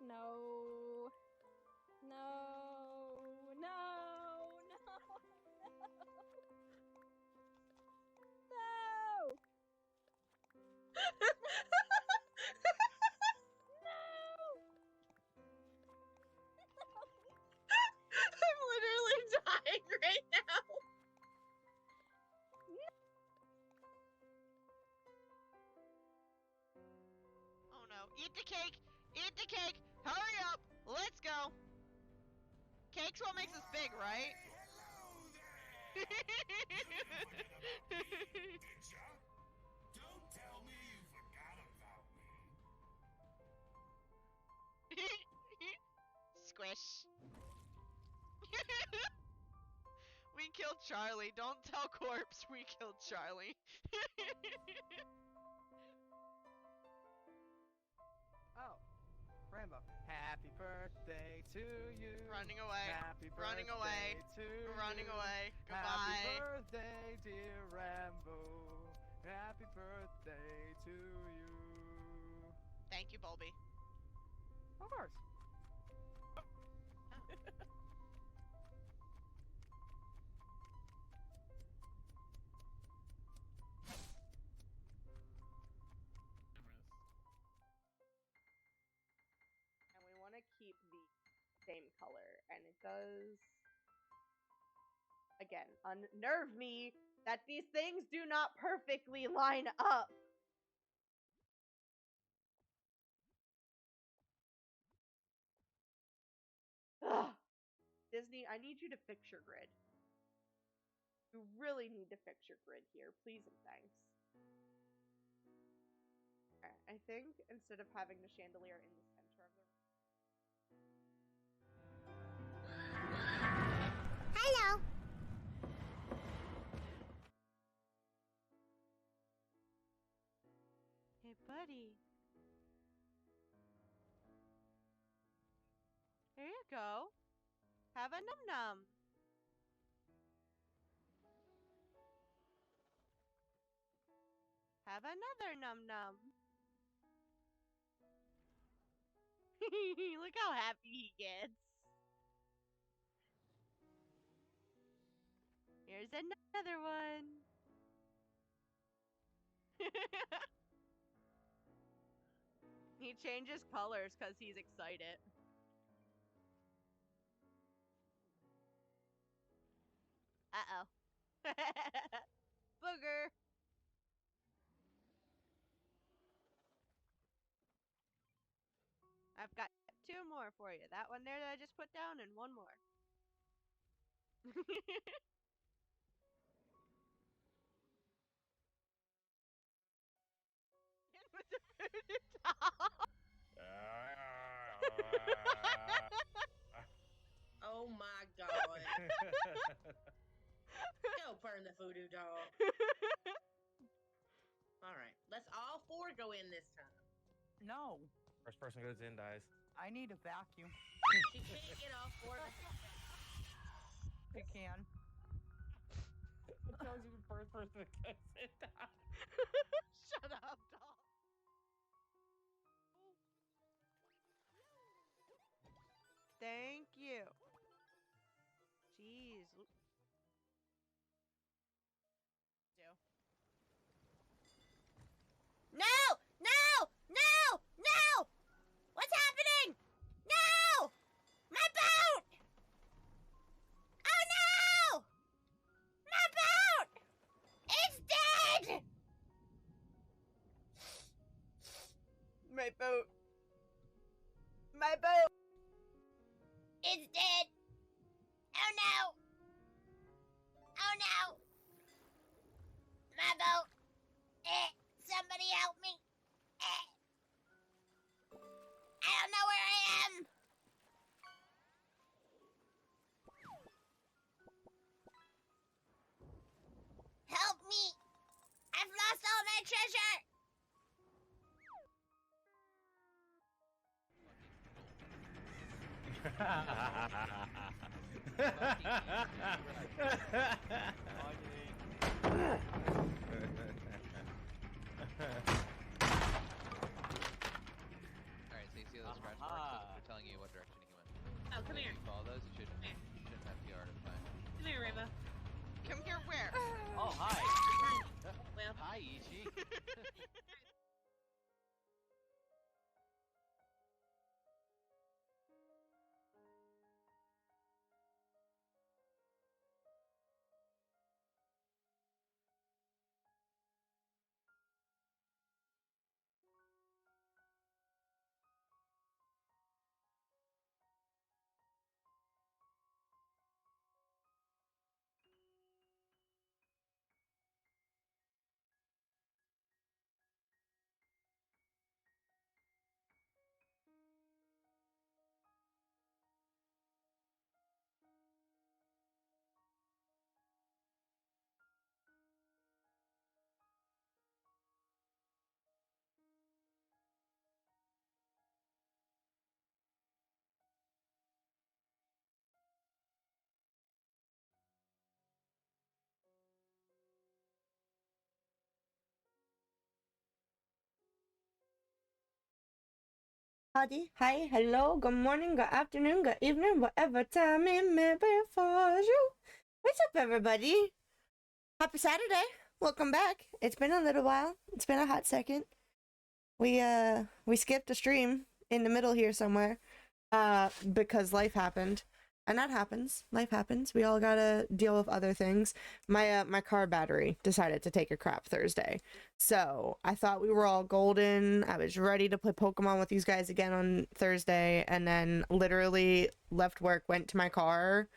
No. No. No. No. No. I'm literally dying right now. Oh no. Eat the cake! Eat the cake! Hurry up! Let's go! Cake's what makes us big, right? Don't tell me you forgot about me. Squish. We killed Charlie. Don't tell Corpse we killed Charlie. Oh, Rambo. Happy birthday to you. Running away. Happy birthday Running away. to Running you. away. Happy Goodbye. birthday, dear Rambo. Happy birthday to you. Thank you, Bulby. Of course. And we want to keep the same color, and it does again unnerve me that these things do not perfectly line up. Ugh. Disney, I need you to fix your grid. You really need to fix your grid here, please and thanks. Alright, I think instead of having the chandelier in the center of the Hello. Hey, buddy. Here you go. Have a num-num. Have another num-num. Look how happy he gets. Here's another one. He changes colors because he's excited. Uh-oh. Booger. I've got 2 more for you. That one there that I just put down and 1 more. With the voodoo doll. Oh my god. Go burn the voodoo doll. Alright, let's all 4 go in this time. No, First person goes in dies. I need a vacuum. She can't get all 4 of us. You can. What tells you the first person goes in dies? Shut up, doll. Thank you. Jeez. No! No! No! No! What's happening? No! My boat! Oh no! My boat! It's dead! my boat. My boat. It's dead! Oh no! Oh no! My boat! Somebody help me! I don't know where I am! Help me! I've lost all my treasure! Alright, so you see those scratch marks? Howdy, hi, hello, good morning, good afternoon, good evening, whatever time it may be for you. What's up, everybody? Happy Saturday. Welcome back. It's been a little while. It's been a hot second. We skipped a stream in the middle here somewhere, because life happened. And that happens. Life happens. We all gotta deal with other things. My car battery decided to take a crap Thursday. So I thought we were all golden. I was ready to play Pokemon with these guys again on Thursday, and then literally left work, went to my car,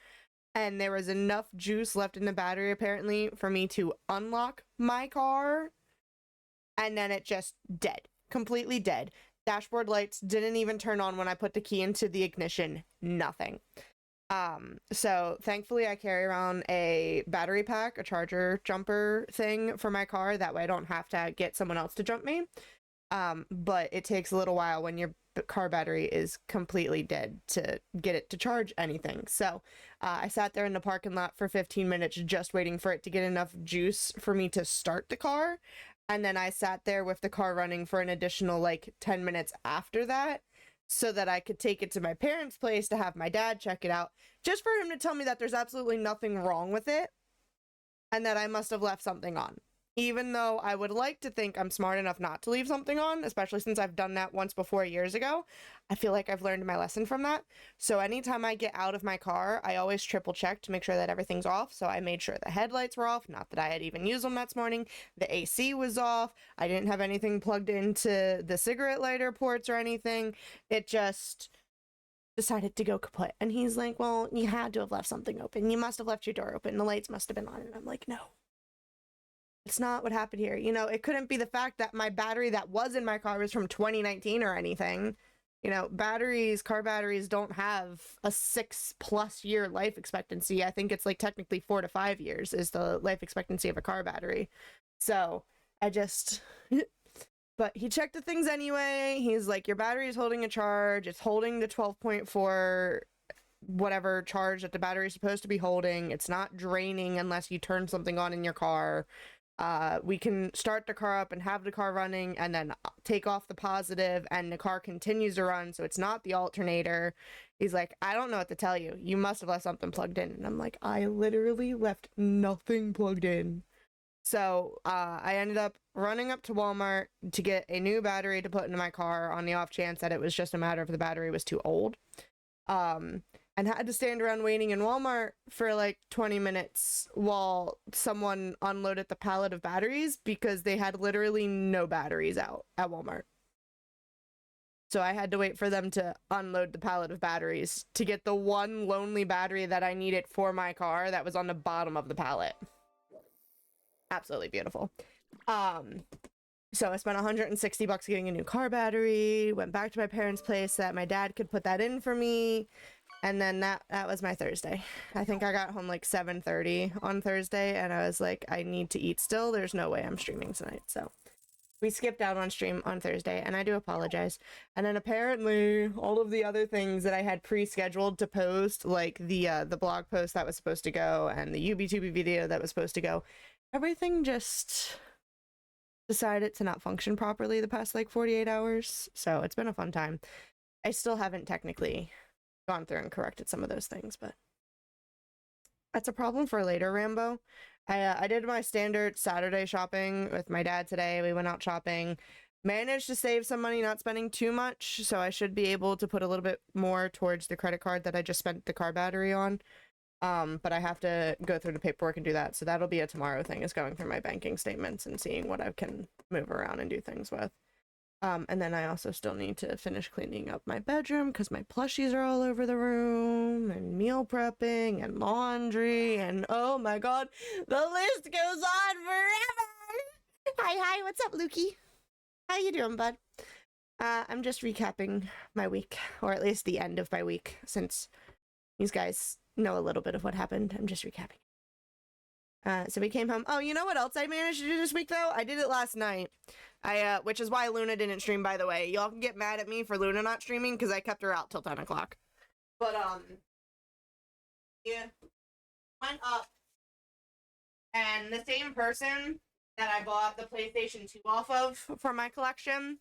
and there was enough juice left in the battery apparently for me to unlock my car, and then it just dead. Completely dead. Dashboard lights didn't even turn on when I put the key into the ignition. Nothing. So thankfully I carry around a battery pack, a charger jumper thing for my car. That way I don't have to get someone else to jump me. But it takes a little while when your car battery is completely dead to get it to charge anything. So I sat there in the parking lot for 15 minutes just waiting for it to get enough juice for me to start the car. And then I sat there with the car running for an additional like 10 minutes after that, so that I could take it to my parents' place to have my dad check it out, just for him to tell me that there's absolutely nothing wrong with it, and that I must have left something on. Even though I would like to think I'm smart enough not to leave something on, especially since I've done that once before years ago, I feel like I've learned my lesson from that. So anytime I get out of my car, I always triple check to make sure that everything's off. So I made sure the headlights were off, not that I had even used them that morning. The AC was off. I didn't have anything plugged into the cigarette lighter ports or anything. It just decided to go kaput. And he's like, well, you had to have left something open. You must have left your door open. The lights must have been on. And I'm like, no. It's not what happened here. You know, it couldn't be the fact that my battery that was in my car was from 2019 or anything. You know, car batteries don't have a 6+ year life expectancy. I think it's like technically 4 to 5 years is the life expectancy of a car battery. So but he checked the things anyway. He's like, your battery is holding a charge. It's holding the 12.4 whatever charge that the battery is supposed to be holding. It's not draining unless you turn something on in your car. We can start the car up and have the car running and then take off the positive and the car continues to run, so it's not the alternator. He's like, I don't know what to tell you. You must have left something plugged in. And I'm like, I literally left nothing plugged in. So I ended up running up to Walmart to get a new battery to put into my car on the off chance that it was just a matter of the battery was too old. And had to stand around waiting in Walmart for like 20 minutes while someone unloaded the pallet of batteries because they had literally no batteries out at Walmart. So I had to wait for them to unload the pallet of batteries to get the one lonely battery that I needed for my car that was on the bottom of the pallet. Absolutely beautiful. So I spent $160 getting a new car battery, went back to my parents' place so that my dad could put that in for me. And then that was my Thursday. I think I got home like 7:30 on Thursday, and I was like, I need to eat still. There's no way I'm streaming tonight. So we skipped out on stream on Thursday, and I do apologize. And then apparently all of the other things that I had pre-scheduled to post, like the blog post that was supposed to go and the UBTube video that was supposed to go, everything just decided to not function properly the past like 48 hours. So it's been a fun time. I still haven't technically gone through and corrected some of those things, but that's a problem for later, Rambo. I did my standard Saturday shopping with my dad today. We went out shopping, managed to save some money, not spending too much, so I should be able to put a little bit more towards the credit card that I just spent the car battery on. But I have to go through the paperwork and do that, so that'll be a tomorrow thing, is going through my banking statements and seeing what I can move around and do things with. And then I also still need to finish cleaning up my bedroom because my plushies are all over the room, and meal prepping and laundry, and oh my god, the list goes on forever. Hi, what's up, Lukey? How you doing, bud? I'm just recapping my week, or at least the end of my week, since these guys know a little bit of what happened. I'm just recapping. So we came home. Oh, you know what else I managed to do this week, though? I did it last night. Which is why Luna didn't stream, by the way. Y'all can get mad at me for Luna not streaming, because I kept her out till 10 o'clock. But, yeah. Went up, and the same person that I bought the PlayStation 2 off of for my collection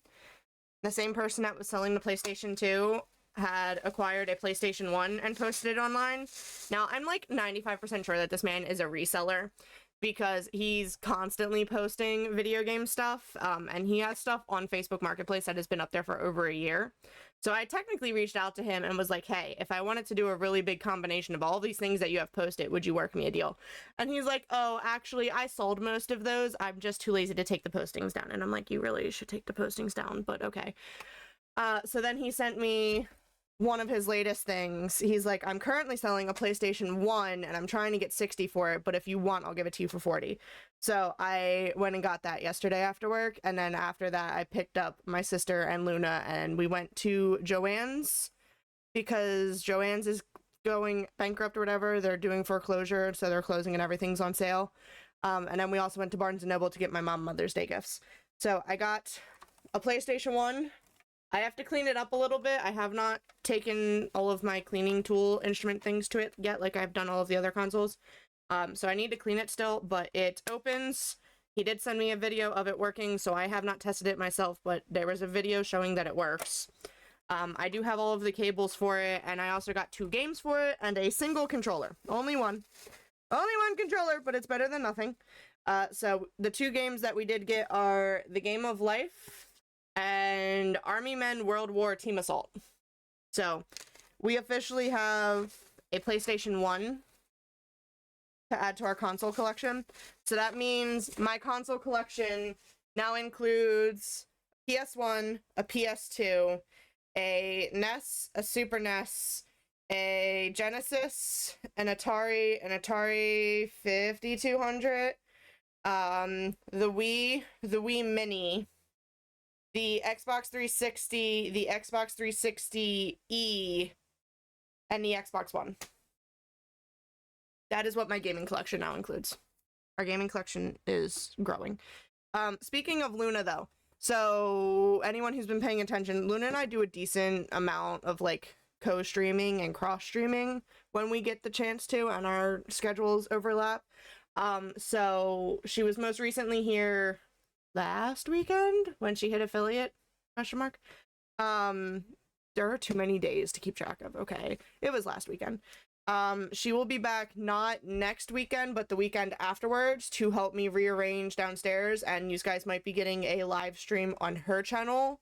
the same person that was selling the PlayStation 2 had acquired a PlayStation 1 and posted it online. Now, I'm like 95% sure that this man is a reseller because he's constantly posting video game stuff, and he has stuff on Facebook Marketplace that has been up there for over a year. So I technically reached out to him and was like, hey, if I wanted to do a really big combination of all these things that you have posted, would you work me a deal? And he's like, oh, actually, I sold most of those. I'm just too lazy to take the postings down. And I'm like, you really should take the postings down, but okay. So then he sent me one of his latest things. He's like, I'm currently selling a PlayStation 1 and I'm trying to get 60 for it, but if you want, I'll give it to you for 40. So I went and got that yesterday after work, and then after that I picked up my sister and Luna and we went to Joann's because Joann's is going bankrupt or whatever. They're doing foreclosure, so they're closing and everything's on sale. And then we also went to Barnes & Noble to get my mom Mother's Day gifts. So I got a PlayStation 1. I have to clean it up a little bit. I have not taken all of my cleaning tool instrument things to it yet, like I've done all of the other consoles. So I need to clean it still, but it opens. He did send me a video of it working, so I have not tested it myself, but there was a video showing that it works. I do have all of the cables for it, and I also got 2 games for it and a single controller. Only one. Only one controller, but it's better than nothing. So the 2 games that we did get are The Game of Life and Army Men World War Team Assault. So we officially have a PlayStation 1 to add to our console collection. So that means my console collection now includes PS1, a PS2, a NES, a Super NES, a Genesis, an Atari 5200, the Wii Mini, the Xbox 360, the Xbox 360E, and the Xbox One. That is what my gaming collection now includes. Our gaming collection is growing. Speaking of Luna, though, so anyone who's been paying attention, Luna and I do a decent amount of, like, co-streaming and cross-streaming when we get the chance to and our schedules overlap. So she was most recently here last weekend when she hit affiliate, ? There are too many days to keep track of. Okay, it was last weekend. She will be back not next weekend, but the weekend afterwards to help me rearrange downstairs, and you guys might be getting a live stream on her channel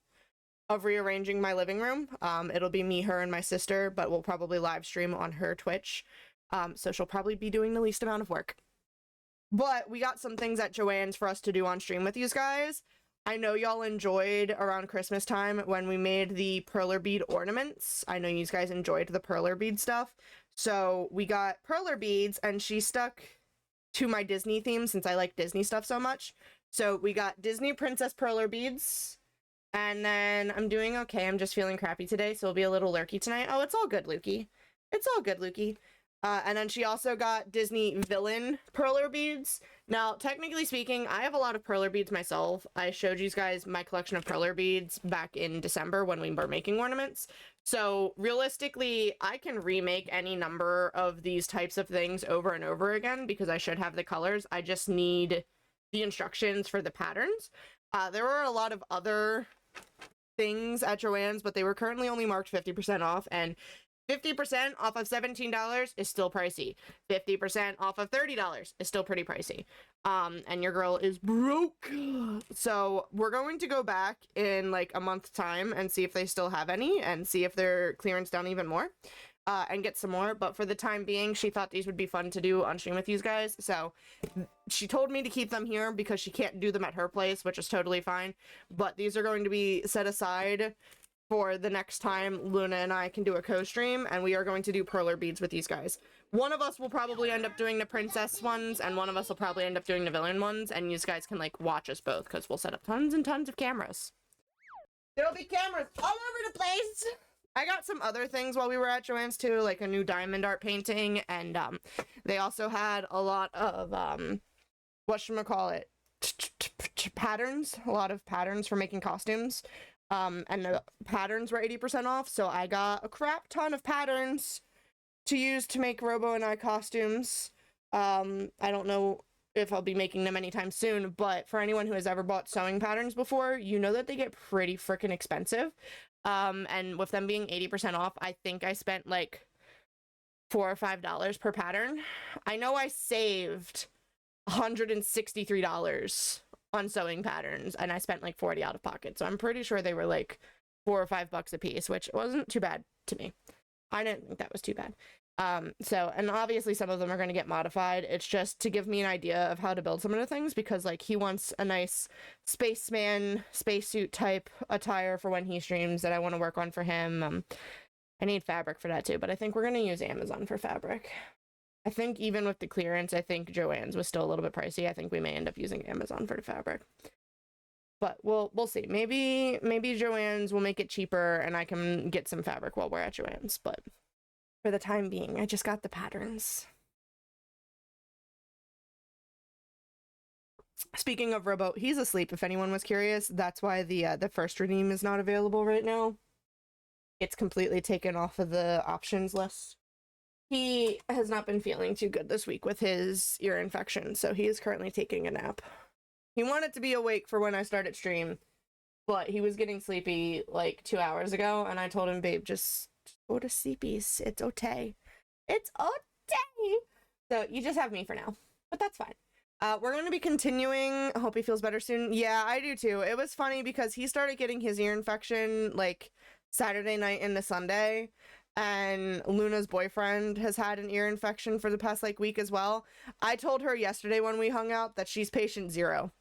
of rearranging my living room. It'll be me, her, and my sister, but we'll probably live stream on her Twitch. So she'll probably be doing the least amount of work. But we got some things at Joann's for us to do on stream with you guys. I know y'all enjoyed around Christmas time when we made the perler bead ornaments. I know you guys enjoyed the perler bead stuff. So we got perler beads, and she stuck to my Disney theme since I like Disney stuff so much. So we got Disney Princess perler beads. And then I'm doing okay. I'm just feeling crappy today, so it'll be a little lurky tonight. Oh, it's all good, Lukey. It's all good, Lukey. And then she also got Disney villain perler beads. Now, technically speaking, I have a lot of perler beads myself. I showed you guys my collection of perler beads back in December when we were making ornaments. So realistically, I can remake any number of these types of things over and over again because I should have the colors. I just need the instructions for the patterns. There were a lot of other things at Joann's, but they were currently only marked 50% off, and 50% off of $17 is still pricey. 50% off of $30 is still pretty pricey. And your girl is broke. So we're going to go back in like a month's time and see if they still have any and see if they're clearance down even more. And get some more, but for the time being, she thought these would be fun to do on stream with you guys, so she told me to keep them here because she can't do them at her place, which is totally fine, but these are going to be set aside for the next time Luna and I can do a co-stream, and we are going to do perler beads with these guys. One of us will probably end up doing the princess ones, and one of us will probably end up doing the villain ones, and you guys can, like, watch us both, because we'll set up tons and tons of cameras. There'll be cameras all over the place! I got some other things while we were at Joann's too, like a new diamond art painting, and they also had a lot of whatchamacallit, patterns, a lot of patterns for making costumes, and the patterns were 80% off, so I got a crap ton of patterns to use to make Robo and I costumes. I don't know if I'll be making them anytime soon, but for anyone who has ever bought sewing patterns before, you know that they get pretty freaking expensive. And with them being 80% off, I think I spent like $4 or $5 per pattern. I know I saved $163 on sewing patterns, and I spent like 40 out of pocket. So I'm pretty sure they were like $4 or $5 a piece, which wasn't too bad to me. I didn't think that was too bad. And obviously some of them are going to get modified. It's just to give me an idea of how to build some of the things, because like he wants a nice spaceman, spacesuit type attire for when he streams that I want to work on for him. I need fabric for that too, but I think we're going to use Amazon for fabric. I think even with the clearance, I think Joann's was still a little bit pricey. I think we may end up using Amazon for the fabric. But we'll see. Maybe Joann's will make it cheaper and I can get some fabric while we're at Joann's, but for the time being, I just got the patterns. Speaking of Robo, he's asleep if anyone was curious. That's why the first redeem is not available right now. It's completely taken off of the options list. He has not been feeling too good this week with his ear infection, so he is currently taking a nap. He wanted to be awake for when I started stream, but he was getting sleepy like 2 hours ago, and I told him, babe, just go to sleepies. It's okay. It's okay. So you just have me for now, but that's fine. We're going to be continuing. I hope he feels better soon. Yeah, I do too. It was funny because he started getting his ear infection like Saturday night into Sunday, and Luna's boyfriend has had an ear infection for the past like week as well. I told her yesterday when we hung out that she's patient 0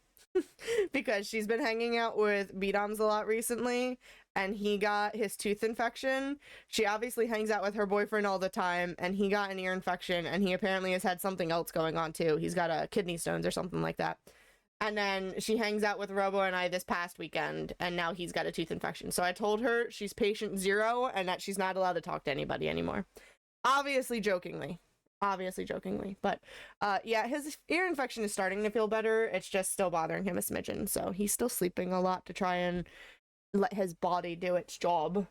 because she's been hanging out with B-Doms a lot recently, and he got his tooth infection. She obviously hangs out with her boyfriend all the time, and he got an ear infection, and he apparently has had something else going on too. He's got a kidney stones or something like that. And then she hangs out with Robo and I this past weekend, and now he's got a tooth infection. So I told her she's patient 0 and that she's not allowed to talk to anybody anymore. Obviously jokingly. But yeah, his ear infection is starting to feel better. It's just still bothering him a smidgen. So he's still sleeping a lot to try and let his body do its job.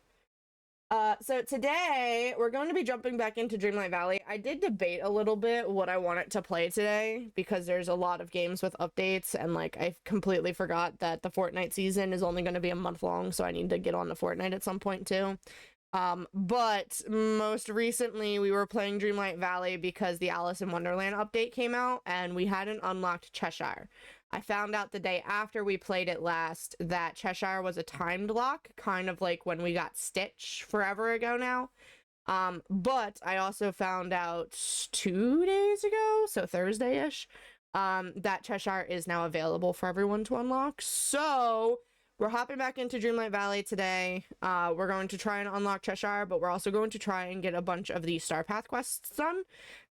So today we're going to be jumping back into Dreamlight Valley. I did debate a little bit what I wanted to play today because there's a lot of games with updates, and like I completely forgot that the Fortnite season is only going to be a month long, so I need to get on to Fortnite at some point too. But most recently we were playing Dreamlight Valley because the Alice in Wonderland update came out and we hadn't unlocked Cheshire. I found out the day after we played it last that Cheshire was a timed lock, kind of like when we got Stitch forever ago now. But I also found out 2 days ago, so Thursday-ish, that Cheshire is now available for everyone to unlock. So we're hopping back into Dreamlight Valley today. We're going to try and unlock Cheshire, but we're also going to try and get a bunch of the Star Path quests done,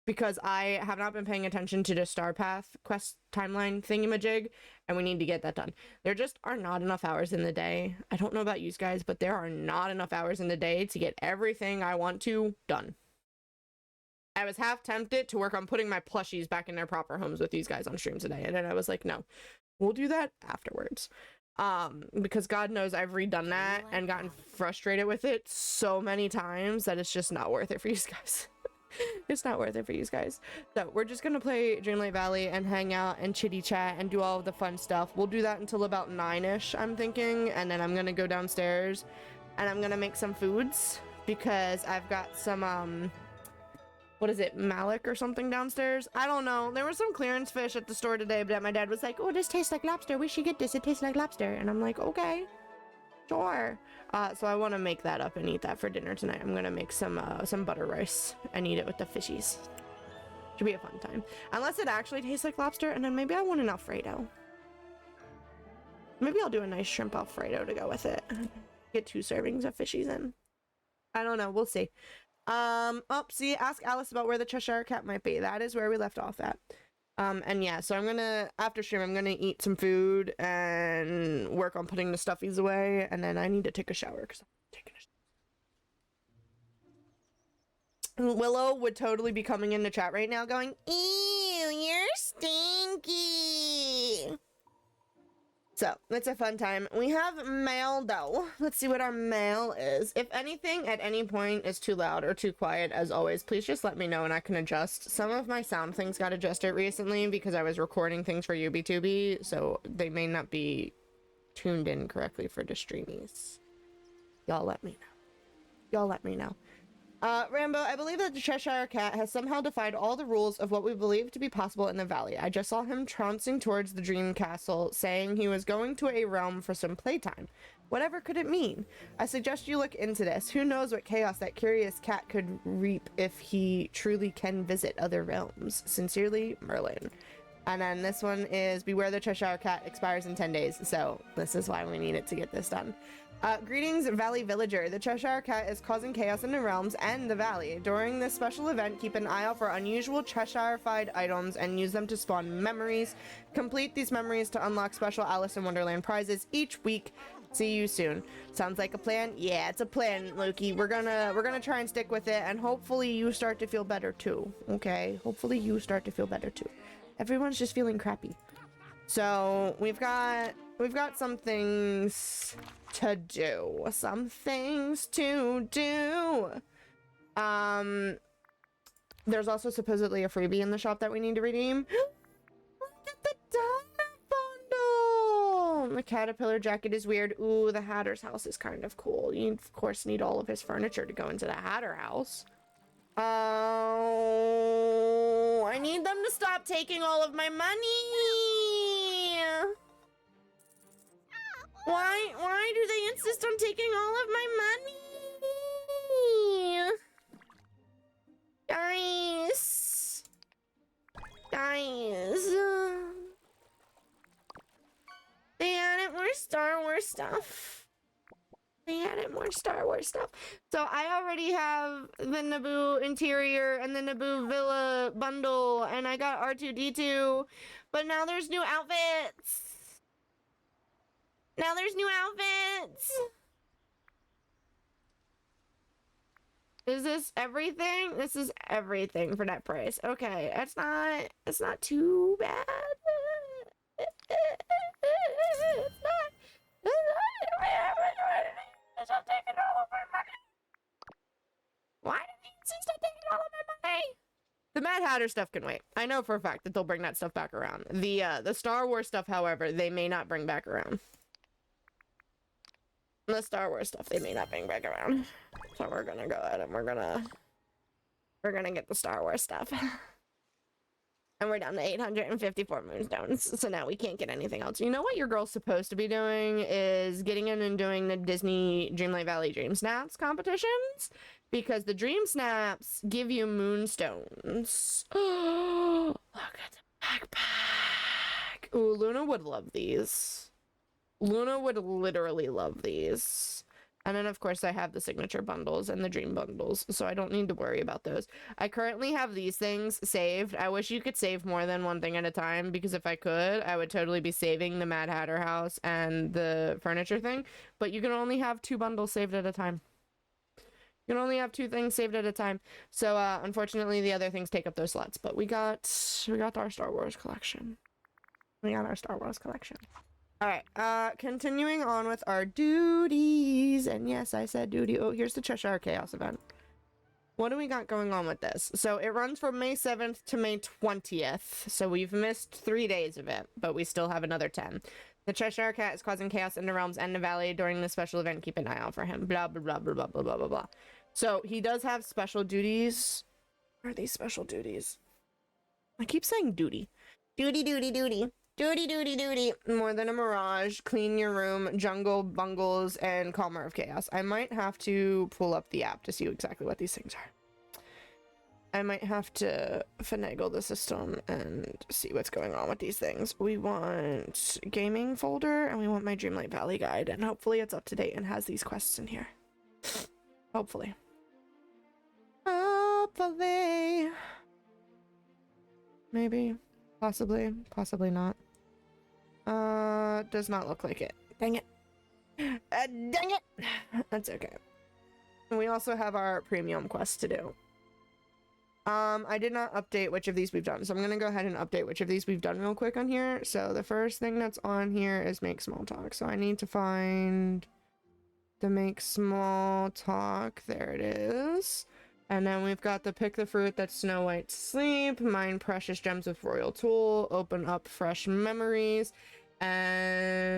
because I have not been paying attention to the Star Path quest timeline thingamajig, and we need to get that done. There just are not enough hours in the day. I don't know about you guys, but there are not enough hours in the day to get everything I want to done. I was half tempted to work on putting my plushies back in their proper homes with these guys on stream today, and then I was like, no, we'll do that afterwards. Because God knows I've redone that and gotten frustrated with it so many times that it's just not worth it for you guys. It's not worth it for you guys. So we're just gonna play Dreamlight Valley and hang out and chitty chat and do all of the fun stuff. We'll do that until about 9ish, I'm thinking, and then I'm gonna go downstairs and I'm gonna make some foods because I've got some what is it, Malik or something downstairs? I don't know. There was some clearance fish at the store today, but my dad was like, oh, this tastes like lobster, we should get this, it tastes like lobster. And I'm like, okay, sure. So I want to make that up and eat that for dinner tonight. I'm gonna make some butter rice and eat it with the fishies. Should be a fun time. Unless it actually tastes like lobster, and then maybe I want an Alfredo. Maybe I'll do a nice shrimp Alfredo to go with it. Get 2 servings of fishies in. I don't know, we'll see. Oh, see, ask Alice about where the Cheshire Cat might be. That is where we left off at. And yeah, so I'm gonna, after stream, I'm gonna eat some food and work on putting the stuffies away, and then I need to take a shower because I'm taking a shower. Willow would totally be coming in the chat right now going, ew, you're stinky. So, it's a fun time. We have mail, though. Let's see what our mail is. If anything at any point is too loud or too quiet, as always, please just let me know and I can adjust. Some of my sound things got adjusted recently because I was recording things for UB2B, so they may not be tuned in correctly for the streamies. Y'all let me know. Y'all let me know. Rambo, I believe that the Cheshire Cat has somehow defied all the rules of what we believe to be possible in the valley. I just saw him trouncing towards the dream castle, saying he was going to a realm for some playtime. Whatever could it mean? I suggest you look into this. Who knows what chaos that curious cat could reap if he truly can visit other realms. Sincerely, Merlin. And then this one is Beware the Cheshire Cat expires in 10 days, so this is why we need it to get this done. Greetings, Valley Villager. The Cheshire Cat is causing chaos in the realms and the valley. During this special event, keep an eye out for unusual Cheshire-fied items and use them to spawn memories. Complete these memories to unlock special Alice in Wonderland prizes each week. See you soon. Sounds like a plan? Yeah, it's a plan, Loki. We're gonna try and stick with it, and hopefully you start to feel better too. Okay? Hopefully you start to feel better too. Everyone's just feeling crappy. So we've got some things to do. Some things to do. There's also supposedly a freebie in the shop that we need to redeem. Look at the dollar bundle! The caterpillar jacket is weird. Ooh, the Hatter's house is kind of cool. You, of course, need all of his furniture to go into the Hatter house. Oh, I need them to stop taking all of my money. Why do they insist on taking all of my money? Guys. They added more Star Wars stuff. So I already have the Naboo interior and the Naboo Villa bundle, and I got R2-D2, but now there's new outfits. Is this everything? This is everything for that price. Okay, it's not too bad. Stop taking all of my money. Why did they insist on taking all of my money? The Mad Hatter stuff can wait. I know for a fact that they'll bring that stuff back around. The Star Wars stuff, however, they may not bring back around. The Star Wars stuff they may not bring back around. So we're gonna go ahead and we're gonna get the Star Wars stuff. And we're down to 854 moonstones, so now we can't get anything else. You know what your girl's supposed to be doing is getting in and doing the Disney Dreamlight Valley Dream Snaps competitions, because the Dream Snaps give you moonstones. Oh, look at the backpack. Ooh, Luna would love these. Luna would literally love these. And then, of course, I have the signature bundles and the dream bundles, so I don't need to worry about those. I currently have these things saved. I wish you could save more than one thing at a time, because if I could, I would totally be saving the Mad Hatter house and the furniture thing, but you can only have 2 bundles saved at a time. You can only have 2 things saved at a time. So, unfortunately, the other things take up those slots, but we got our Star Wars collection. Alright, continuing on with our duties, and yes, I said duty. Oh, here's the Cheshire Chaos event. What do we got going on with this? So it runs from May 7th to May 20th, so we've missed 3 days of it, but we still have another 10. The Cheshire Cat is causing chaos in the realms and the valley during the special event. Keep an eye out for him. Blah, blah, blah, blah, blah, blah, blah, blah, blah. So he does have special duties. What are these special duties? I keep saying duty. Duty, duty, duty. Duty, duty, duty. More than a mirage. Clean your room. Jungle, bungles, and Calmer of Chaos. I might have to pull up the app to see exactly what these things are. I might have to finagle the system and see what's going on with these things. We want gaming folder, and we want my Dreamlight Valley guide, and hopefully it's up to date and has these quests in here. Hopefully. Hopefully. Maybe. Possibly. Possibly not. Does not look like it. Dang it. Dang it! That's okay. And we also have our premium quest to do. I did not update which of these we've done, so I'm gonna go ahead and update which of these we've done real quick on here. So the first thing that's on here is make small talk. So I need to find the make small talk. There it is. And then we've got the pick the fruit that's Snow White's sleep, mine precious gems with royal tool, open up fresh memories, and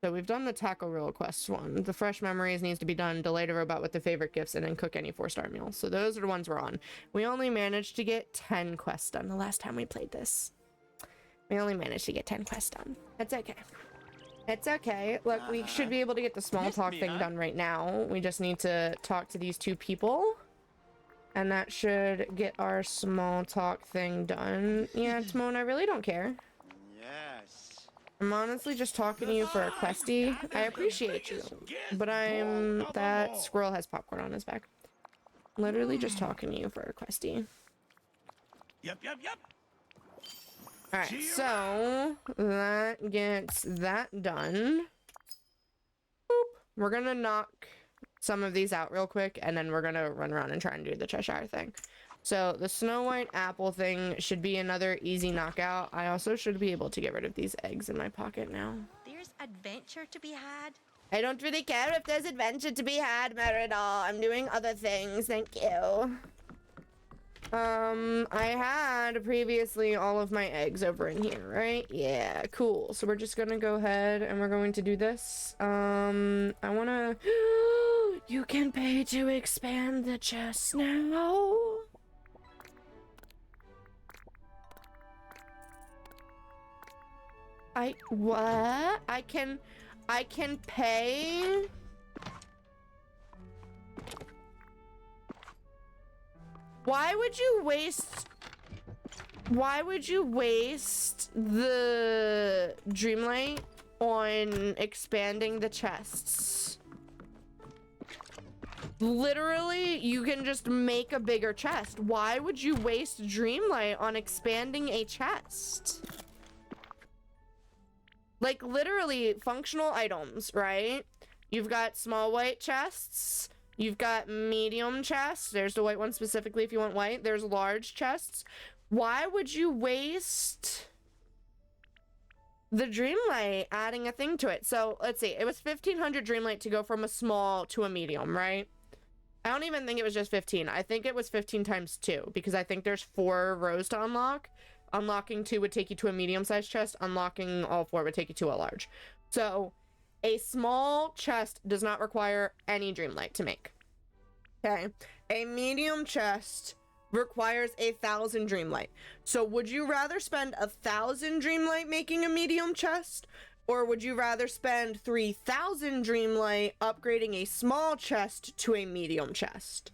so we've done the taco roll quest one. The fresh memories needs to be done, delay the robot with the favorite gifts, and then cook any 4-star meal. So those are the ones we're on. We only managed to get 10 quests done the last time we played this. We only managed to get 10 quests done. That's okay. It's okay. Look, we should be able to get the small talk thing done right now. We just need to talk to these 2 people. And that should get our small talk thing done. Yeah, Timon, I really don't care. Yes. I'm honestly just talking to you for a questy. I appreciate you. But that squirrel has popcorn on his back. Literally just talking to you for a questy. Yep. Alright, so that gets that done. Boop. We're gonna knock some of these out real quick, and then we're gonna run around and try and do the Cheshire thing. So the Snow White apple thing should be another easy knockout. I also should be able to get rid of these eggs in my pocket now. There's adventure to be had. I don't really care if there's adventure to be had, Meridol. I'm doing other things, thank you. I had previously all of my eggs over in here, right? Yeah, cool. So we're just gonna go ahead and we're going to do this. I wanna... You can pay to expand the chest now. What? I can pay? Why would you waste the Dreamlight on expanding the chests? Literally, you can just make a bigger chest. Why would you waste Dreamlight on expanding a chest? Like, literally, functional items, right? You've got small white chests. You've got medium chests. There's the white one specifically if you want white. There's large chests. Why would you waste the Dreamlight adding a thing to it? So, let's see. It was 1,500 Dreamlight to go from a small to a medium, right? I don't even think it was just 15. I think it was 15 times 2, because I think there's 4 rows to unlock. Unlocking 2 would take you to a medium-sized chest. Unlocking all 4 would take you to a large. So, a small chest does not require any Dreamlight to make. Okay. A medium chest requires 1,000 Dreamlight. So would you rather spend 1,000 Dreamlight making a medium chest? Or would you rather spend 3,000 Dreamlight upgrading a small chest to a medium chest?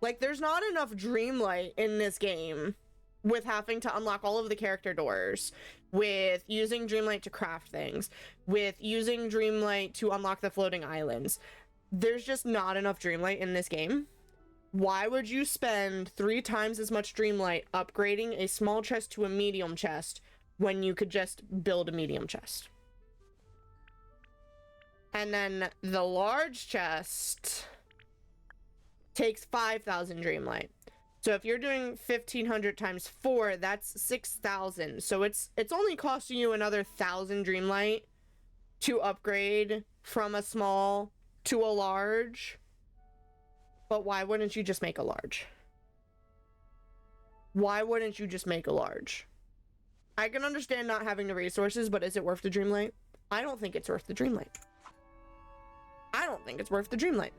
Like, there's not enough Dreamlight in this game with having to unlock all of the character doors, with using Dreamlight to craft things, with using Dreamlight to unlock the floating islands. There's just not enough Dreamlight in this game. Why would you spend 3 times as much Dreamlight upgrading a small chest to a medium chest when you could just build a medium chest? And then the large chest takes 5,000 Dreamlight. So if you're doing 1,500 times 4, that's 6,000. So it's only costing you another 1,000 Dreamlight to upgrade from a small to a large. But why wouldn't you just make a large? Why wouldn't you just make a large? I can understand not having the resources, but is it worth the Dreamlight? I don't think it's worth the Dreamlight. I don't think it's worth the Dreamlight.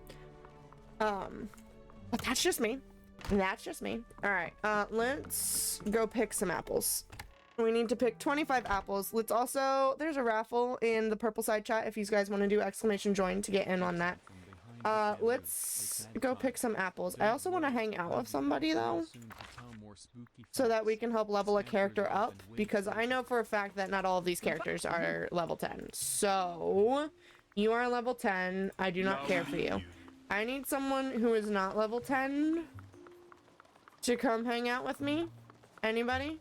But that's just me. That's just me. All right, let's go pick some apples. We need to pick 25 apples. Let's also, there's a raffle in the purple side chat if you guys want to do !join to get in on that. Let's go pick some apples. I also want to hang out with somebody though, so that we can help level a character up, because I know for a fact that not all of these characters are level 10. So, you are level 10. I do not care for you. I need someone who is not level 10 to come hang out with me. Anybody?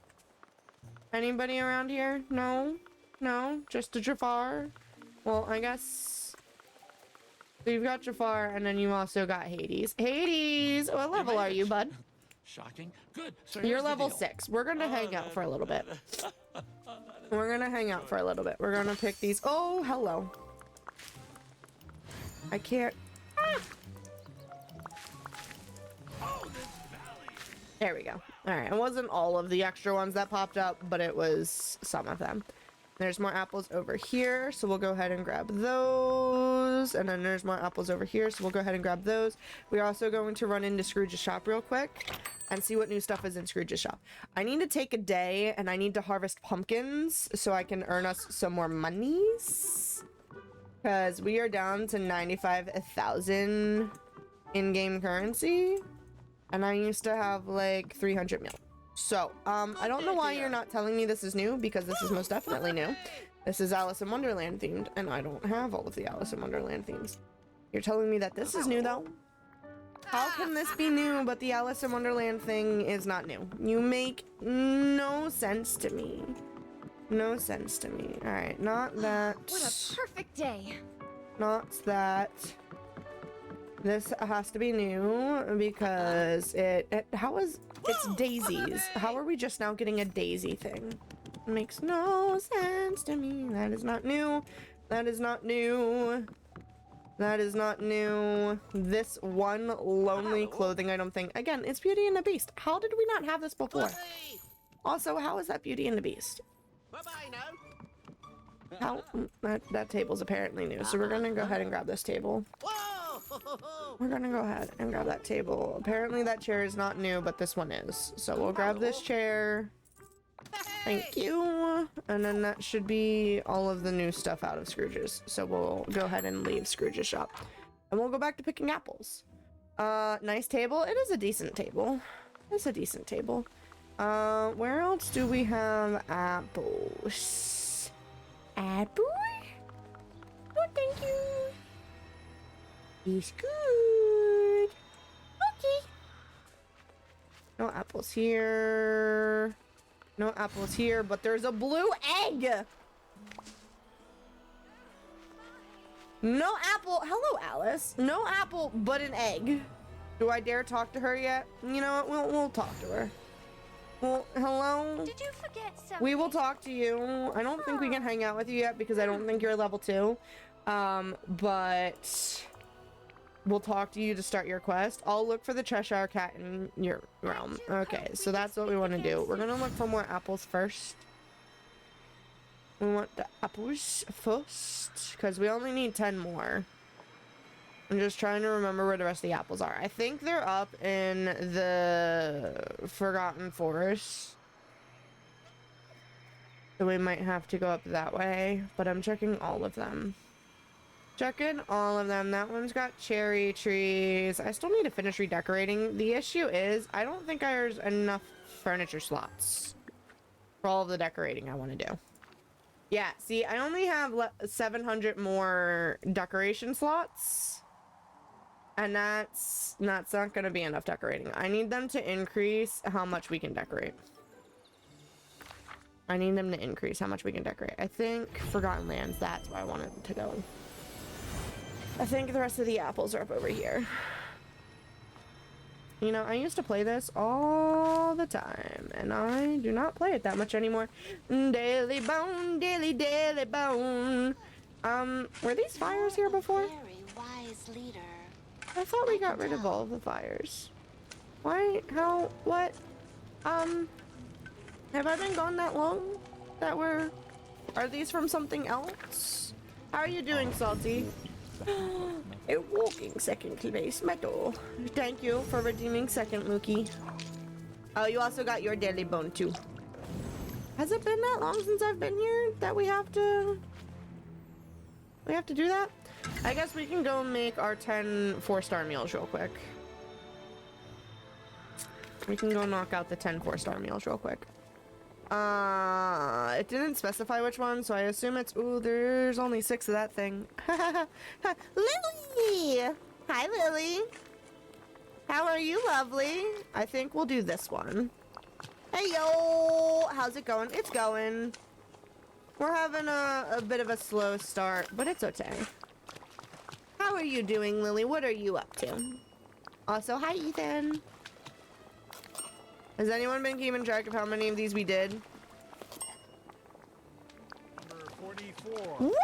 Anybody around here? No? No? Just a Jafar? Well, I guess So you've got Jafar, and then you also got Hades. Hades! What level are you, bud? Shocking. Good. So You're here's the level deal. 6. We're gonna hang out for a little bit. We're gonna hang out for a little bit. We're gonna pick these. Oh, hello. I can't. Ah! There we go. Alright, it wasn't all of the extra ones that popped up, but it was some of them. There's more apples over here, so we'll go ahead and grab those. And then there's more apples over here, so we'll go ahead and grab those. We're also going to run into Scrooge's shop real quick and see what new stuff is in Scrooge's shop. I need to take a day, and I need to harvest pumpkins so I can earn us some more monies. Because we are down to 95,000 in-game currency. And I used to have like 300 mil. So, I don't know why you're not telling me this is new, because this is most definitely new. This is Alice in Wonderland themed, and I don't have all of the Alice in Wonderland themes. You're telling me that this is new, though? How can this be new, but the Alice in Wonderland thing is not new? You make no sense to me. No sense to me. Alright, not that. What a perfect day. Not that. This has to be new because it's daisies. How are we just now getting a daisy thing? It makes no sense to me. That is not new. That is not new. That is not new. This one lonely clothing item thing. Again, it's Beauty and the Beast. How did we not have this before? Also, how is that Beauty and the Beast? How? That table's apparently new. So we're gonna go ahead and grab this table. We're gonna go ahead and grab that table. Apparently that chair is not new, but this one is. So we'll grab this chair. Thank you. And then that should be all of the new stuff out of Scrooge's. So we'll go ahead and leave Scrooge's shop. And we'll go back to picking apples. Nice table. It is a decent table. It's a decent table. Where else do we have apples? Apple? Oh, thank you. He's good. Okay. No apples here. No apples here, but there's a blue egg. No apple. Hello, Alice. No apple, but an egg. Do I dare talk to her yet? You know what? We'll talk to her. Well, hello? Did you forget something? We will talk to you. I don't think we can hang out with you yet because I don't think you're level 2. But we'll talk to you to start your quest. I'll look for the Cheshire cat in your realm. Okay, so that's what we want to do. We're gonna look for more apples first. We want the apples first because we only need 10 more. I'm just trying to remember where the rest of the apples are. I think they're up in the Forgotten Forest. So we might have to go up that way, but I'm checking all of them. Checking all of them. That one's got cherry trees. I still need to finish redecorating. The issue is I don't think there's enough furniture slots for all of the decorating I want to do. Yeah, see, I only have 700 more decoration slots. And that's not going to be enough decorating. I need them to increase how much we can decorate. I need them to increase how much we can decorate. I think Forgotten Lands, that's where I want it to go. I think the rest of the apples are up over here. You know, I used to play this all the time, and I do not play it that much anymore. Daily bone, daily bone. Were these fires here before? Very wise leader. I thought we got rid of all of the fires. Why? How? What? Have I been gone that long? That we're... Are these from something else? How are you doing, Salty? A walking second place medal. Thank you for redeeming second, Lukey. Oh, you also got your daily bone, too. Has it been that long since I've been here that we have to... We have to do that? I guess we can go make our 10 4-star meals real quick. We can go knock out the 10 4-star meals real quick. It didn't specify which one, so I assume it's... Ooh, there's only 6 of that thing. Lily! Hi, Lily. How are you, lovely? I think we'll do this one. Hey, yo! How's it going? It's going. We're having a bit of a slow start, but it's okay. How How are you doing, Lily? What are you up to? Also, hi, Ethan. Has anyone been keeping track of how many of these we did? Number 44. Woo!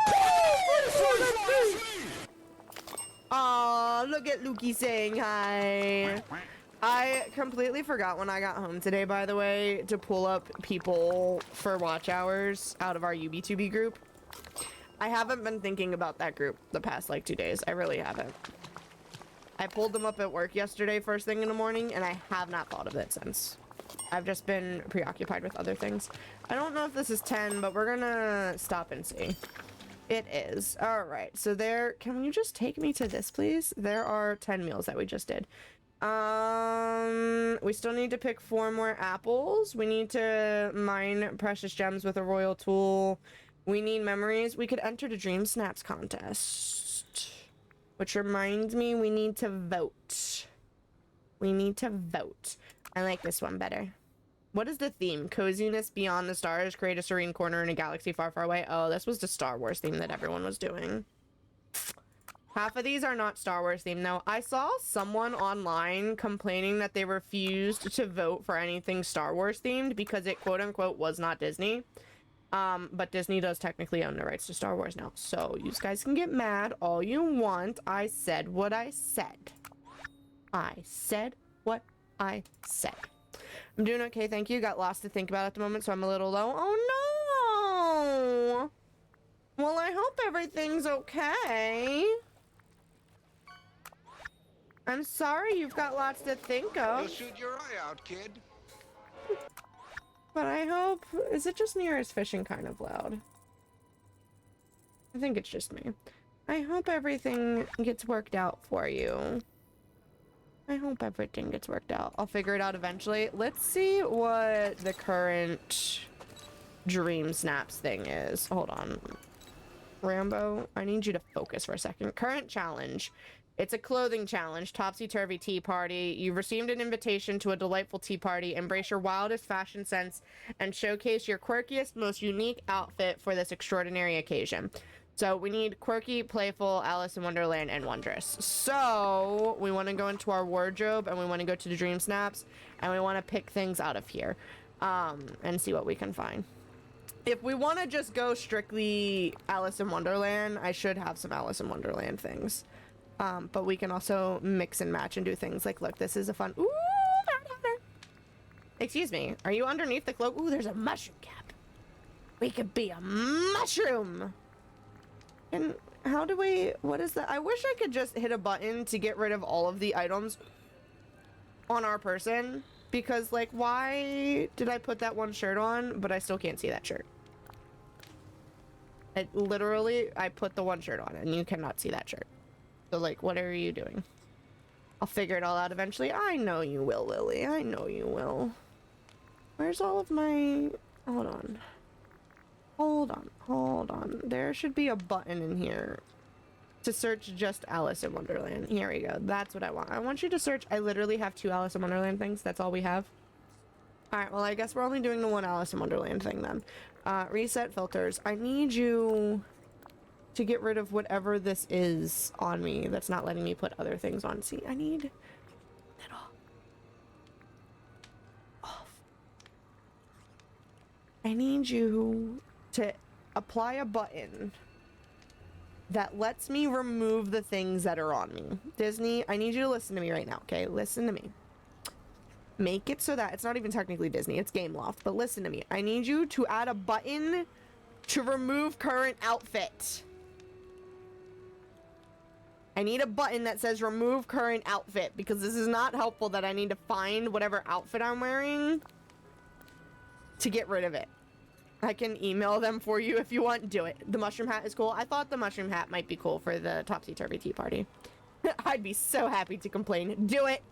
Aw, look at Lukey saying hi. I completely forgot when I got home today, by the way, to pull up people for watch hours out of our UB2B group. I haven't been thinking about that group the past like 2 days. I really haven't. I pulled them up at work yesterday first thing in the morning, and I have not thought of it since. I've just been preoccupied with other things. I don't know if this is 10, but we're gonna stop and see. It is. All right, so there, can you just take me to this, please? There are 10 meals that we just did. We still need to pick 4 more apples. We need to mine precious gems with a royal tool. We need memories. We could enter the Dream Snaps contest. Which reminds me, we need to vote. We need to vote. I like this one better. What is the theme? Coziness beyond the stars. Create a serene corner in a galaxy far, far away. Oh, this was the Star Wars theme that everyone was doing. Half of these are not Star Wars themed. Now, I saw someone online complaining that they refused to vote for anything Star Wars themed because it quote unquote was not Disney. But Disney does technically own the rights to Star Wars now. So you guys can get mad all you want. I said what I said. I said what I said. I'm doing okay, thank you. Got lots to think about at the moment, so I'm a little low. Oh no! Well, I hope everything's okay. I'm sorry you've got lots to think of. You'll shoot your eye out, kid. But I hope... Is it just me or is fishing kind of loud? I think it's just me. I hope everything gets worked out for you. I hope everything gets worked out. I'll figure it out eventually. Let's see what the current Dream Snaps thing is. Hold on. Rambo, I need you to focus for a second. Current challenge. It's a clothing challenge. Topsy-turvy tea party. You've received an invitation to a delightful tea party. Embrace your wildest fashion sense and showcase your quirkiest, most unique outfit for this extraordinary occasion. So we need quirky, playful, Alice in Wonderland, and wondrous. So we want to go into our wardrobe and we want to go to the Dream Snaps and we want to pick things out of here and see what we can find. If we want to just go strictly Alice in Wonderland, I should have some Alice in Wonderland things. But we can also mix and match and do things like, look, this is a fun... Ooh! Excuse me, are you underneath the cloak? Ooh, there's a mushroom cap. We could be a mushroom. And how do we... What is that? I wish I could just hit a button to get rid of all of the items on our person. Because, like, why did I put that one shirt on, but I still can't see that shirt? I put the one shirt on, and you cannot see that shirt. So, like, what are you doing? I'll figure it all out eventually. I know you will, Lily. I know you will. Where's all of my... Hold on. Hold on. Hold on. There should be a button in here to search just Alice in Wonderland. Here we go. That's what I want. I want you to search... I literally have 2 Alice in Wonderland things. That's all we have. Alright, well, I guess we're only doing the 1 Alice in Wonderland thing then. Reset filters. I need you... to get rid of whatever this is on me that's not letting me put other things on. See, I need that off. I need you to apply a button that lets me remove the things that are on me. Disney, I need you to listen to me right now, okay? Listen to me. Make it so that it's not even technically Disney, it's Game Loft, but listen to me. I need you to add a button to remove current outfit. I need a button that says remove current outfit because this is not helpful that I need to find whatever outfit I'm wearing to get rid of it. I can email them for you if you want. Do it. The mushroom hat is cool. I thought the mushroom hat might be cool for the Topsy-Turvy Tea Party. I'd be so happy to complain. Do it.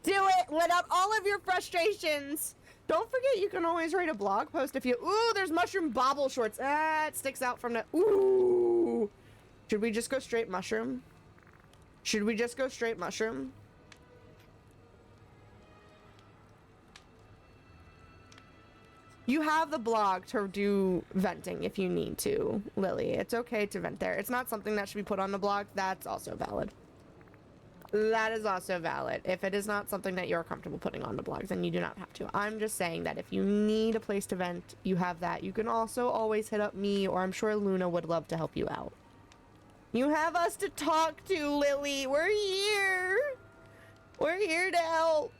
Do it. Let out all of your frustrations. Don't forget you can always write a blog post if you... Ooh, there's mushroom bobble shorts. Ah, it sticks out from the... Ooh. Should we just go straight mushroom? Should we just go straight mushroom? You have the blog to do venting if you need to, Lily. It's okay to vent there. It's not something that should be put on the blog. That's also valid. That is also valid. If it is not something that you're comfortable putting on the blog, then you do not have to. I'm just saying that if you need a place to vent, you have that. You can also always hit up me, or I'm sure Luna would love to help you out. You have us to talk to, Lily. We're here. We're here to help.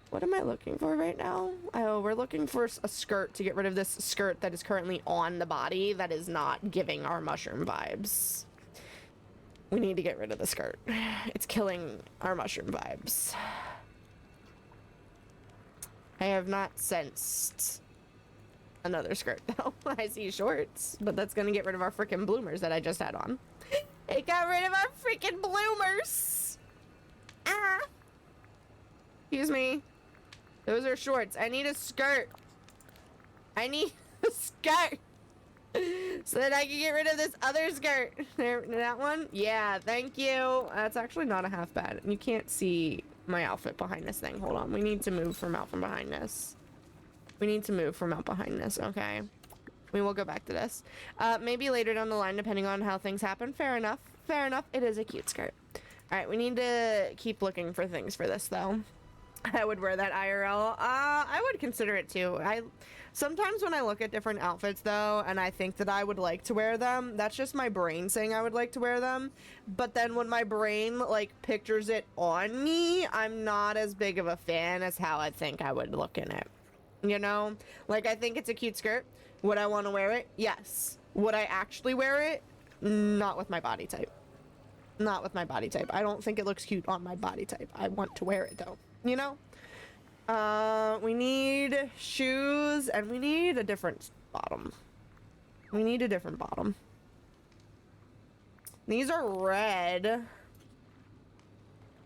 What am I looking for right now? Oh, we're looking for a skirt to get rid of this skirt that is currently on the body that is not giving our mushroom vibes. We need to get rid of the skirt. It's killing our mushroom vibes. I have not sensed another skirt though. I see shorts, but that's gonna get rid of our freaking bloomers that I just had on. It got rid of our freaking bloomers. Ah. Excuse me. Those are shorts. I need a skirt. I need a skirt. So that I can get rid of this other skirt. There, that one? Yeah, thank you. That's actually not a half bad. You can't see my outfit behind this thing. Hold on. We need to move from out from behind this. We need to move from out behind this. Okay. We will go back to this. Maybe later down the line, depending on how things happen. Fair enough. Fair enough. It is a cute skirt. All right. We need to keep looking for things for this, though. I would wear that IRL. I would consider it too. Sometimes when I look at different outfits though, and I think that I would like to wear them, that's just my brain saying I would like to wear them. But then when my brain like pictures it on me, I'm not as big of a fan as how I think I would look in it. You know? Like, I think it's a cute skirt. Would I want to wear it? Yes. Would I actually wear it? Not with my body type. Not with my body type. I don't think it looks cute on my body type. I want to wear it though. You know? We need shoes and we need a different bottom. We need a different bottom. These are red.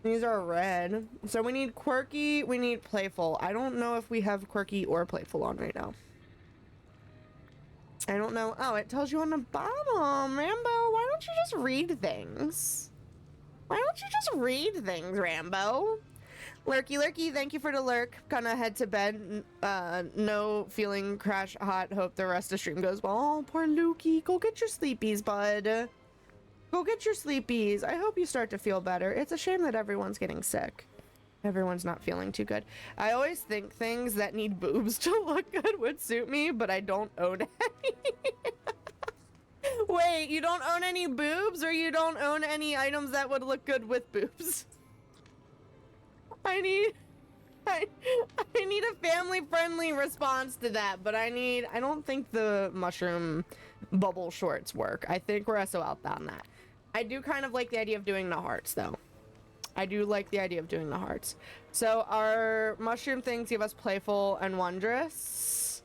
These are red. So we need quirky, we need playful. I don't know if we have quirky or playful on right now. I don't know. Oh, it tells you on the bottom. Rambo, why don't you just read things? Why don't you just read things, Rambo? Lurky, lurky, thank you for the lurk. Gonna head to bed. No feeling crash hot. Hope the rest of the stream goes well. Oh, poor Lukey. Go get your sleepies, bud. Go get your sleepies. I hope you start to feel better. It's a shame that everyone's getting sick. Everyone's not feeling too good. I always think things that need boobs to look good would suit me, but I don't own any. Wait, you don't own any boobs, or you don't own any items that would look good with boobs? I need a family-friendly response to that, but I don't think the mushroom bubble shorts work. I think we're SO out on that. I do kind of like the idea of doing the hearts, though. I do like the idea of doing the hearts. So our mushroom things give us playful and wondrous.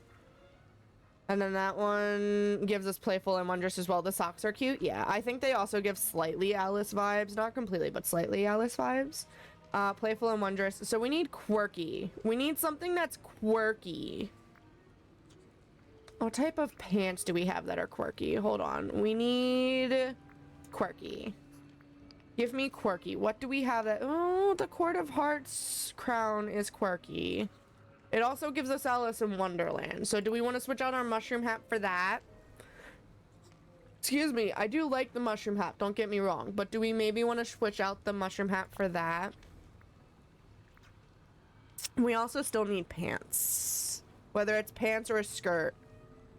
And then that one gives us playful and wondrous as well. The socks are cute. Yeah, I think they also give slightly Alice vibes. Not completely, but slightly Alice vibes. Playful and wondrous. So we need quirky. We need something that's quirky. What type of pants do we have that are quirky? Hold on. We need quirky. Give me quirky. What do we have that... Oh, the Court of Hearts crown is quirky. It also gives us Alice in Wonderland. So do we want to switch out our mushroom hat for that? Excuse me. I do like the mushroom hat. Don't get me wrong. But do we maybe want to switch out the mushroom hat for that? We also still need pants. Whether it's pants or a skirt.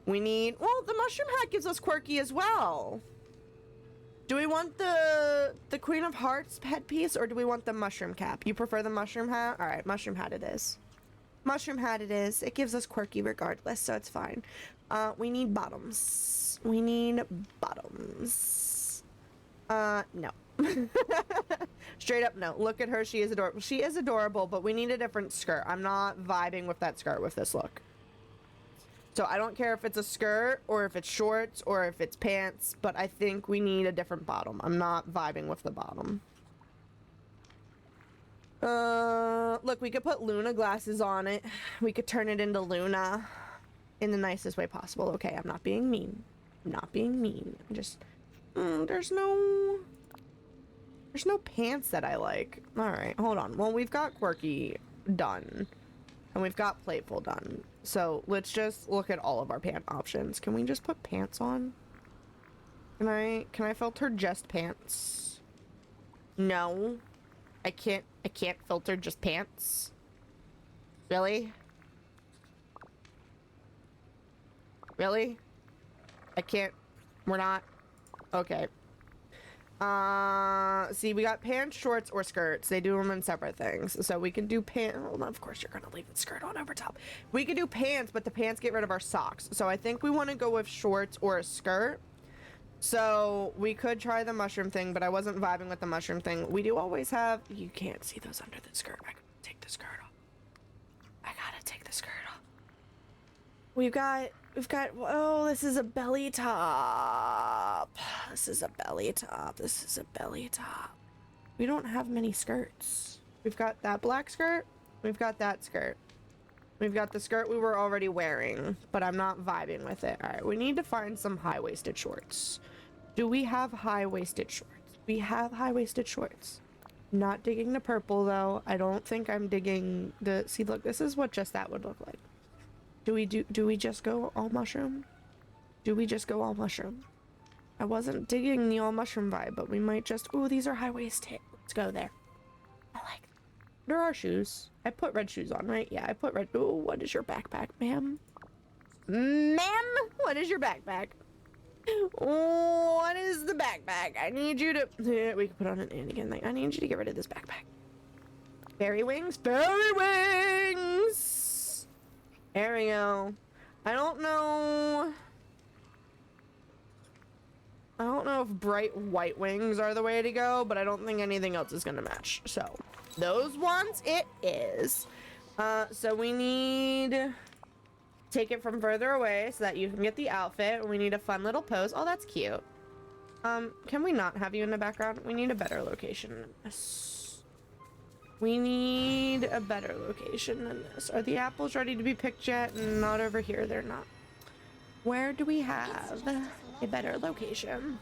We need... Well, the mushroom hat gives us quirky as well. Do we want the Queen of Hearts headpiece, or do we want the mushroom cap? You prefer the mushroom hat? All right, mushroom hat it is. Mushroom hat it is. It gives us quirky regardless, so it's fine. We need bottoms. We need bottoms. No. Straight up no. Look at her. She is adorable. She is adorable, but we need a different skirt. I'm not vibing with that skirt with this look. So I don't care if it's a skirt or if it's shorts or if it's pants, but I think we need a different bottom. I'm not vibing with the bottom. Look, we could put Luna glasses on it. We could turn it into Luna in the nicest way possible. Okay, I'm not being mean. I'm not being mean. I'm just... there's no pants that I like. All right, hold on. Well, we've got quirky done. And we've got playful done. So let's just look at all of our pant options. Can we just put pants on? Can I filter just pants? No. I can't filter just pants. Really? Really? I can't. We're not. Okay. See, we got pants, shorts, or skirts. They do them in separate things. So we can do pants. Well, of course, you're gonna leave the skirt on over top. We could do pants, but the pants get rid of our socks. So I think we want to go with shorts or a skirt. So we could try the mushroom thing, but I wasn't vibing with the mushroom thing. We do always have. You can't see those under the skirt. I gotta take the skirt off. I gotta take the skirt off. We've got. Oh, this is a belly top. This is a belly top. This is a belly top. We don't have many skirts. We've got that black skirt. We've got that skirt. We've got the skirt we were already wearing, but I'm not vibing with it. All right, we need to find some high-waisted shorts. Do we have high-waisted shorts? We have high-waisted shorts. Not digging the purple, though. I don't think I'm digging the... See, look, this is what just that would look like. Do we just go all mushroom? Do we just go all mushroom? I wasn't digging the all mushroom vibe, but we might just... Ooh, these are high-waisted. Let's go there. I like them. There are shoes. I put red shoes on, right? Yeah, I put red... Ooh, what is your backpack, ma'am? Ma'am? What is your backpack? What is the backpack? I need you to... We can put on an Anakin thing. I need you to get rid of this backpack. Fairy wings? Fairy wings! There we go. I don't know if bright white wings are the way to go, but I don't think anything else is gonna match. So, those ones it is. So we need... Take it from further away so that you can get the outfit. We need a fun little pose. Oh, that's cute. Can we not have you in the background? We need a better location than this. We need a better location than this. Are the apples ready to be picked yet? Not over here, they're not. Where do we have a better location?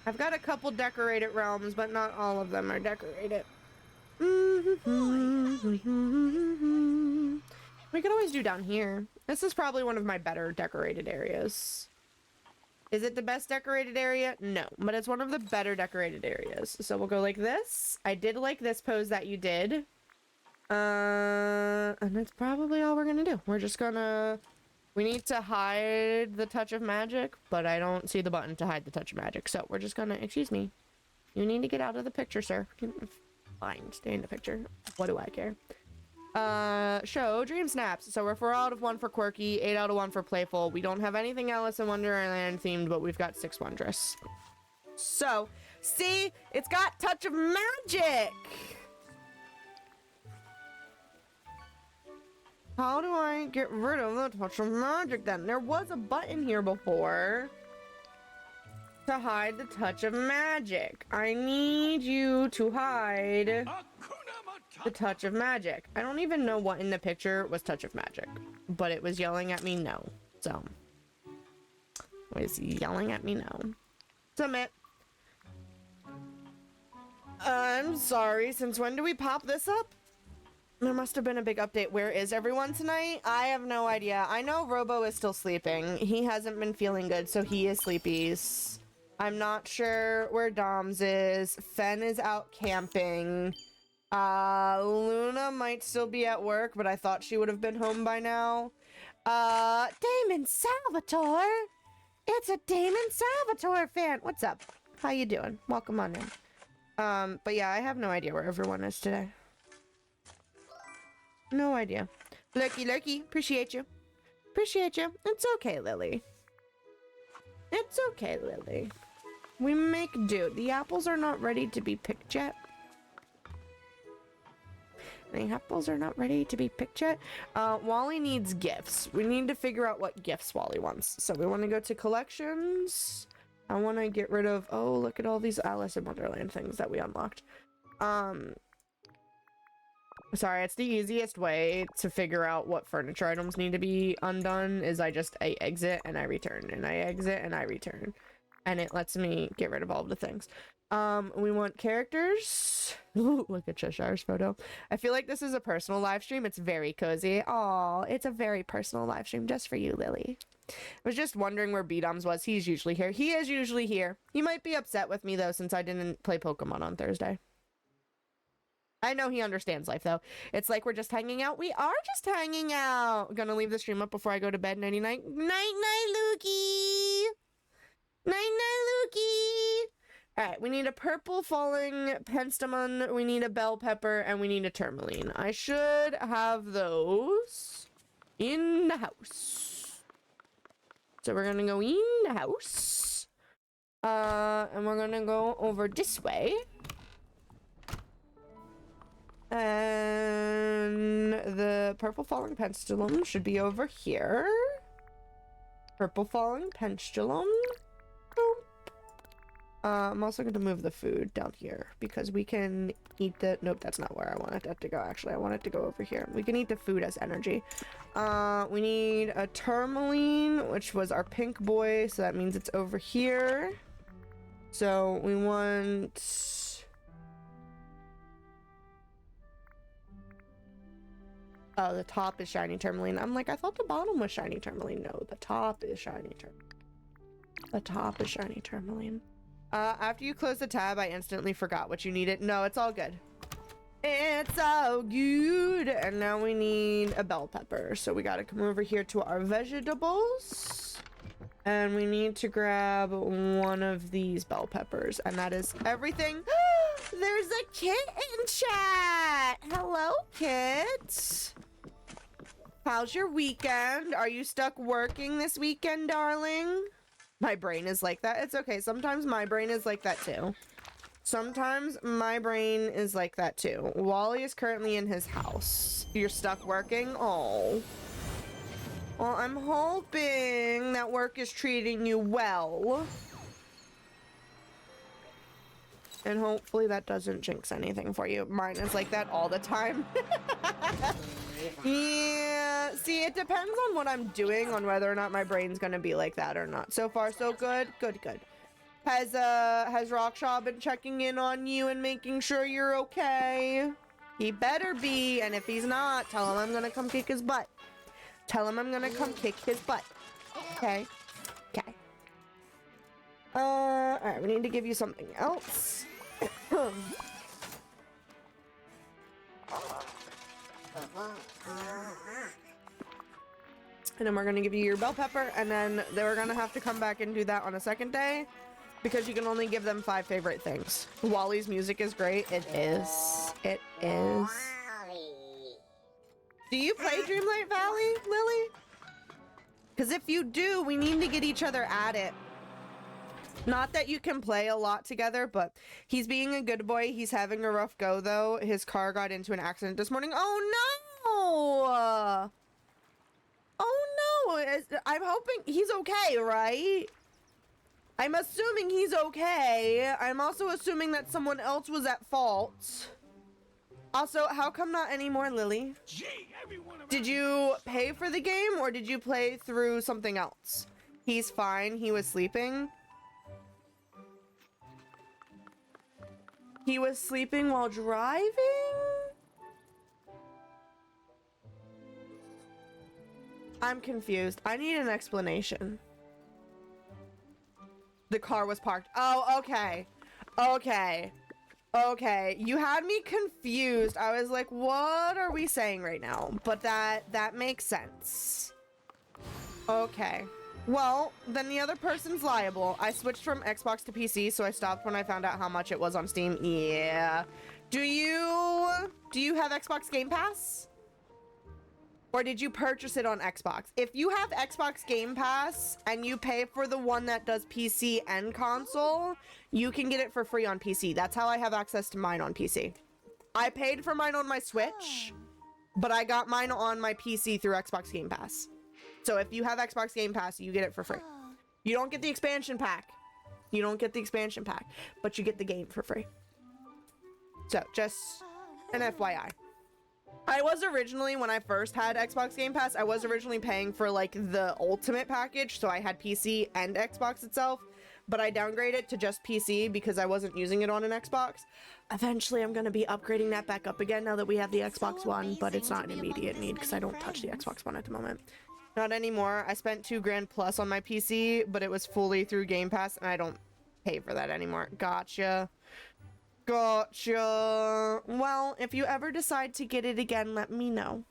I've got a couple decorated realms, but not all of them are decorated. We could always do down here. This is probably one of my better decorated areas. Is it the best decorated area? No, but it's one of the better decorated areas. So we'll go like this. I did like this pose that you did. And that's probably all we're gonna do. We're just gonna... We need to hide the touch of magic, but I don't see the button to hide the touch of magic. So we're just gonna... Excuse me. You need to get out of the picture, sir. Fine, stay in the picture. What do I care? Show dream snaps. So we're 4 out of 1 for quirky, 8 out of 1 for playful. We don't have anything Alice in Wonderland themed, but we've got 6 wondrous. So, see, it's got touch of magic. How do I get rid of the touch of magic then? There was a button here before to hide the touch of magic. I need you to hide the touch of magic. I don't even know what in the picture was touch of magic, but it was yelling at me no. So, it was yelling at me no. Submit. I'm sorry, since when do we pop this up? There must have been a big update. Where is everyone tonight? I have no idea. I know Robo is still sleeping. He hasn't been feeling good, so he is sleepies. I'm not sure where Doms is. Fen is out camping. Luna might still be at work, but I thought she would have been home by now. Damon Salvatore! It's a Damon Salvatore fan! What's up? How you doing? Welcome on in. But yeah, I have no idea where everyone is today. No idea. Lurky, appreciate you. Appreciate you. It's okay, Lily. It's okay, Lily. We make do. The apples are not ready to be picked yet. The apples are not ready to be picked yet. Wally needs gifts. We need to figure out what gifts Wally wants. So we want to go to collections. I want to get rid of... Oh, look at all these Alice in Wonderland things that we unlocked. Sorry, it's the easiest way to figure out what furniture items need to be undone is I exit and I return, and I exit and I return. And it lets me get rid of all of the things. We want characters. Ooh, look at Cheshire's photo. I feel like this is a personal live stream. It's very cozy. Oh, it's a very personal live stream just for you, Lily. I was just wondering where B-Doms was. He's usually here. He is usually here. He might be upset with me, though, since I didn't play Pokemon on Thursday. I know he understands life, though. It's like we're just hanging out. We are just hanging out. Gonna leave the stream up before I go to bed. Nighty-night. Night-night, Lukey. Night-night, Lukey. All right, we need a purple falling penstemon, we need a bell pepper, and we need a tourmaline. I should have those in the house. So we're gonna go in the house. And we're gonna go over this way. And the purple falling pendulum should be over here. Purple falling pendulum. Boom. I'm also going to move the food down here because we can eat the... Nope, that's not where I wanted that to go, actually. I want it to go over here. We can eat the food as energy. We need a tourmaline, which was our pink boy, so that means it's over here. So we want... Oh, the top is shiny tourmaline. I'm like, I thought the bottom was shiny tourmaline. No, the top is shiny tourmaline. The top is shiny tourmaline. After you close the tab, I instantly forgot what you needed. No, it's all good. It's all good. And now we need a bell pepper. So we gotta come over here to our vegetables. And we need to grab one of these bell peppers. And that is everything. There's a kit in chat. Hello, kit. How's your weekend? Are you stuck working this weekend, darling? My brain is like that. It's okay. Sometimes my brain is like that too. Sometimes my brain is like that too. Wally is currently in his house. You're stuck working? Oh. Well, I'm hoping that work is treating you well. And hopefully that doesn't jinx anything for you. Mine is like that all the time. Yeah, see, it depends on what I'm doing on whether or not my brain's gonna be like that or not. So far, so good. Good, good. Has Rockshaw been checking in on you and making sure you're okay? He better be, and if he's not, tell him I'm gonna come kick his butt. Tell him I'm gonna come kick his butt. Okay. Okay. Alright, we need to give you something else. And then we're gonna give you your bell pepper, and then we're gonna have to come back and do that on a second day because you can only give them 5 favorite things. Wally's music is great. It is. It is. Do you play Dreamlight Valley, Lily? Because if you do, we need to get each other at it. Not that you can play a lot together, but he's being a good boy. He's having a rough go, though. His car got into an accident this morning. Oh, no! Oh, no! I'm hoping he's okay, right? I'm assuming he's okay. I'm also assuming that someone else was at fault. Also, how come not anymore, Lily? Did you pay for the game, or did you play through something else? He's fine. He was sleeping. He was sleeping while driving? I'm confused. I need an explanation. The car was parked. Oh, okay. Okay. Okay. You had me confused. I was like, what are we saying right now? But that makes sense. Okay. Well, then the other person's liable. I switched from Xbox to PC, so I stopped when I found out how much it was on Steam. Yeah. Do you have Xbox Game Pass? Or did you purchase it on Xbox? If you have Xbox Game Pass and you pay for the one that does PC and console, you can get it for free on PC. That's how I have access to mine on PC. I paid for mine on my Switch, but I got mine on my PC through Xbox Game Pass. So if you have Xbox Game Pass, you get it for free. You don't get the expansion pack. You don't get the expansion pack, but you get the game for free. So just an FYI. I was originally, when I first had Xbox Game Pass, I was originally paying for like the ultimate package. So I had PC and Xbox itself, but I downgraded it to just PC because I wasn't using it on an Xbox. Eventually, I'm going to be upgrading that back up again now that we have the Xbox One, but it's not an immediate need because I don't touch the Xbox One at the moment. Not anymore. I spent $2 grand plus on my PC, but it was fully through Game Pass, and I don't pay for that anymore. Gotcha. Gotcha. Well, if you ever decide to get it again, let me know.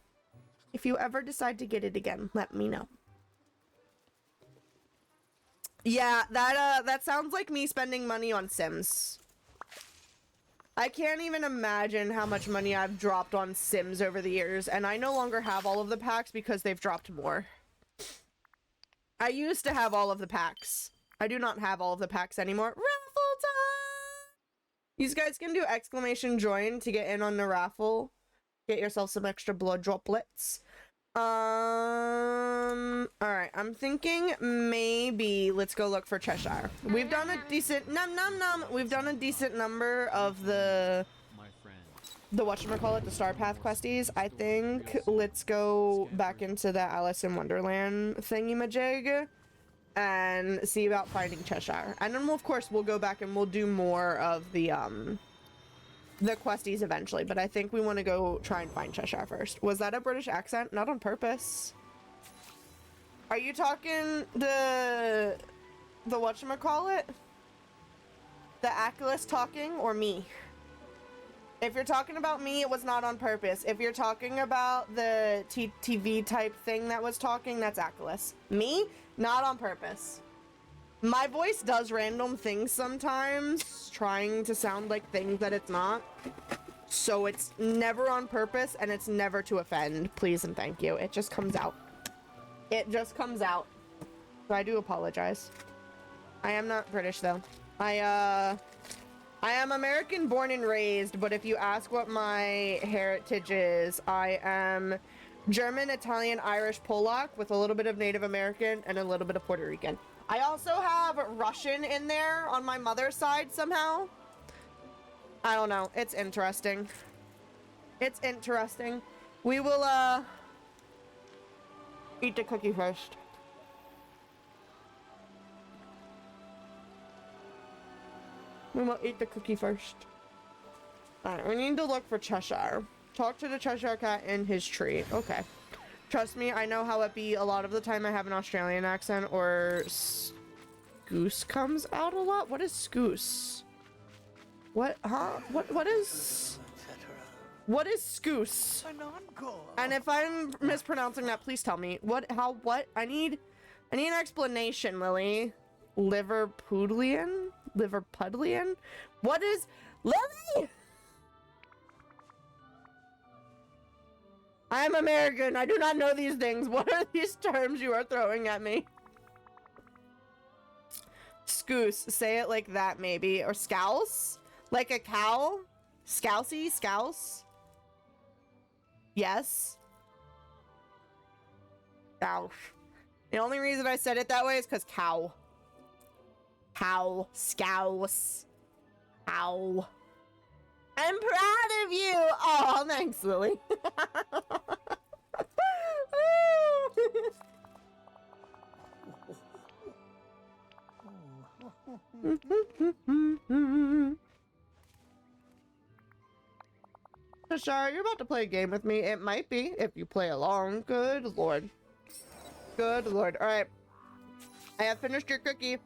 If you ever decide to get it again, let me know. Yeah, that sounds like me spending money on Sims. I can't even imagine how much money I've dropped on Sims over the years, and I no longer have all of the packs because they've dropped more. I used to have all of the packs. I do not have all of the packs anymore. Raffle time! You guys can do exclamation join to get in on the raffle. Get yourself some extra blood droplets. Alright, I'm thinking maybe let's go look for Cheshire. We've done a decent we've done a decent number of the whatchamacallit, the Star Path questies. I think let's go back into the Alice in Wonderland thingy-majig and see about finding Cheshire. And then of course we'll go back and we'll do more of the questies eventually, but I think we want to go try and find Cheshire first. Was that a British accent? Not on purpose. Are you talking the whatchamacallit? The Ackless talking or me? If you're talking about me, it was not on purpose. If you're talking about the TV type thing that was talking, that's Ackless. Me? Not on purpose. My voice does random things sometimes, trying to sound like things that it's not. So it's never on purpose, and it's never to offend. Please and thank you. It just comes out. It just comes out. So I do apologize. I am not British, though. I am American born and raised, but if you ask what my heritage is, I am German, Italian, Irish, Polak, with a little bit of Native American and a little bit of Puerto Rican. I also have Russian in there on my mother's side somehow. I don't know. It's interesting. It's interesting. We will, eat the cookie first. We will eat the cookie first. Alright, we need to look for Cheshire. Talk to the Cheshire cat in his tree. Okay. Trust me, I know how it be. A lot of the time I have an Australian accent or Scoose comes out a lot. What is Scoose? What? Huh? What is Scoose? And if I'm mispronouncing that, please tell me. What? How? What? I need an explanation, Lily. Liverpudlian? Liverpudlian? What is Lily? I am American. I do not know these things. What are these terms you are throwing at me? Scoose. Say it like that, maybe. Or scouse? Like a cow? Scousey? Scouse? Yes? Scouse. The only reason I said it that way is because cow. Cow. Scouse. Cow. I'm proud of you! Oh, thanks, Lily. Cheshire, you're about to play a game with me. It might be, if you play along. Good lord. Good lord. Alright. I have finished your cookie.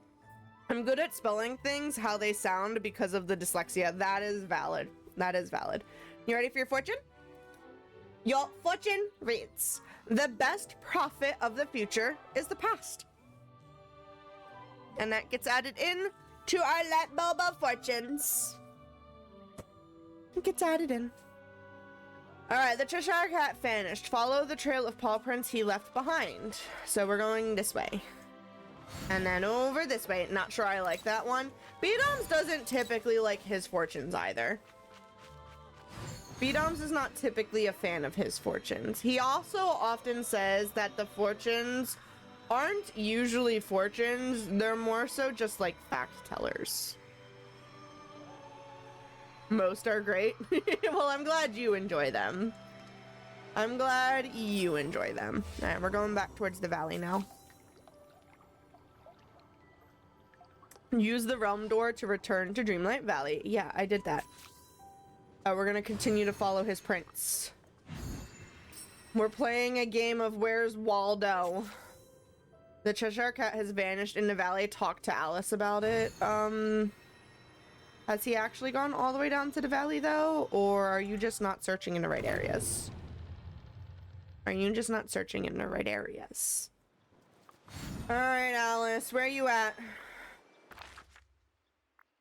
I'm good at spelling things how they sound because of the dyslexia. That is valid. That is valid. You ready for your fortune? Your fortune reads, the best prophet of the future is the past. And that gets added in to our light bulb of fortunes. It gets added in. Alright, the Cheshire Cat vanished. Follow the trail of paw prints he left behind. So we're going this way. And then over this way. Not sure I like that one. B-Doms doesn't typically like his fortunes either. B-Doms is not typically a fan of his fortunes. He also often says that the fortunes aren't usually fortunes. They're more so just like fact tellers. Most are great. Well, I'm glad you enjoy them. I'm glad you enjoy them. Alright, we're going back towards the valley now. Use the realm door to return to Dreamlight Valley. Yeah, I did that. We're gonna continue to follow his prints. We're playing a game of Where's Waldo? The Cheshire Cat has vanished in the valley. Talk to Alice about it. Has he actually gone all the way down to the valley though? Or are you just not searching in the right areas? Are you just not searching in the right areas? Alright, Alice, where are you at?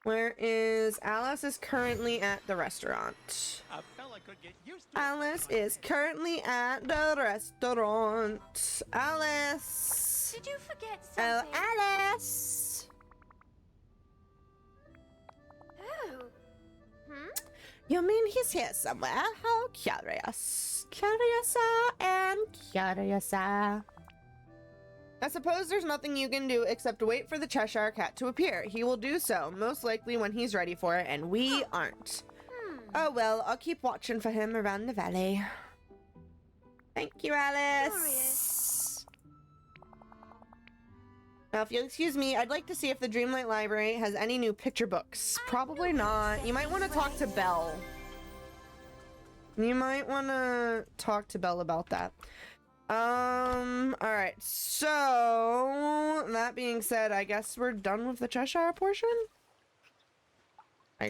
Where is Alice? Is currently at the restaurant. A fella could get used to Alice is currently at the restaurant. Alice! Did you forget Oh, something? Alice! Oh. You mean he's here somewhere? How curious. Curiouser and curiouser. I suppose there's nothing you can do except wait for the Cheshire Cat to appear. He will do so, most likely when he's ready for it, and we aren't. Oh well, I'll keep watching for him around the valley. Thank you, Alice. Now, if you'll excuse me, I'd like to see if the Dreamlight Library has any new picture books. Probably not. You might want to talk to Belle. You might want to talk to Belle about that. Alright, so that being said, I guess we're done with the Cheshire portion? Our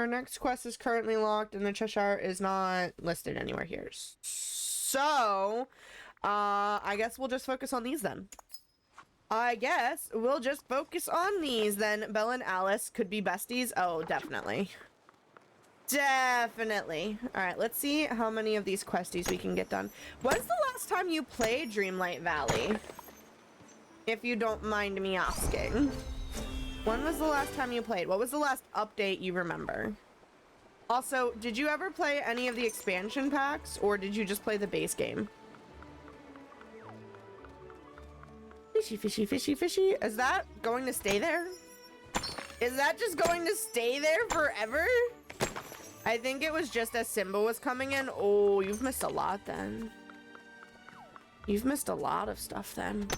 next quest is currently locked and the Cheshire is not listed anywhere here. So, I guess we'll just focus on these then. Belle and Alice could be besties. Oh, definitely. Definitely. Alright, let's see how many of these questies we can get done. When's the last time you played Dreamlight Valley? If you don't mind me asking. When was the last time you played? What was the last update you remember? Also, did you ever play any of the expansion packs, or did you just play the base game? Fishy, fishy, fishy, fishy. Is that going to stay there? Is that just going to stay there forever? I think it was just as Simba was coming in. Oh, you've missed a lot then. You've missed a lot of stuff then.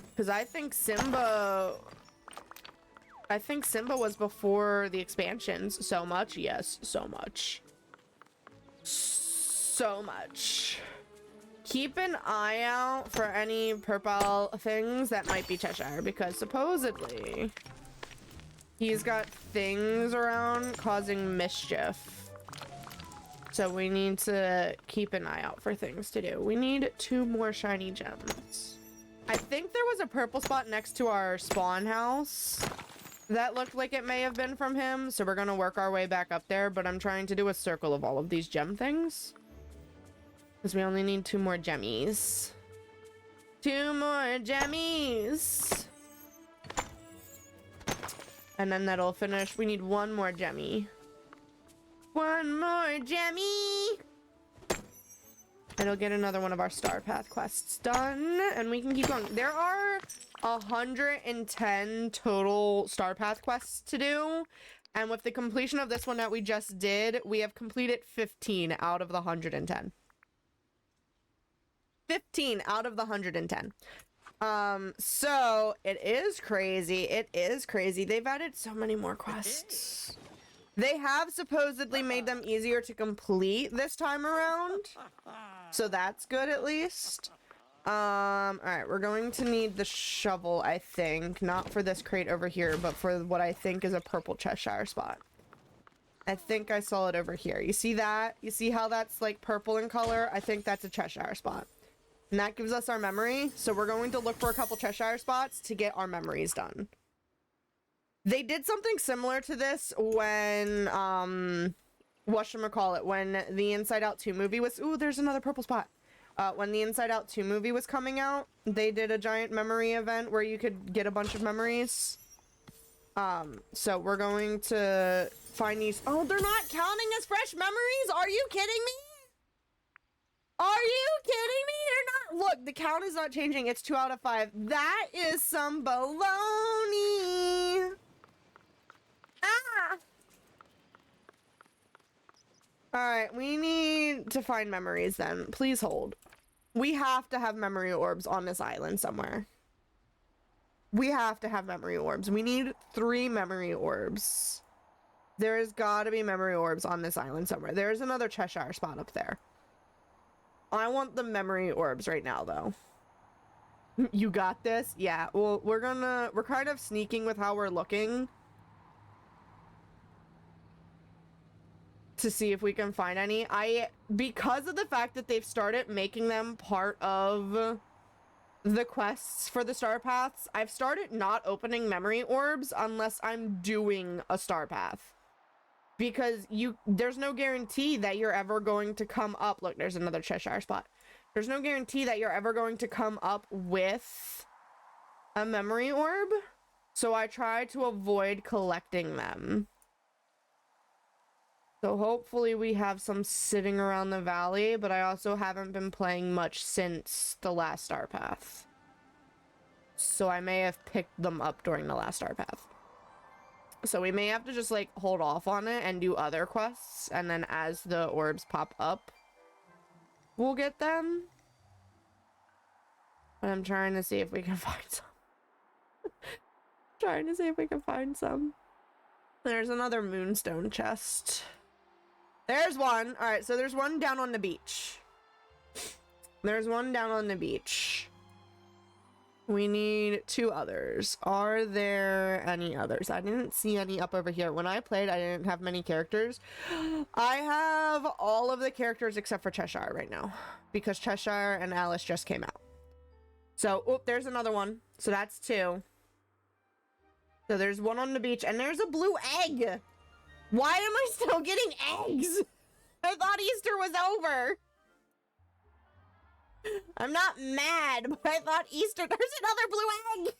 Because I think Simba was before the expansions. So much, yes, so much. So much. Keep an eye out for any purple things that might be Cheshire, because supposedly he's got things around causing mischief. So we need to keep an eye out for things to do. We need 2 more shiny gems. I think there was a purple spot next to our spawn house that looked like it may have been from him. So we're going to work our way back up there. But I'm trying to do a circle of all of these gem things. Because we only need 2 more gemmies. 2 more gemmies. And then that'll finish. We need 1 more gemmy. 1 more gemmy. It'll get another one of our Star Path quests done. And we can keep going. There are 110 total Star Path quests to do. And with the completion of this one that we just did, we have completed 15 out of the 110. 15 out of the 110. So it is crazy. It is crazy. They've added so many more quests. They have supposedly made them easier to complete this time around. So that's good at least. Alright, we're going to need the shovel, I think. Not for this crate over here, but for what I think is a purple Cheshire spot. I think I saw it over here. You see that? You see how that's like purple in color? I think that's a Cheshire spot. And that gives us our memory. So we're going to look for a couple Cheshire spots to get our memories done. They did something similar to this when, whatchamacallit, when the Inside Out 2 movie was, ooh, there's another purple spot. When the Inside Out 2 movie was coming out, they did a giant memory event where you could get a bunch of memories. So we're going to find these. Oh, they're not counting as fresh memories? Are you kidding me? Are you kidding me? They're not. Look, the count is not changing. It's 2 out of 5. That is some baloney. Ah. All right, we need to find memories then. Please hold. We have to have memory orbs on this island somewhere. We have to have memory orbs. We need 3 memory orbs. There has got to be memory orbs on this island somewhere. There's another Cheshire spot up there. I want the memory orbs right now, though. You got this? Yeah, well, we're kind of sneaking with how we're looking to see if we can find any. Because of the fact that they've started making them part of the quests for the star paths, I've started not opening memory orbs unless I'm doing a star path. Because there's no guarantee that you're ever going to come up. Look, there's another Cheshire spot. There's no guarantee that you're ever going to come up with a memory orb. So I try to avoid collecting them. So hopefully we have some sitting around the valley, but I also haven't been playing much since the last star path. So I may have picked them up during the last star path. So we may have to just like hold off on it and do other quests, and then as the orbs pop up, we'll get them. But I'm trying to see if we can find some. Trying to see if we can find some. There's another moonstone chest. There's one. All right, so there's one down on the beach. There's one down on the beach. We need 2 others. Are there any others? I didn't see any up over here. When I played, I didn't have many characters. I have all of the characters except for Cheshire right now, because Cheshire and Alice just came out. So, oh, there's another one. So that's 2. So there's one on the beach, and there's a blue egg. Why am I still getting eggs? I thought Easter was over. I'm not mad, but I thought Easter... There's another blue egg!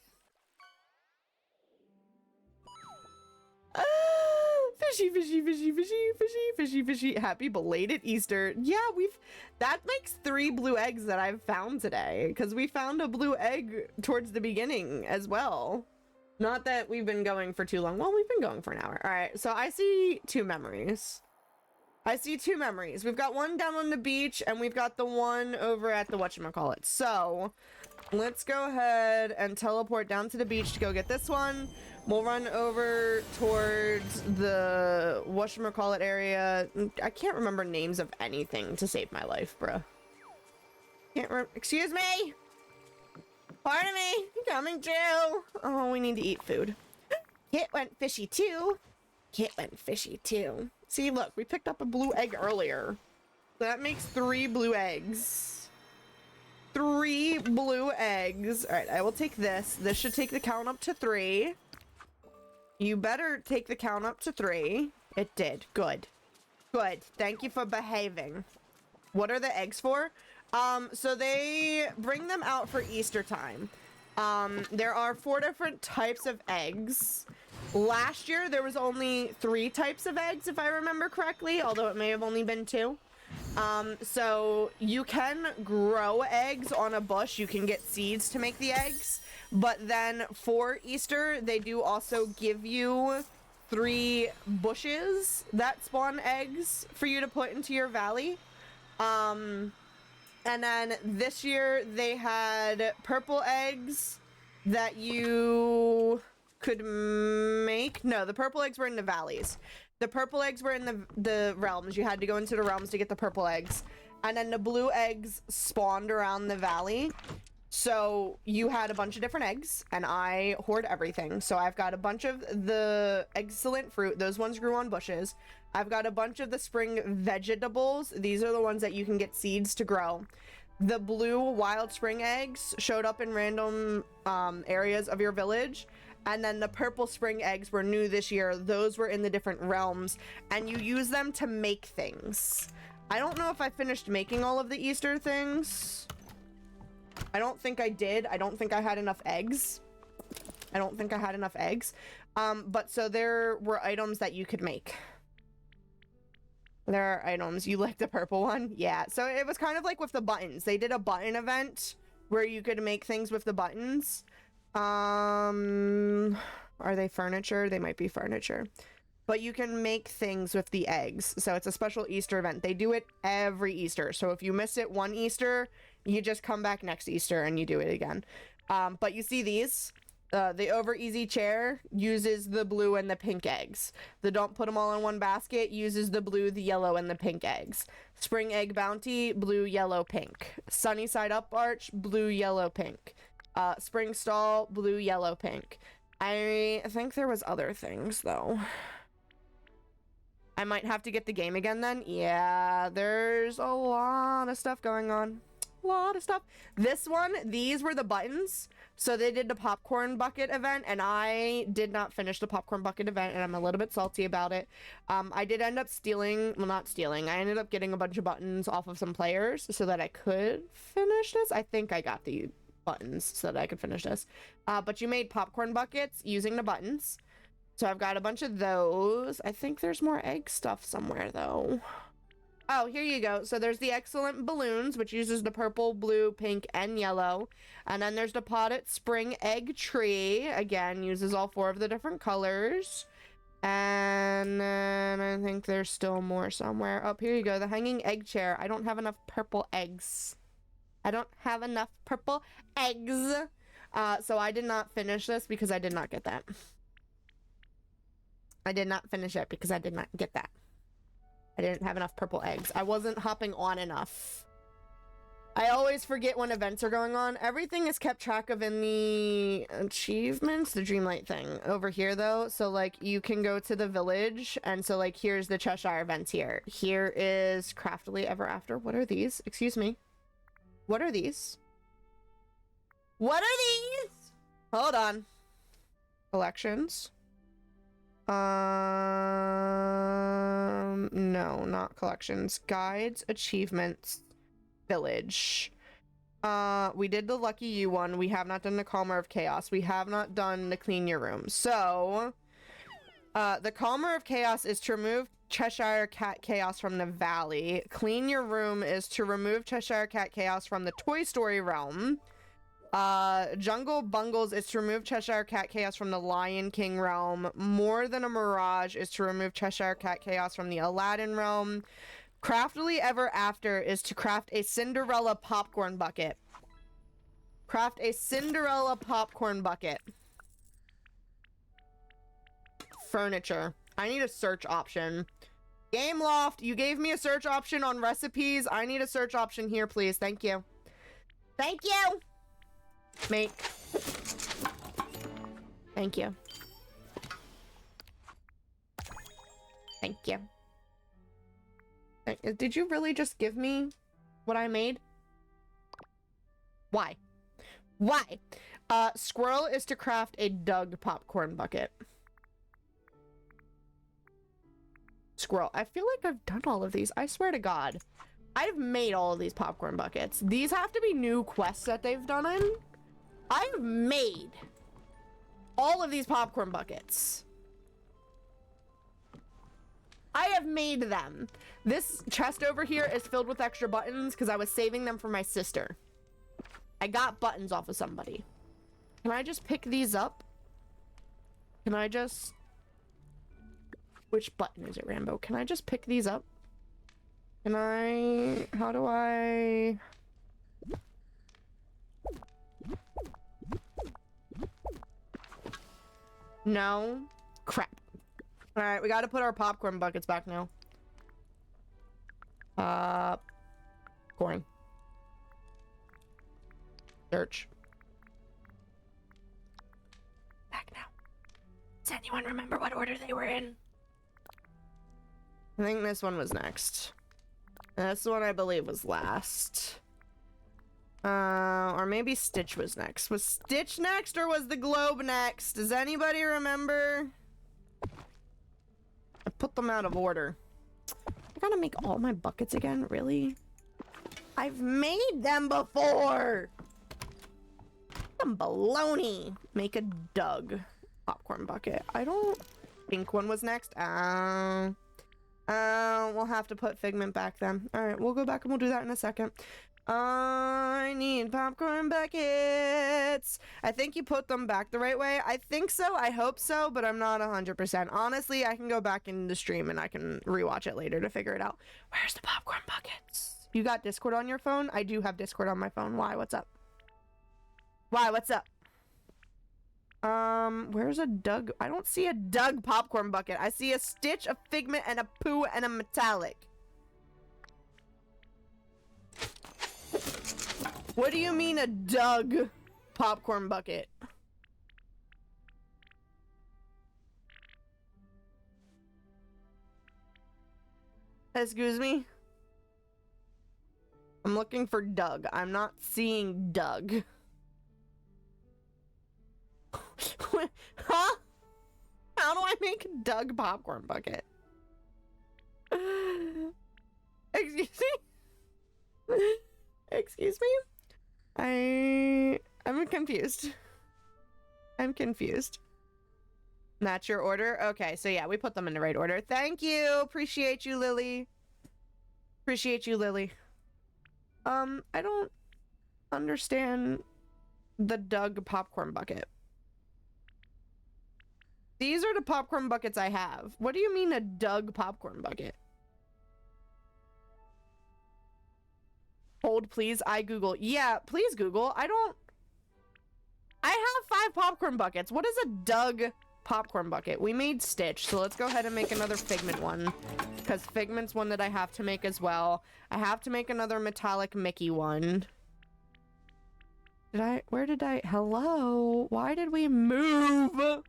Fishy, fishy, fishy, fishy, fishy, fishy, fishy. Happy belated Easter. Yeah, that makes 3 blue eggs that I've found today, because we found a blue egg towards the beginning as well. Not that we've been going for too long. Well, we've been going for an hour. All right, so I see 2 memories. I see 2 memories. We've got one down on the beach, and we've got the one over at the whatchamacallit. So, let's go ahead and teleport down to the beach to go get this one. We'll run over towards the whatchamacallit area. I can't remember names of anything to save my life, bruh. Excuse me? Pardon me, coming too. Oh, we need to eat food. Kit went fishy too. Kit went fishy too. See, look, we picked up a blue egg earlier. So that makes 3 blue eggs. 3 blue eggs. All right, I will take this. This should take the count up to 3. You better take the count up to 3. It did. Good. Good. Thank you for behaving. What are the eggs for? So they bring them out for Easter time. There are 4 different types of eggs. Last year, there was only 3 types of eggs, if I remember correctly, although it may have only been 2. So you can grow eggs on a bush. You can get seeds to make the eggs. But then for Easter, they do also give you 3 bushes that spawn eggs for you to put into your valley. And then this year they had purple eggs that you could make. No, the purple eggs were in the valleys. The purple eggs were in the realms. You had to go into the realms to get the purple eggs. And then the blue eggs spawned around the valley. So you had a bunch of different eggs, and I hoard everything. So I've got a bunch of the excellent fruit. Those ones grew on bushes. I've got a bunch of the spring vegetables. These are the ones that you can get seeds to grow. The blue wild spring eggs showed up in random areas of your village. And then the purple spring eggs were new this year. Those were in the different realms. And you use them to make things. I don't know if I finished making all of the Easter things. I don't think I did. I don't think I had enough eggs. But so there were items that you could make. There are items. You like the purple one? Yeah. So it was kind of like with the buttons. They did a button event where you could make things with the buttons. Are they furniture? They might be furniture. But you can make things with the eggs. So it's a special Easter event. They do it every Easter. So if you miss it one Easter, You just come back next Easter and you do it again. But you see these? The over easy chair uses the blue and the pink eggs. The don't put them all in one basket uses the blue, the yellow, and the pink eggs. Spring egg bounty, blue, yellow, pink. Sunny side up arch, blue, yellow, pink. Spring stall, blue, yellow, pink. I think there was other things though. I might have to get the game again then. Yeah, there's a lot of stuff going on. A lot of stuff. This one, these were the buttons. So they did the popcorn bucket event, and I did not finish the popcorn bucket event, and I'm a little bit salty about it. I did end up stealing, well, not stealing. I ended up getting a bunch of buttons off of some players so that I could finish this. I think I got the buttons so that I could finish this. But you made popcorn buckets using the buttons. So I've got a bunch of those. I think there's more egg stuff somewhere, though. Oh, here you go. So there's the excellent balloons, which uses the purple, blue, pink, and yellow. And then there's the potted spring egg tree. Again, uses all 4 of the different colors. And then I think there's still more somewhere. Oh, here you go. The hanging egg chair. I don't have enough purple eggs. I don't have enough purple eggs. So I did not finish this because I did not get that. I did not finish it because I did not get that. I didn't have enough purple eggs. I wasn't hopping on enough. I always forget when events are going on. Everything is kept track of in the achievements, the Dreamlight thing over here though. So like you can go to the village and so like here's the Cheshire events here. Here is Craftily Ever After. What are these? Excuse me. What are these? What are these? Hold on. Collections. No, not collections. Guides, achievements, village. We did the Lucky You one. We have not done the Calmer of Chaos. We have not done the Clean Your Room. So, the Calmer of Chaos is to remove Cheshire Cat Chaos from the Valley. Clean Your Room is to remove Cheshire Cat Chaos from the Toy Story realm. Jungle Bungles is to remove Cheshire Cat Chaos from the Lion King realm. More Than a Mirage is to remove Cheshire Cat Chaos from the Aladdin realm. Craftily Ever After is to craft a Cinderella popcorn bucket. Craft a Cinderella popcorn bucket. Furniture. I need a search option. Game Loft, you gave me a search option on recipes. I need a search option here, please. Thank you. Thank you. Make. Thank you. Thank you. Did you really just give me what I made? Why? Why? Squirrel is to craft a Doug popcorn bucket. Squirrel. I feel like I've done all of these. I swear to God. I've made all of these popcorn buckets. These have to be new quests that they've done in. I've made all of these popcorn buckets. I have made them. This chest over here is filled with extra buttons because I was saving them for my sister. I got buttons off of somebody. Can I just pick these up? Can I just... Which button is it, Rambo? Can I just pick these up? Can I... How do I... No. Crap. Alright, we gotta put our popcorn buckets back now. Corn. Search. Back now. Does anyone remember what order they were in? I think this one was next. This one I believe was last. Or maybe Stitch was next. Was Stitch next or was the globe next? Does anybody remember? I put them out of order. I gotta make all my buckets again? Really? I've made them before! Some baloney. Make a Doug popcorn bucket. I don't think one was next. We'll have to put Figment back then. Alright, we'll go back and we'll do that in a second. I need popcorn buckets. I think you put them back the right way. I think so. I hope so, but I'm not 100%. Honestly, I can go back in the stream and I can rewatch it later to figure it out. Where's the popcorn buckets? You got Discord on your phone? I do have Discord on my phone. Why? What's up? Why? What's up? Where's a Doug? I don't see a Doug popcorn bucket. I see a Stitch, a Figment, and a Pooh, and a Metallic. What do you mean a Doug popcorn bucket? Excuse me? I'm looking for Doug. I'm not seeing Doug. Huh? How do I make a Doug popcorn bucket? Excuse me? Excuse me? I'm confused. I'm confused. That's your order? Okay, so yeah, we put them in the right order. Thank you. Appreciate you, Lily. Appreciate you, Lily. I don't understand the Doug popcorn bucket. These are the popcorn buckets I have. What do you mean a Doug popcorn bucket? Hold, please. I Google. Yeah, please Google. I have 5 popcorn buckets. What is a Doug popcorn bucket? We made Stitch, so let's go ahead and make another Figment one. Because Figment's one that I have to make as well. I have to make another Metallic Mickey one. Hello? Why did we move?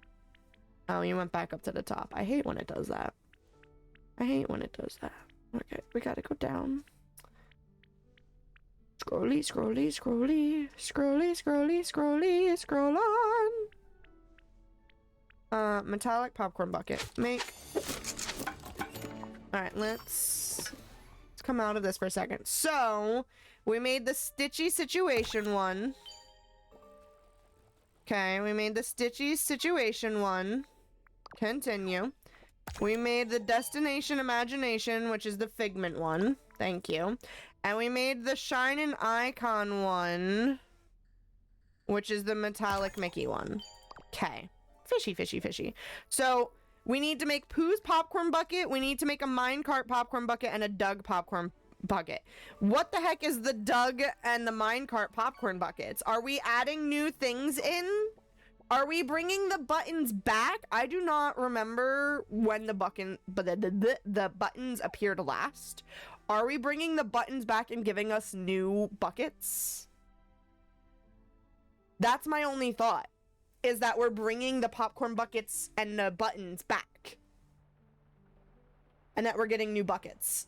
Oh, you went back up to the top. I hate when it does that. I hate when it does that. Okay, we gotta go down. Scrolly, scrolly, scrolly, scrolly, scrolly, scrolly, scroll on. Metallic popcorn bucket. Make. Alright, let's come out of this for a second. So, we made the Stitchy Situation one. Okay, we made the Stitchy Situation one. Continue. We made the Destination Imagination, which is the Figment one. Thank you. And we made the Shine and Icon one, which is the Metallic Mickey one. Okay. Fishy, fishy, fishy. So, we need to make Pooh's popcorn bucket, we need to make a Minecart popcorn bucket, and a Doug popcorn bucket. What the heck is the Doug and the Minecart popcorn buckets? Are we adding new things in? Are we bringing the buttons back? I do not remember when the buttons appeared last. Are we bringing the buttons back and giving us new buckets? That's my only thought, is that we're bringing the popcorn buckets and the buttons back. And that we're getting new buckets.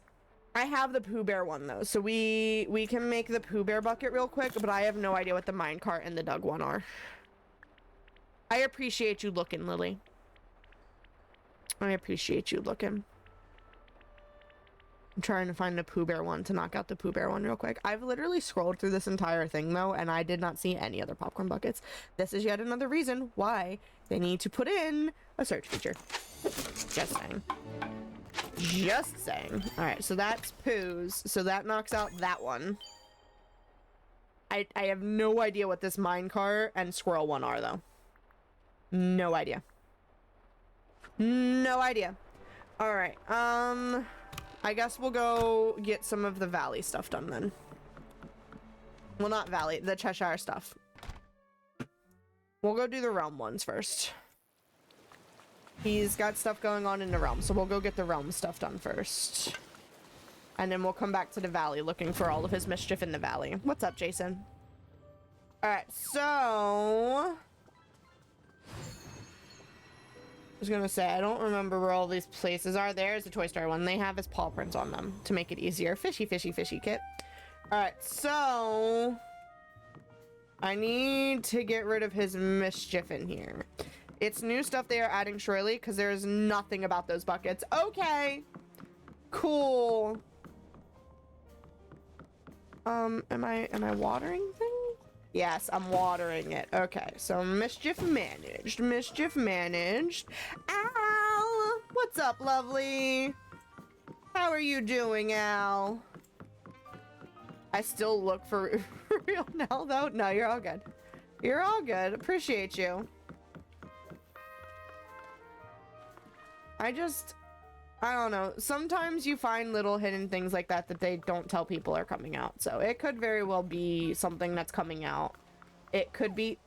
I have the Pooh Bear one though, so we can make the Pooh Bear bucket real quick, but I have no idea what the Minecart and the Doug one are. I appreciate you looking, Lily. I appreciate you looking. I'm trying to find the Pooh Bear one to knock out the Pooh Bear one real quick. I've literally scrolled through this entire thing though, and I did not see any other popcorn buckets. This is yet another reason why they need to put in a search feature. Just saying. Just saying. Alright, so that's Pooh's. So that knocks out that one. I have no idea what this Minecart and Squirrel one are though. No idea. No idea. Alright, I guess we'll go get some of the Valley stuff done then. Well, not Valley, the Cheshire stuff. We'll go do the Realm ones first. He's got stuff going on in the Realm, so we'll go get the Realm stuff done first. And then we'll come back to the Valley looking for all of his mischief in the Valley. What's up, Jason? Alright, so... I was gonna say, I don't remember where all these places are. There's the Toy Story one. They have his paw prints on them to make it easier. Fishy, fishy, fishy, Kit. Alright, so... I need to get rid of his mischief in here. It's new stuff they are adding shortly, because there's nothing about those buckets. Okay! Cool. Am I watering things? Yes, I'm watering it. Okay, so mischief managed. Mischief managed. Al! What's up, lovely? How are you doing, Al? I still look for real now, though. No, you're all good. You're all good. Appreciate you. I don't know. Sometimes you find little hidden things like that that they don't tell people are coming out. So it could very well be something that's coming out. It could be...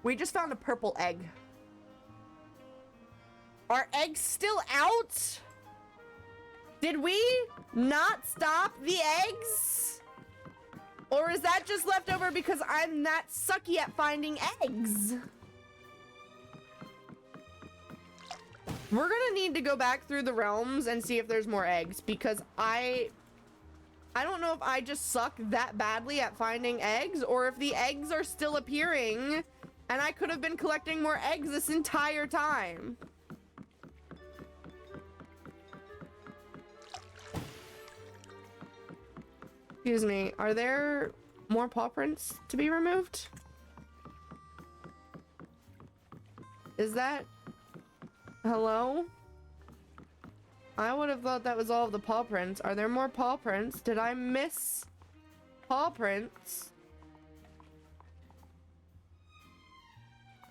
We just found a purple egg. Are eggs still out? Did we not stop the eggs? Or is that just left over because I'm that sucky at finding eggs? We're gonna need to go back through the realms and see if there's more eggs, because I don't know if I just suck that badly at finding eggs, or if the eggs are still appearing and I could have been collecting more eggs this entire time. Excuse me, are there more paw prints to be removed? Is that... Hello? I would have thought that was all of the paw prints. Are there more paw prints? Did I miss paw prints?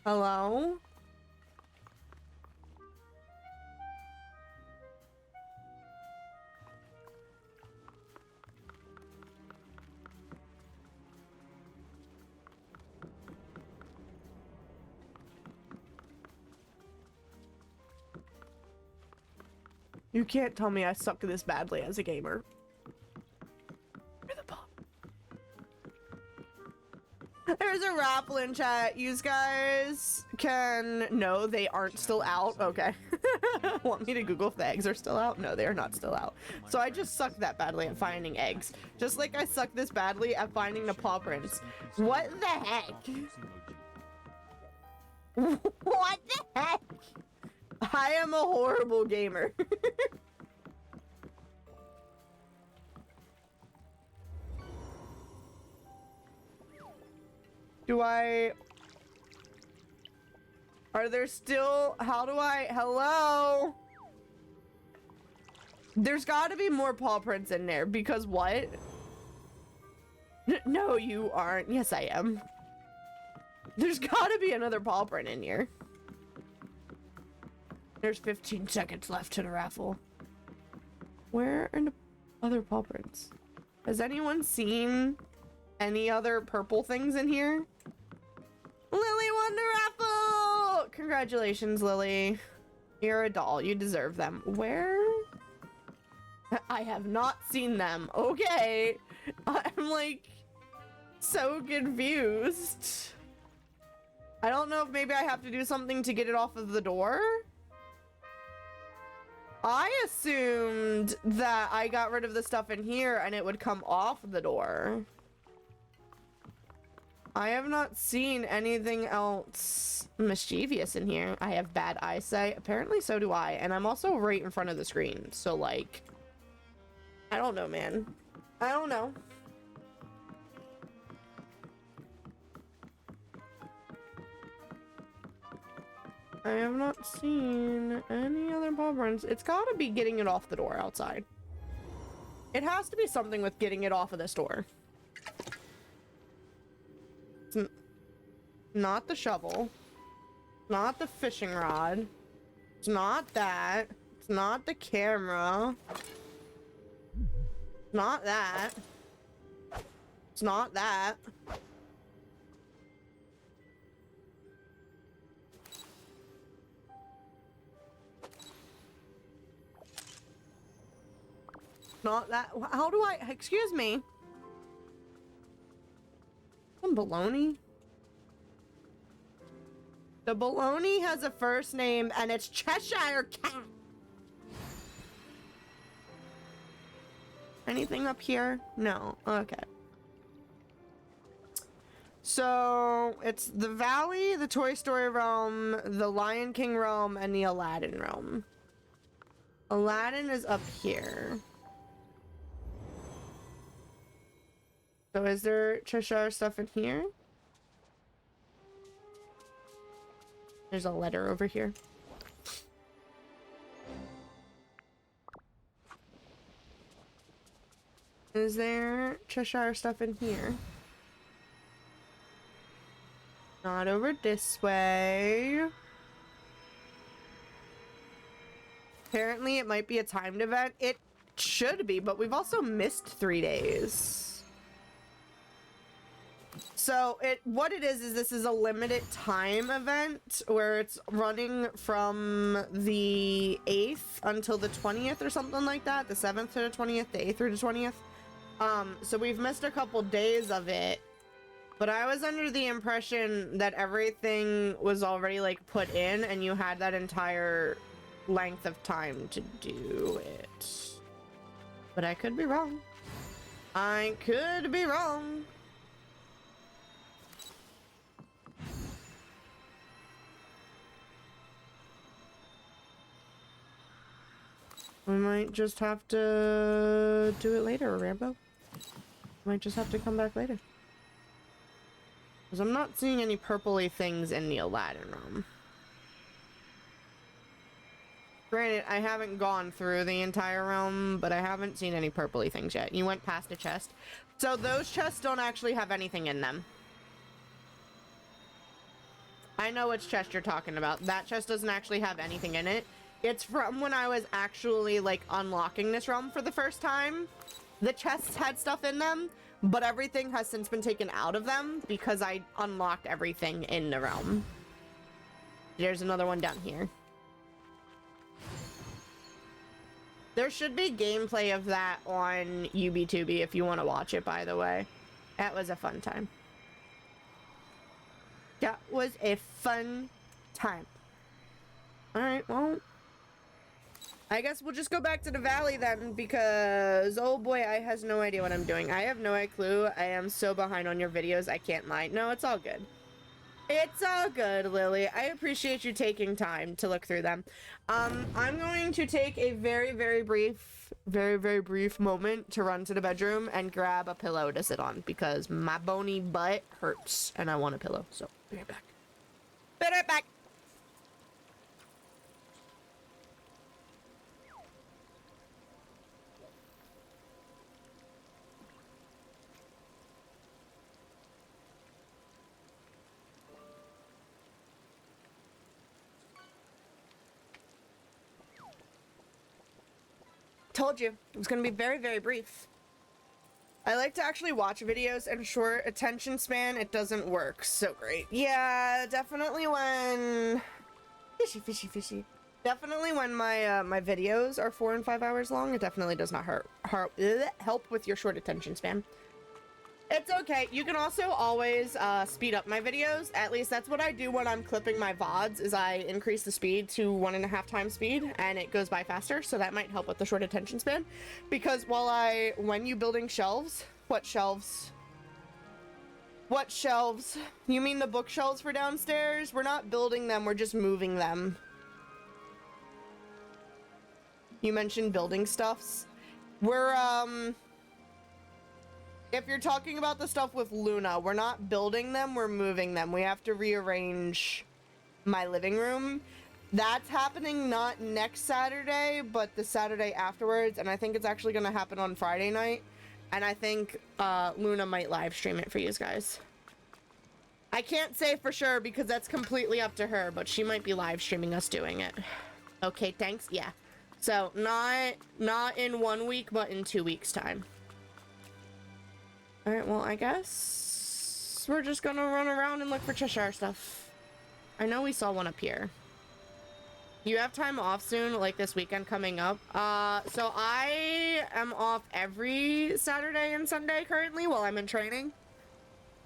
Hello? You can't tell me I suck this badly as a gamer. Where the paw? There's a raffle in chat. You guys can... No, they aren't still out. Okay. Want me to Google if the eggs are still out? No, they are not still out. So I just suck that badly at finding eggs. Just like I suck this badly at finding the paw prints. What the heck? What the heck? I am a horrible gamer. Do I... Are there still... How do I... Hello? There's gotta be more paw prints in there, because what? No, you aren't. Yes, I am. There's gotta be another paw print in here. There's 15 seconds left to the raffle. Where are the other paw prints? Has anyone seen any other purple things in here? Lily won the raffle! Congratulations, Lily. You're a doll. You deserve them. Where? I have not seen them. Okay. I'm like so confused. I don't know if maybe I have to do something to get it off of the door. I assumed that I got rid of the stuff in here and it would come off the door. I have not seen anything else mischievous in here. I have bad eyesight. Apparently so do I. And I'm also right in front of the screen. So like, I don't know, man. I don't know. I have not seen any other paw prints. It's gotta be getting it off the door outside. It has to be something with getting it off of this door. It's not the shovel. Not the fishing rod. It's not that. It's not the camera. It's not that. It's not that. Not that. How do I... Excuse me. Some baloney. The baloney has a first name and it's Cheshire Cat. Anything up here? No. Okay. So it's the Valley, the Toy Story realm, the Lion King realm, and the Aladdin realm. Aladdin is up here. So is there Cheshire stuff in here? There's a letter over here. Is there Cheshire stuff in here? Not over this way. Apparently it might be a timed event. It should be, but we've also missed 3 days. So what it is this is a limited time event where it's running from the 8th until the 20th or something like that. The 7th to the 20th, the 8th or the 20th. So we've missed a couple days of it. But I was under the impression that everything was already like put in and you had that entire length of time to do it. But I could be wrong. I could be wrong. We might just have to do it later, Rambo. Might just have to come back later. Because I'm not seeing any purpley things in the Aladdin room. Granted, I haven't gone through the entire room, but I haven't seen any purpley things yet. You went past a chest. So those chests don't actually have anything in them. I know which chest you're talking about. That chest doesn't actually have anything in it. It's from when I was actually, like, unlocking this realm for the first time. The chests had stuff in them, but everything has since been taken out of them because I unlocked everything in the realm. There's another one down here. There should be gameplay of that on UBTuber if you want to watch it, by the way. That was a fun time. That was a fun time. Alright, well, I guess we'll just go back to the valley then, because, oh boy, I has no idea what I'm doing. I have no clue. I am so behind on your videos, I can't lie. No, it's all good. It's all good, Lily. I appreciate you taking time to look through them. I'm going to take a very, very brief moment to run to the bedroom and grab a pillow to sit on, because my bony butt hurts, and I want a pillow, so be right back. Be right back! Told you, it was gonna be very, very brief. I like to actually watch videos and short attention span, it doesn't work so great. Yeah, definitely when... Fishy. Definitely when my my videos are 4 and 5 hours long, it definitely does not help with your short attention span. It's okay. You can also always speed up my videos. At least that's what I do when I'm clipping my VODs, is I increase the speed to 1.5 times speed and it goes by faster. So that might help with the short attention span. Because when you building shelves, what shelves? What shelves? You mean the bookshelves for downstairs? We're not building them, we're just moving them. You mentioned building stuffs. We're, if you're talking about the stuff with Luna, we're not building them, we're moving them. We have to rearrange my living room. That's happening not next Saturday, but the Saturday afterwards, and I think it's actually gonna happen on Friday night. And I think Luna might live stream it for you guys. I can't say for sure because that's completely up to her, but she might be live streaming us doing it. Okay, thanks. Yeah. So not in 1 week, but in 2 weeks' time. All right, well, I guess we're just gonna run around and look for Cheshire stuff. I know we saw one up here. You have time off soon, like this weekend coming up? So I am off every Saturday and Sunday currently while I'm in training.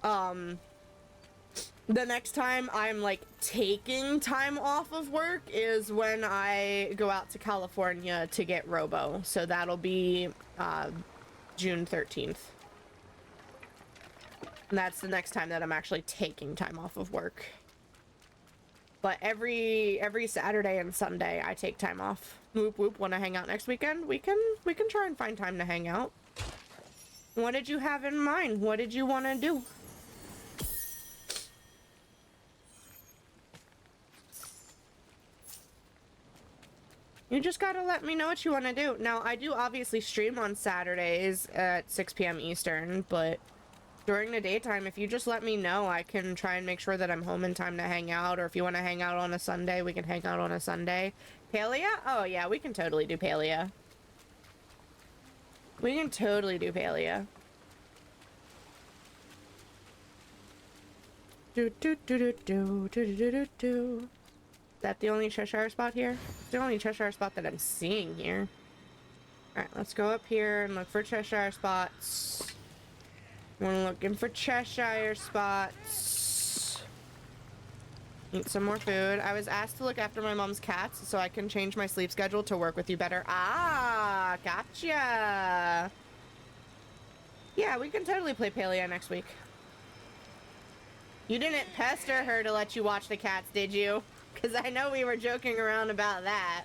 The next time I'm like taking time off of work is when I go out to California to get Robo. So that'll be June 13th. And that's the next time that I'm actually taking time off of work. But every Saturday and Sunday I take time off. Whoop whoop. Want to hang out next weekend? We can try and find time to hang out. What did you have in mind? What did you want to do? You just gotta let me know what you want to do. Now, I do obviously stream on Saturdays at 6 p.m. Eastern, but during the daytime, if you just let me know, I can try and make sure that I'm home in time to hang out. Or if you want to hang out on a Sunday, we can hang out on a Sunday. Palea? Oh yeah, we can totally do Palea. We can totally do Palea. Do do do do do do do do do. Is that the only Cheshire spot here? It's the only Cheshire spot that I'm seeing here. Alright, let's go up here and look for Cheshire spots. We're looking for Cheshire spots. Eat some more food. I was asked to look after my mom's cats so I can change my sleep schedule to work with you better. Ah, gotcha. Yeah, we can totally play Palea next week. You didn't pester her to let you watch the cats, did you? Because I know we were joking around about that.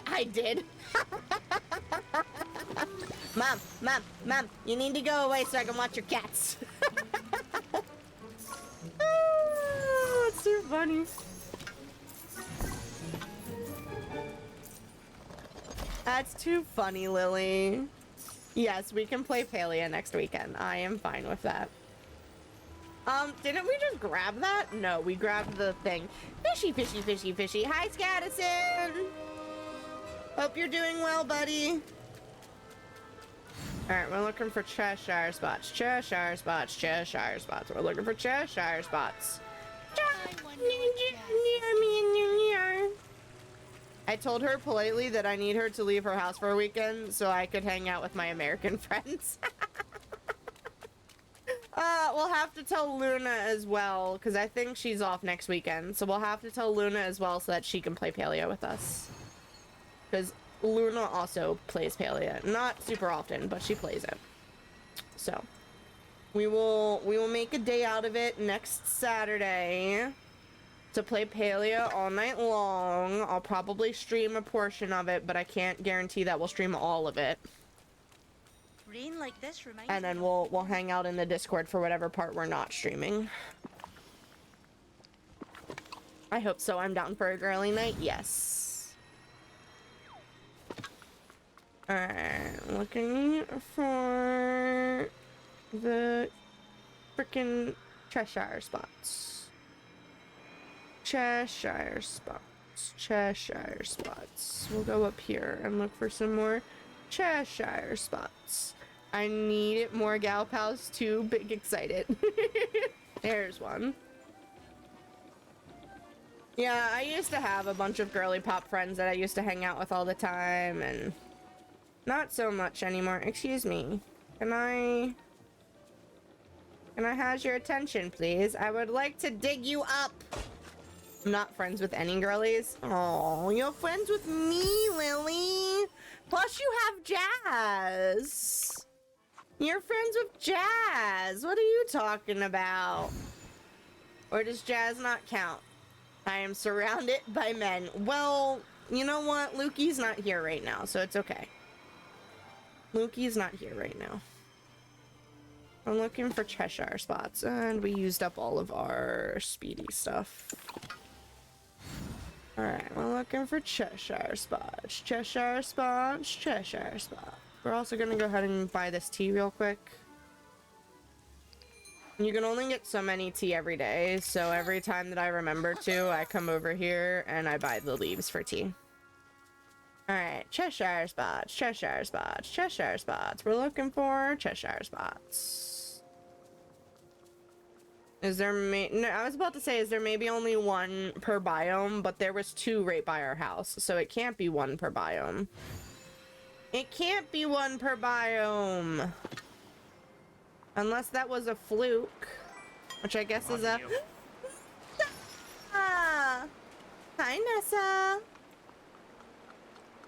I did. Mom, you need to go away so I can watch your cats. Oh, it's too funny. That's too funny, Lily. Yes, we can play Palea next weekend. I am fine with that. Didn't we just grab that? No, we grabbed the thing. Fishy, fishy, fishy, fishy. Hi, Scadison! Hope you're doing well, buddy. Alright, we're looking for Cheshire spots. Cheshire spots. Cheshire spots. We're looking for Cheshire spots. I told her politely that I need her to leave her house for a weekend so I could hang out with my American friends. We'll have to tell Luna as well, because I think she's off next weekend. So we'll have to tell Luna as well so that she can play Palea with us. Because Luna also plays Palea. Not super often, but she plays it. So we will make a day out of it next Saturday to play Palea all night long. I'll probably stream a portion of it, but I can't guarantee that we'll stream all of it. Rain like this reminds And then me we'll hang out in the Discord for whatever part we're not streaming. I hope so. I'm down for a girly night. Yes. Alright, looking for the frickin' Cheshire spots. Cheshire spots. Cheshire spots. We'll go up here and look for some more Cheshire spots. I need more gal pals too. Big excited. There's one. Yeah, I used to have a bunch of girly pop friends that I used to hang out with all the time, and not so much anymore. Excuse me. Can I have your attention, please? I would like to dig you up. I'm not friends with any girlies. Oh, you're friends with me, Lily. Plus you have Jazz. You're friends with Jazz. What are you talking about? Or does Jazz not count? I am surrounded by men. Well, you know what? Lukey's not here right now, so it's okay. Lukey's not here right now. I'm looking for Cheshire spots, and we used up all of our speedy stuff. Alright, we're looking for Cheshire spots. Cheshire spots. Cheshire spots. We're also gonna go ahead and buy this tea real quick. You can only get so many tea every day, so every time that I remember to, I come over here and I buy the leaves for tea. Alright, Cheshire spots, Cheshire spots, Cheshire spots. We're looking for Cheshire spots. Is there no, I was about to say, is there maybe only one per biome, but there was two right by our house, so it can't be one per biome. It can't be one per biome. Unless that was a fluke. Which I guess is a... Ah! Hi, Nessa.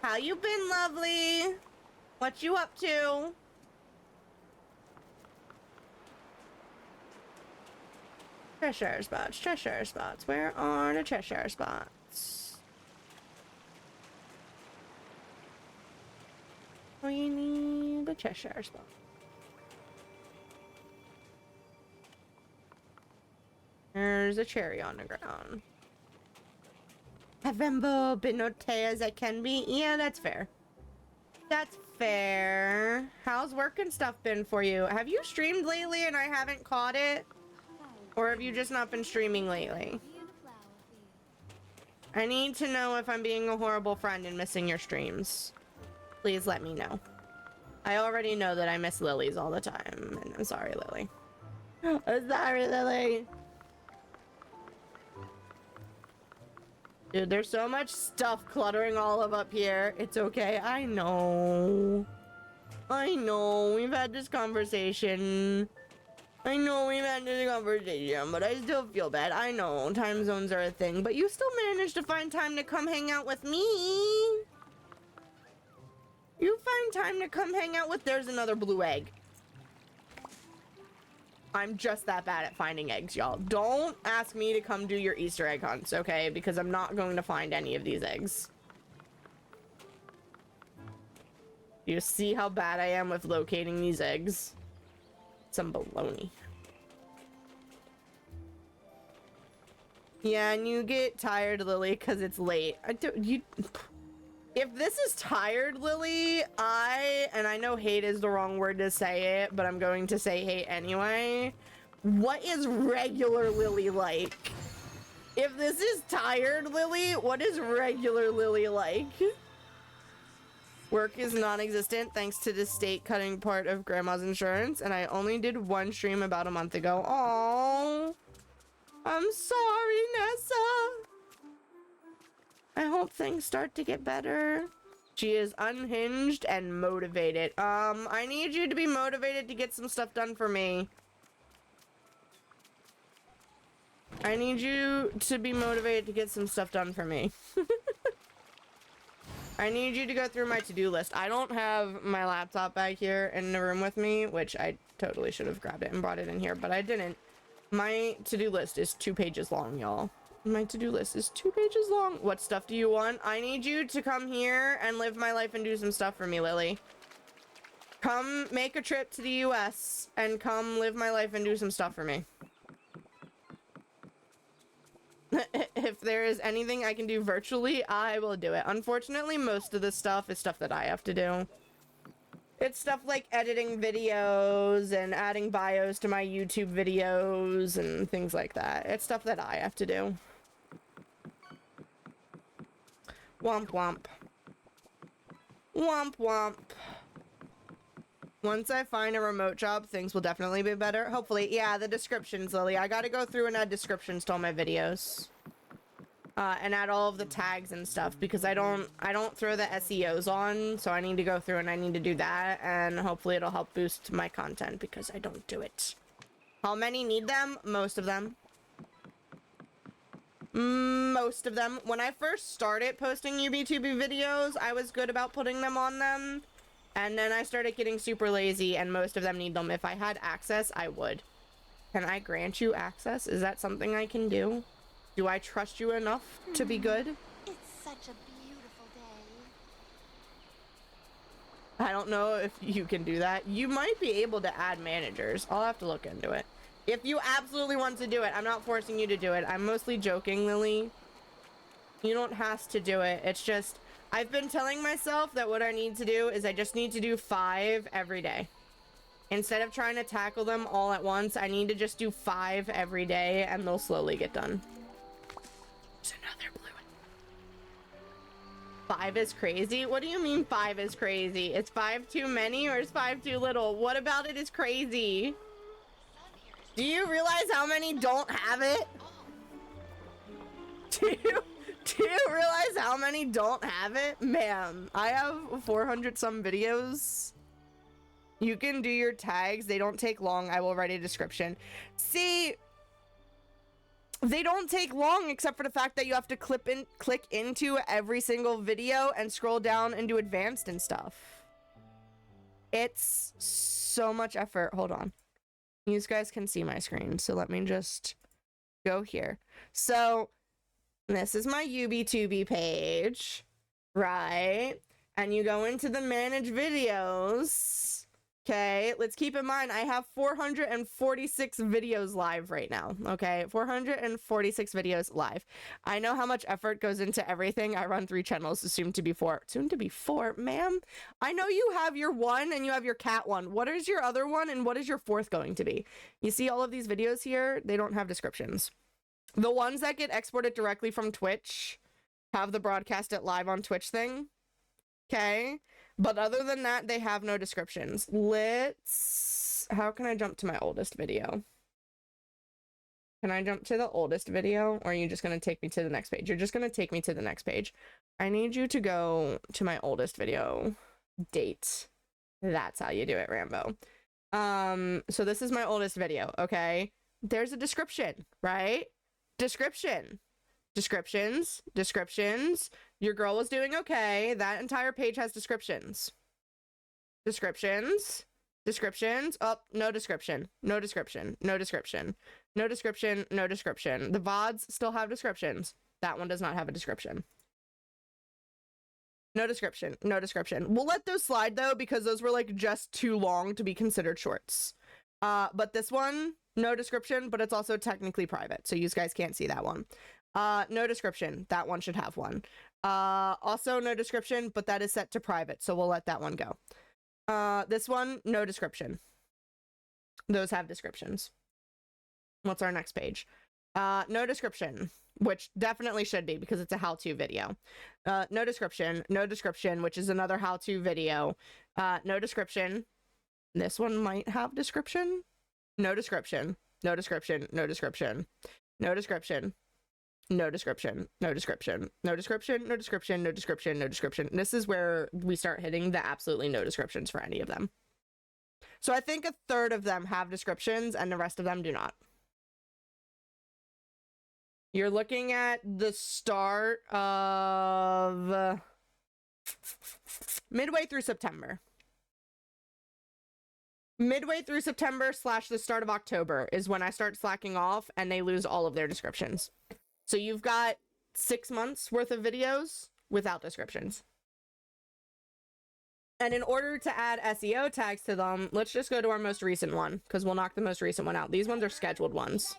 How you been, lovely? What you up to? Cheshire spots, Cheshire spots. Where are the Cheshire spots? We need a Cheshire spot. There's a cherry on the ground. Have Rembo been okay as I can be? Yeah, that's fair. That's fair. How's work and stuff been for you? Have you streamed lately and I haven't caught it? Or have you just not been streaming lately? I need to know if I'm being a horrible friend and missing your streams. Please let me know. I already know that I miss Lily's all the time, and I'm sorry, Lily. I'm sorry, Lily. Dude, there's so much stuff cluttering all of up here. It's okay. I know. I know. We've had this conversation. But I still feel bad. I know. Time zones are a thing. But you still managed to find time to come hang out with me. You find time to come hang out with... There's another blue egg. I'm just that bad at finding eggs, y'all. Don't ask me to come do your Easter egg hunts, okay? Because I'm not going to find any of these eggs. You see how bad I am with locating these eggs? Some baloney. Yeah, and you get tired, Lily, because it's late. If this is tired, Lily, and I know hate is the wrong word to say it, but I'm going to say hate anyway. What is regular Lily like? If this is tired, Lily, what is regular Lily like? Work is non-existent thanks to the state cutting part of grandma's insurance, and I only did one stream about a month ago. Aww. I'm sorry, Nessa. I hope things start to get better. She is unhinged and motivated. I need you to be motivated to get some stuff done for me. I need you to be motivated to get some stuff done for me. I need you to go through my to-do list. I don't have my laptop back here in the room with me, which I totally should have grabbed it and brought it in here, but I didn't. My to-do list is 2 pages long, y'all. My to-do list is 2 pages long. What stuff do you want? I need you to come here and live my life and do some stuff for me, Lily. Come make a trip to the US and come live my life and do some stuff for me. If there is anything I can do virtually, I will do it. Unfortunately, most of the stuff is stuff that I have to do. It's stuff like editing videos and adding bios to my YouTube videos and things like that. It's stuff that I have to do. Womp womp. Womp womp. Once I find a remote job, things will definitely be better. Hopefully. Yeah, the descriptions, Lily. I gotta go through and add descriptions to all my videos. And add all of the tags and stuff because I don't throw the SEOs on, so I need to go through and I need to do that, and hopefully it'll help boost my content because I don't do it. How many need them? Most of them. Most of them. When I first started posting UBTube videos, I was good about putting them on them, and then I started getting super lazy, and most of them need them. If I had access, I would. Can I grant you access? Is that something I can do? Do I trust you enough to be good? It's such a beautiful day. I don't know if you can do that. You might be able to add managers. I'll have to look into it. If you absolutely want to do it, I'm not forcing you to do it. I'm mostly joking, Lily. You don't have to do it. It's just, I've been telling myself that what I need to do is I just need to do 5 every day. Instead of trying to tackle them all at once, I need to just do 5 every day and they'll slowly get done. There's another blue one. 5 is crazy? What do you mean 5 is crazy? Is 5 too many or is 5 too little? What about it is crazy? Do you realize how many don't have it? Do you realize how many don't have it? Man, I have 400 some videos. You can do your tags. They don't take long. I will write a description. See, they don't take long except for the fact that you have to click into every single video and scroll down and do advanced and stuff. It's so much effort. Hold on. You guys can see my screen, so let me just go here. So this is my UBTube page, right? And you go into the manage videos Okay, let's keep in mind I have 446 videos live right now. Okay, 446 videos live. I know how much effort goes into everything. I run 3 channels, soon to be 4. Soon to be 4, ma'am. I know you have your 1 and you have your cat 1. What is your other one and what is your 4th going to be? You see all of these videos here? They don't have descriptions. The ones that get exported directly from Twitch have the broadcast it live on Twitch thing. Okay. But other than that, they have no descriptions. How can I jump to my oldest video? Can I jump to the oldest video? Or are you just going to take me to the next page? You're just going to take me to the next page. I need you to go to my oldest video. Date. That's how you do it, Rambo. So this is my oldest video, okay? There's a description, right? Descriptions. Your girl was doing okay. That entire page has descriptions. Descriptions. Oh, no description. No description. The VODs still have descriptions. That one does not have a description. No description. We'll let those slide though, because those were like just too long to be considered shorts. But this one, no description, but it's also technically private, so you guys can't see that one. No description. That one should have one. Also no description, but that is set to private, so we'll let that one go. This one, no description. Those have descriptions. What's our next page? No description, which definitely should be because it's a how-to video. No description, which is another how-to video. No description. This one might have description. No description. This is where we start hitting the absolutely no descriptions for any of them. So I think 1/3 of them have descriptions and the rest of them do not. You're looking at the start of midway through September. Midway through September / the start of October is when I start slacking off and they lose all of their descriptions. So you've got 6 months worth of videos without descriptions. And in order to add SEO tags to them, let's just go to our most recent one, because we'll knock the most recent one out. These ones are scheduled ones,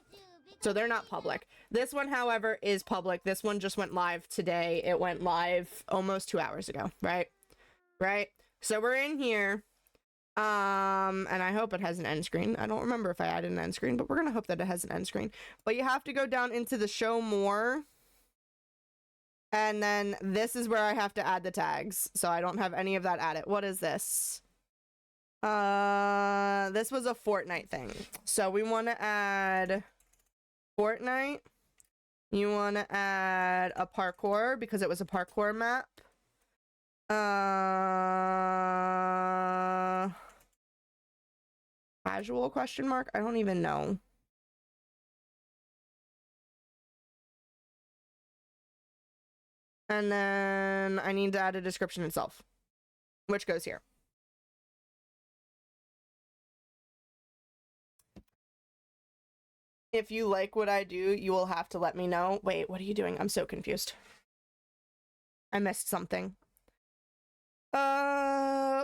so they're not public. This one, however, is public. This one just went live today. It went live almost 2 hours ago, right? So we're in here. And I hope it has an end screen. I don't remember if I added an end screen, but we're gonna hope that it has an end screen. But you have to go down into the show more. And then this is where I have to add the tags. So I don't have any of that added. What is this? This was a Fortnite thing. So we want to add Fortnite. You want to add a parkour because it was a parkour map. Casual question mark? I don't even know. And then I need to add a description itself, which goes here. If you like what I do, you will have to let me know. Wait, what are you doing? I'm so confused. I missed something.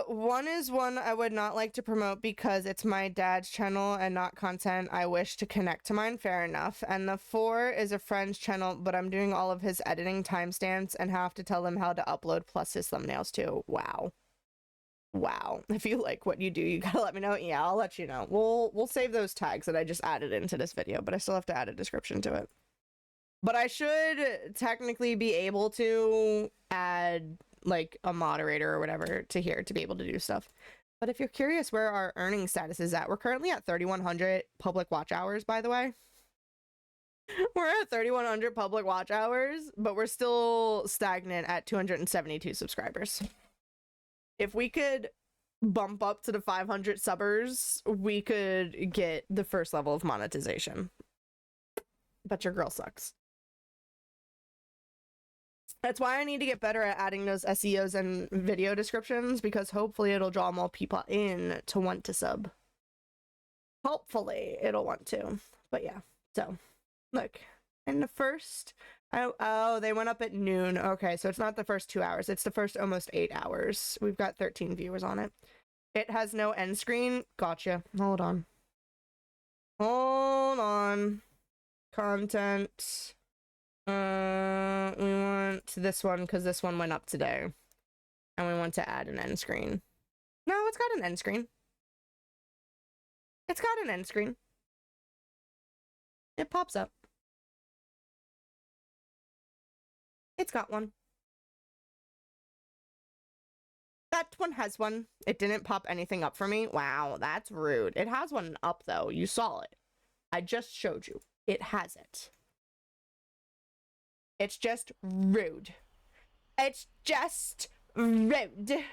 One is one I would not like to promote because it's my dad's channel and not content I wish to connect to mine. Fair enough. And the 4 is a friend's channel, but I'm doing all of his editing timestamps and have to tell him how to upload plus his thumbnails too. Wow. If you like what you do, you gotta let me know. Yeah, I'll let you know. We'll save those tags that I just added into this video, but I still have to add a description to it. But I should technically be able to add like a moderator or whatever to here to be able to do stuff. But if you're curious where our earning status is at, we're currently at 3,100 public watch hours, by the way. We're at 3,100 public watch hours, but we're still stagnant at 272 subscribers. If we could bump up to the 500 subbers, we could get the first level of monetization. But your girl sucks. That's why I need to get better at adding those SEOs and video descriptions, because hopefully it'll draw more people in to want to sub. Hopefully it'll want to. But yeah, so look, in the first, oh, they went up at noon. Okay, so it's not the first 2 hours. It's the first almost 8 hours. We've got 13 viewers on it. It has no end screen. Gotcha. Hold on. Hold on. Content. We want this one because this one went up today. And we want to add an end screen. No, it's got an end screen. It's got an end screen. It pops up. It's got one. That one has one. It didn't pop anything up for me. Wow, that's rude. It has one up, though. You saw it. I just showed you. It has it. It's just rude. It's just rude.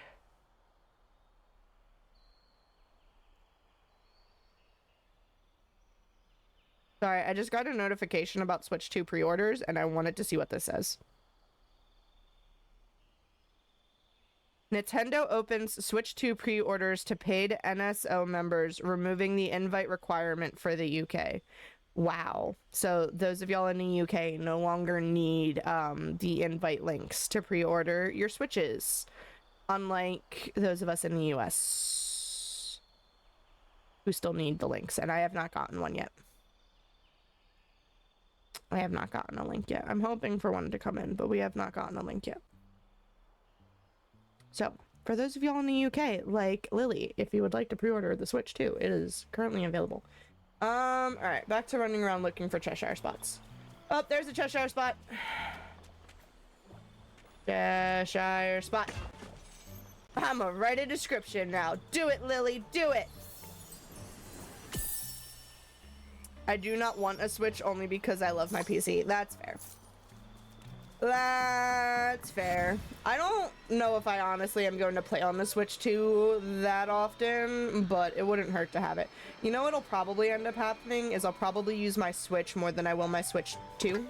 Sorry, I just got a notification about Switch 2 pre-orders, and I wanted to see what this says. Nintendo opens Switch 2 pre-orders to paid NSO members, removing the invite requirement for the UK. Wow. So those of y'all in the UK no longer need the invite links to pre-order your Switches, unlike those of us in the US who still need the links, and I have not gotten one yet. I have not gotten a link yet. I'm hoping for one to come in, but we have not gotten a link yet. So, for those of y'all in the UK, like Lily, if you would like to pre-order the Switch 2, it is currently available. Alright, back to running around looking for Cheshire spots. Oh, there's a Cheshire spot. Cheshire spot. I'ma write a description now. Do it, Lily, do it! I do not want a Switch only because I love my PC. That's fair. That's fair. I don't know if I honestly am going to play on the Switch 2 that often, but it wouldn't hurt to have it. You know what'll probably end up happening is I'll probably use my Switch more than I will my Switch 2,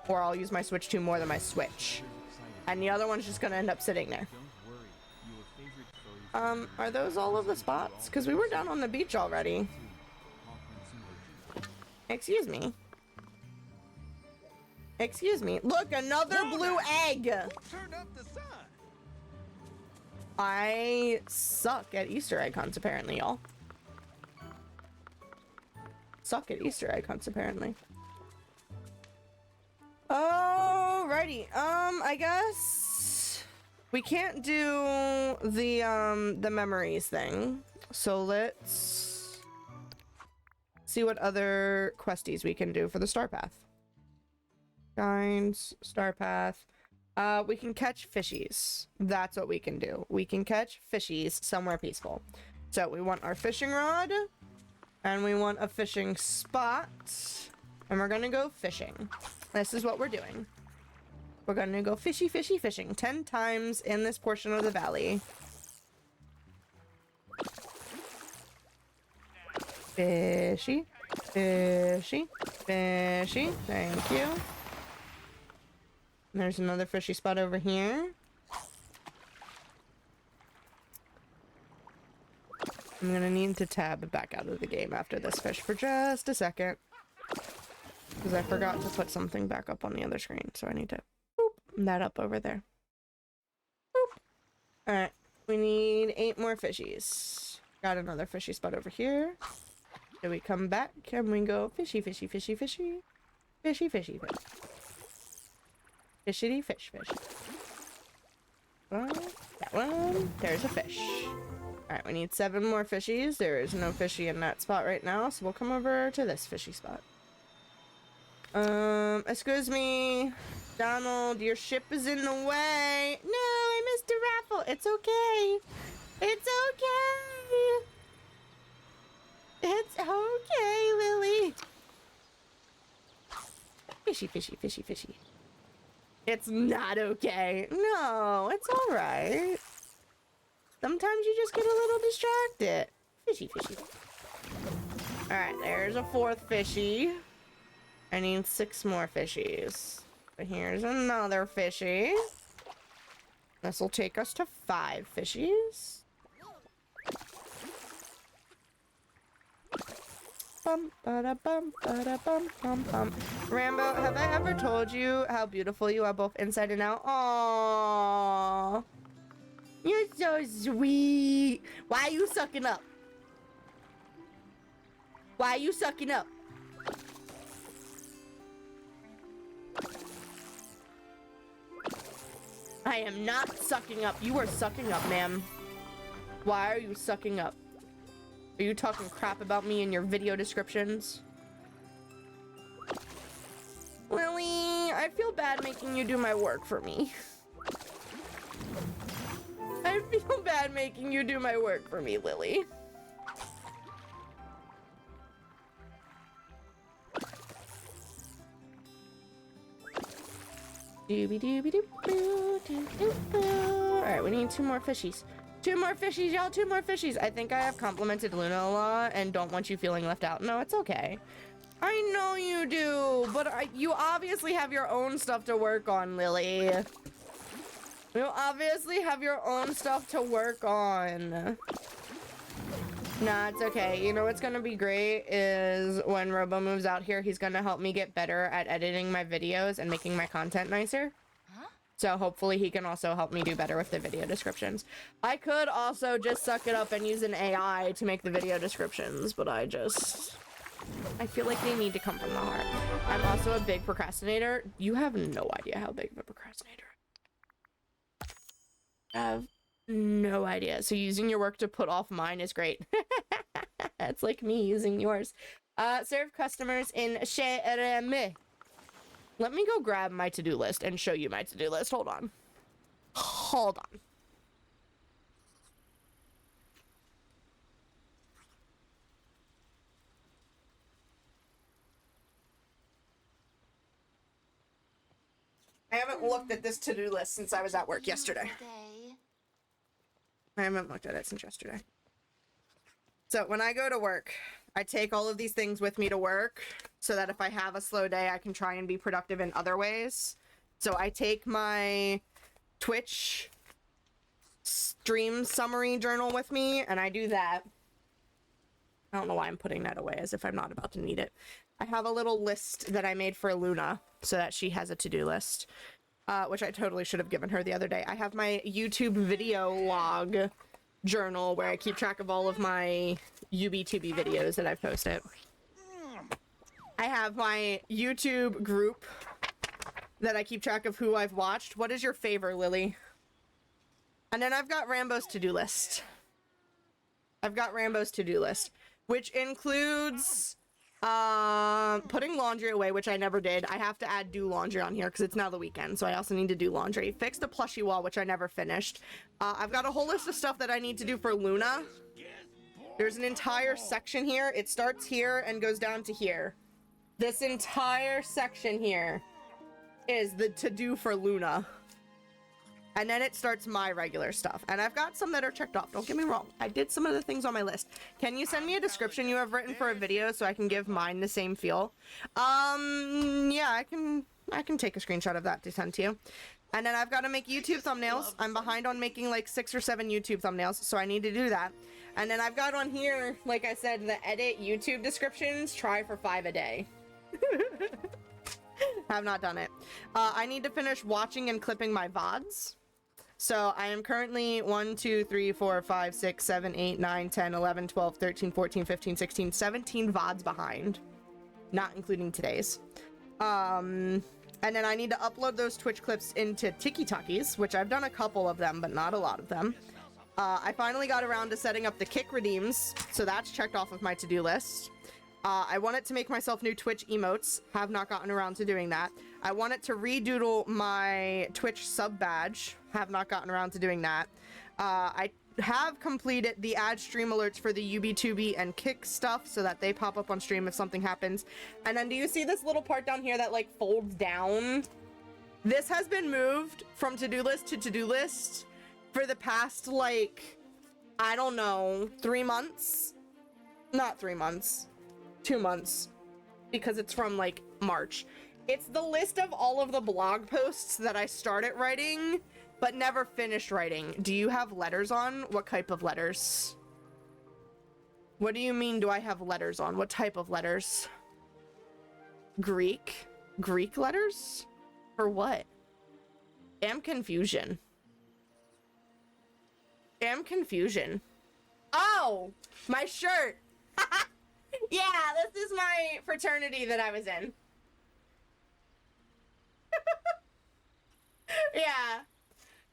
or I'll use my Switch 2 more than my Switch. And the other one's just gonna end up sitting there. Are those all of the spots? Because we were down on the beach already. Excuse me. Excuse me. Look, another blue egg! I suck at Easter egg hunts, apparently, y'all. Suck at Easter egg hunts, apparently. Alrighty. I guess we can't do the memories thing. So let's see what other questies we can do for the Star Path. Shines, Star Path. We can catch fishies. That's what we can do. We can catch fishies somewhere peaceful. So we want our fishing rod, and we want a fishing spot, and we're gonna go fishing. This is what we're doing. We're gonna go fishy, fishy, fishing 10 times in this portion of the valley. Fishy, fishy, fishy. Thank you. There's another fishy spot over here. I'm gonna need to tab back out of the game after this fish for just a second. Because I forgot to put something back up on the other screen. So I need to boop that up over there. Boop. Alright. We need 8 more fishies. Got another fishy spot over here. So we come back and we go fishy, fishy, fishy, fishy. Fishy, fishy, fish. Fishity fish, fish. That one. There's a fish. Alright, we need 7 more fishies. There is no fishy in that spot right now, so we'll come over to this fishy spot. Excuse me. Donald, your ship is in the way. No, I missed a raffle. It's okay. It's okay. It's okay, Lily. Fishy, fishy, fishy, fishy. It's not okay. No, it's alright. Sometimes you just get a little distracted. Fishy, fishy. Alright, there's a 4th fishy. I need 6 more fishies. But here's another fishy. This will take us to 5 fishies. Bum, ba-da, bum, ba-da, bum, bum, bum. Rambo, have I ever told you how beautiful you are both inside and out? Aww. You're so sweet. Why are you sucking up? Why are you sucking up? I am not sucking up. You are sucking up, ma'am. Why are you sucking up? Are you talking crap about me in your video descriptions? Lily, I feel bad making you do my work for me. I feel bad making you do my work for me, Lily. Alright, we need 2 more fishies. 2 more fishies, y'all, 2 more fishies. I think I have complimented Luna a lot and don't want you feeling left out. No, it's okay. I know you do, but you obviously have your own stuff to work on, Lily. You obviously have your own stuff to work on. Nah, it's okay. You know what's gonna be great is when Robo moves out here, he's gonna help me get better at editing my videos and making my content nicer. So hopefully he can also help me do better with the video descriptions. I could also just suck it up and use an AI to make the video descriptions, but I feel like they need to come from the heart. I'm also a big procrastinator. You have no idea how big of a procrastinator I have no idea. So using your work to put off mine is great. It's like me using yours. Serve customers in Cheshire. Let me go grab my to-do list and show you my to-do list. Hold on. Hold on. I haven't looked at this to-do list since I was at work yesterday. I haven't looked at it since yesterday. So when I go to work, I take all of these things with me to work so that if I have a slow day, I can try and be productive in other ways. So I take my Twitch stream summary journal with me and I do that. I don't know why I'm putting that away as if I'm not about to need it. I have a little list that I made for Luna so that she has a to-do list, which I totally should have given her the other day. I have my YouTube video log journal where I keep track of all of my UB2B videos that I've posted. I have my YouTube group that I keep track of who I've watched. What is your favor, Lily? And then I've got Rambo's to-do list. Which includes putting laundry away, which I never did. I have to add do laundry on here because it's now the weekend, so I also need to do laundry. Fix the plushie wall, which I never finished. I've got a whole list of stuff that I need to do for Luna. There's an entire section here. It starts here and goes down to here. This entire section here is the to-do for Luna. And then it starts my regular stuff. And I've got some that are checked off. Don't get me wrong. I did some of the things on my list. Can you send me a description you have written for a video so I can give mine the same feel? Yeah, I can take a screenshot of that to send to you. And then I've got to make YouTube thumbnails. I'm behind on making like 6 or 7 YouTube thumbnails, so I need to do that. And then I've got on here, like I said, the edit YouTube descriptions, try for 5 a day. Have not done it. I need to finish watching and clipping my VODs. So I am currently 1, 2, 3, 4, 5, 6, 7, 8, 9, 10, 11, 12, 13, 14, 15, 16, 17 VODs behind. Not including today's. And then I need to upload those Twitch clips into TikTokies, which I've done a couple of them, but not a lot of them. I finally got around to setting up the kick redeems, so that's checked off of my to-do list. I wanted to make myself new Twitch emotes. Have not gotten around to doing that. I wanted to redoodle my Twitch sub badge. Have not gotten around to doing that. I have completed the add stream alerts for the UB2B and Kick stuff so that they pop up on stream if something happens. And then do you see this little part down here that like folds down? This has been moved from to-do list to to-do list for the past like, I don't know, 3 months? Not 3 months. 2 months, because it's from like March. It's the list of all of the blog posts that I started writing but never finished writing. Do you have letters on? What type of letters? What do you mean, do I have letters on? What type of letters? Greek? Greek letters? For what? Damn confusion. Damn confusion. Oh, my shirt. Yeah, this is my fraternity that I was in. Yeah.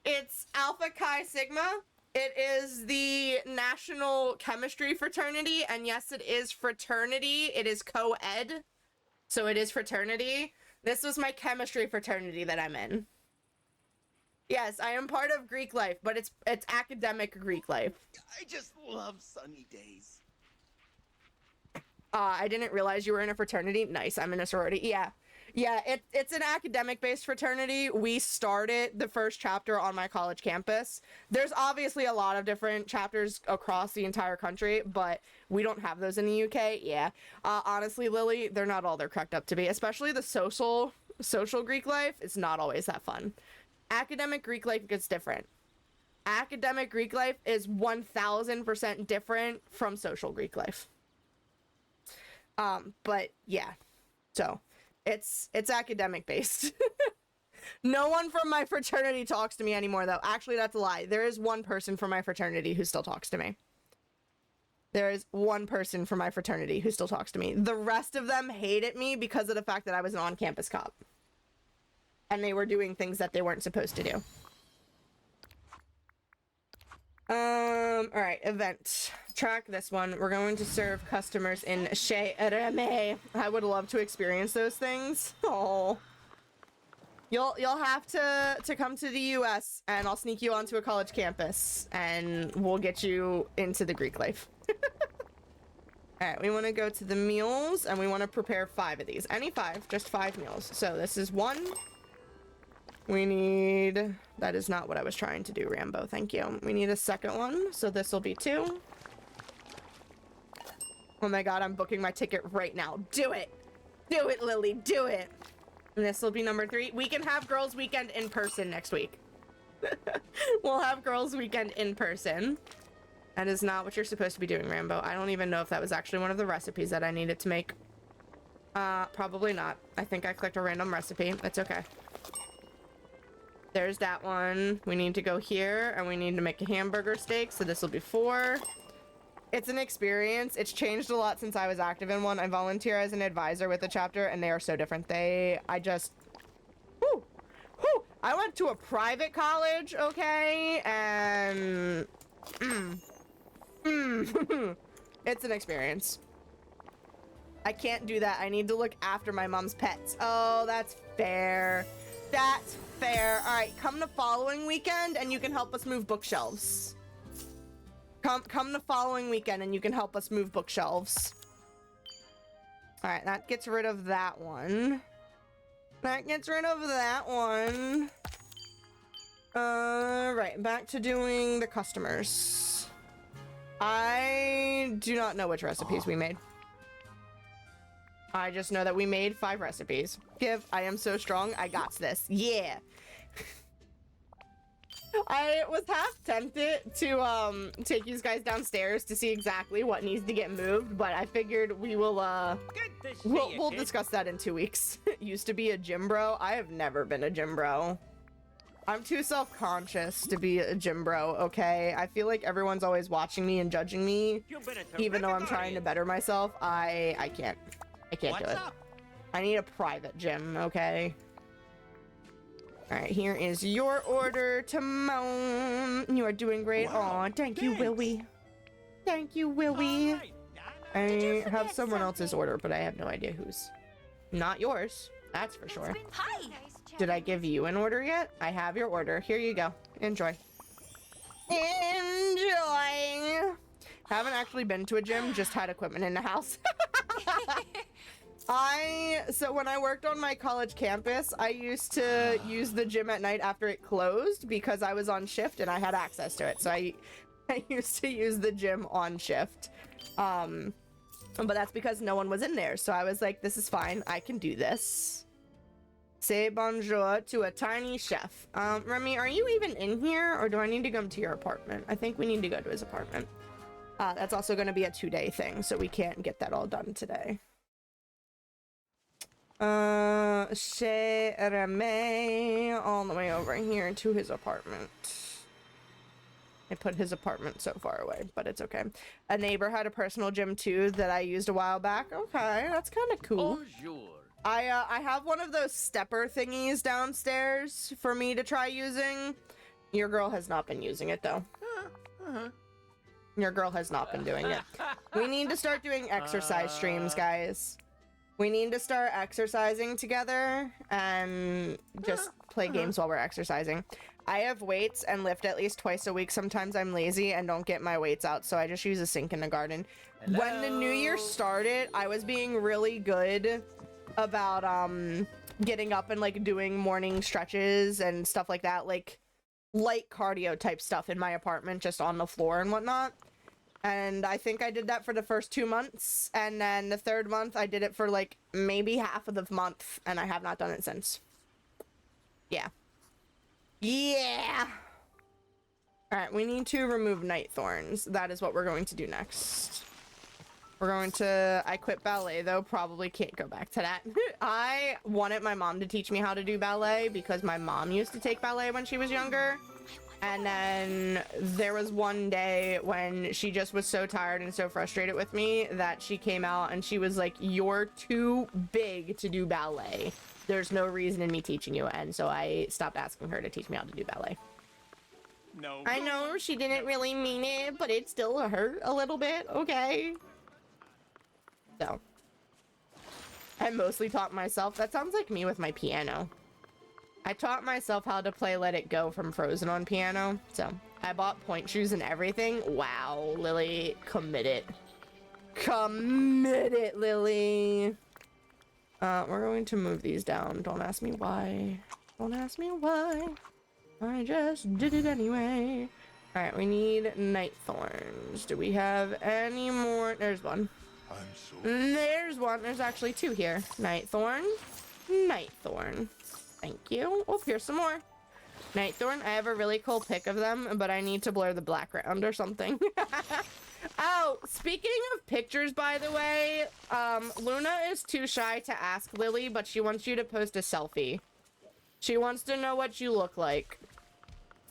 It's Alpha Chi Sigma. It is the national chemistry fraternity, and yes, it is fraternity. It is co-ed, so it is fraternity. This was my chemistry fraternity that I'm in. Yes, I am part of Greek life, but it's academic Greek life. I just love sunny days. I didn't realize you were in a fraternity. Nice, I'm in a sorority. Yeah. Yeah, it's an academic-based fraternity. We started the first chapter on my college campus. There's obviously a lot of different chapters across the entire country, but we don't have those in the UK. Yeah. Honestly, Lily, they're not all they're cracked up to be. Especially the social Greek life is not always that fun. Academic Greek life gets different. Academic Greek life is 1000% different from social Greek life. But yeah. So it's academic based. No one from my fraternity talks to me anymore, though. Actually, that's a lie. There is one person from my fraternity who still talks to me. There is one person from my fraternity who still talks to me. The rest of them hated me because of the fact that I was an on-campus cop. And they were doing things that they weren't supposed to do. Alright, event. Track this one. We're going to serve customers in Cheshire. I would love to experience those things. Oh. You'll have to come to the US and I'll sneak you onto a college campus and we'll get you into the Greek life. Alright, we want to go to the meals and we want to prepare 5 of these. Any 5, just 5 meals. So this is 1. We need... That is not what I was trying to do, Rambo. Thank you. We need a second one, so this will be 2. Oh my god, I'm booking my ticket right now. Do it! Do it, Lily, do it! And this will be number 3. We can have Girls' Weekend in person next week. We'll have Girls' Weekend in person. That is not what you're supposed to be doing, Rambo. I don't even know if that was actually one of the recipes that I needed to make. Probably not. I think I clicked a random recipe. It's okay. There's that one. We need to go here, and we need to make a hamburger steak, so this will be 4. It's an experience. It's changed a lot since I was active in one. I volunteer as an advisor with the chapter, and they are so different. I went to a private college, okay, and... It's an experience. I can't do that. I need to look after my mom's pets. Oh, that's fair. That's fair. All right, come the following weekend and you can help us move bookshelves. Come the following weekend and you can help us move bookshelves. All right, that gets rid of that one. That gets rid of that one. Right, back to doing the customers. I do not know which recipes we made. I just know that we made 5 recipes. I am so strong. I got this. Yeah. I was half tempted to take you guys downstairs to see exactly what needs to get moved, but I figured we will we'll discuss that in 2 weeks. Used to be a gym bro. I have never been a gym bro. I'm too self-conscious to be a gym bro, okay? I feel like everyone's always watching me and judging me, even though I'm trying to better myself. I can't. I can't do it. I need a private gym, okay? Alright, here is your order, Timon. You are doing great. Aw, thank you, Willie. Thank you, Willie. I have someone else's order, but I have no idea whose. Not yours, that's for sure. Hi! Did I give you an order yet? I have your order. Here you go. Enjoy. Enjoy! Haven't actually been to a gym, just had equipment in the house. So when I worked on my college campus, I used to use the gym at night after it closed because I was on shift and I had access to it. So I used to use the gym on shift. But that's because no one was in there. So I was like, this is fine. I can do this. Say bonjour to a tiny chef. Remy, are you even in here or do I need to come to your apartment? I think we need to go to his apartment. That's also going to be a 2-day thing, so we can't get that all done today. Chez Remy, all the way over here to his apartment. I put his apartment so far away, but it's okay. A neighbor had a personal gym too that I used a while back. Okay, that's kind of cool. Bonjour. I have one of those stepper thingies downstairs for me to try using. Your girl has not been using it though. Your girl has not been doing it. We need to start doing exercise streams, guys. We need to start exercising together and just play games while we're exercising. I have weights and lift at least twice a week. Sometimes I'm lazy and don't get my weights out, so I just use a sink in the garden. Hello? When the new year started, I was being really good about getting up and like doing morning stretches and stuff like that, like light cardio type stuff in my apartment, just on the floor and whatnot. And I think I did that for the first 2 months, and then the third month I did it for like maybe half of the month, and I have not done it since. Yeah. Yeah. All right, we need to remove night thorns. That is what we're going to do next. We're going to, I quit ballet though, probably can't go back to that. I wanted my mom to teach me how to do ballet because my mom used to take ballet when she was younger. And then there was one day when she just was so tired and so frustrated with me that she came out and she was like, "You're too big to do ballet. There's no reason in me teaching you." And so I stopped asking her to teach me how to do ballet. No. I know she didn't really mean it, but it still hurt a little bit, okay? So, I mostly taught myself. That sounds like me with my piano. I taught myself how to play Let It Go from Frozen on piano. So, I bought point shoes and everything. Wow, Lily, commit it. Commit it, Lily. We're going to move these down. Don't ask me why. Don't ask me why. I just did it anyway. Alright, we need night thorns. Do we have any more? There's one. There's one. There's actually two here. Night thorn. Night thorn. Thank you. Oh, here's some more. Night thorn. I have a really cool pic of them, but I need to blur the background or something. Oh, speaking of pictures, by the way, Luna is too shy to ask Lily, but she wants you to post a selfie. She wants to know what you look like.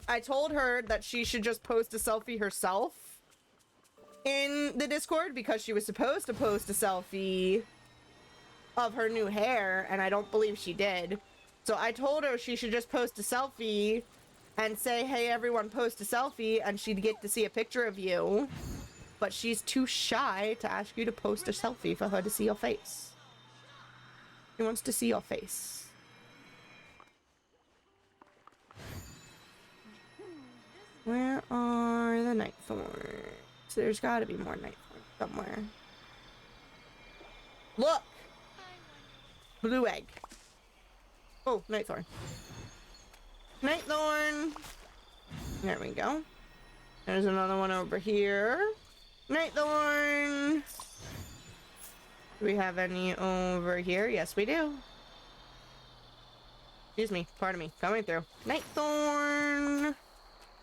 I told her that she should just post a selfie herself in the Discord because she was supposed to post a selfie of her new hair, and I don't believe she did. So I told her she should just post a selfie and say, "Hey, everyone, post a selfie," and she'd get to see a picture of you. But she's too shy to ask you to post a selfie for her to see your face. She wants to see your face. Where are the night thorns? There's gotta be more night thorns somewhere. Look! Blue egg. Oh, night thorn. Night thorn! There we go. There's another one over here. Night thorn! Do we have any over here? Yes, we do. Excuse me, pardon me, coming through. Night thorn!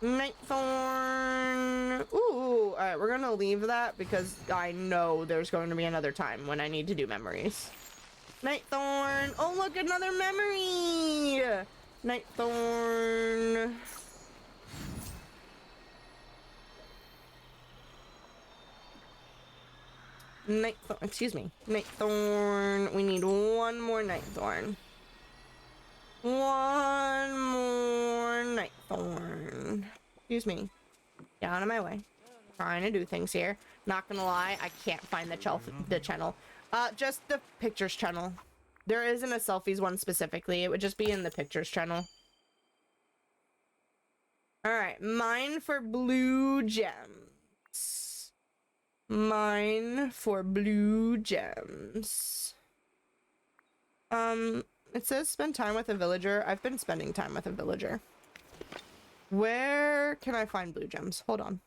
Night thorn! Ooh, alright, we're gonna leave that because I know there's going to be another time when I need to do memories. Night thorn! Oh, look, another memory! Night thorn! Night thorn, excuse me. Night thorn. We need one more night thorn. One more night thorn. Excuse me. Get out of my way. Trying to do things here. Not gonna lie, I can't find the channel. Just the pictures channel. There isn't a selfies one specifically. It would just be in the pictures channel. Alright, mine for blue gems. Mine for blue gems. It says spend time with a villager. I've been spending time with a villager. Where can I find blue gems? Hold on.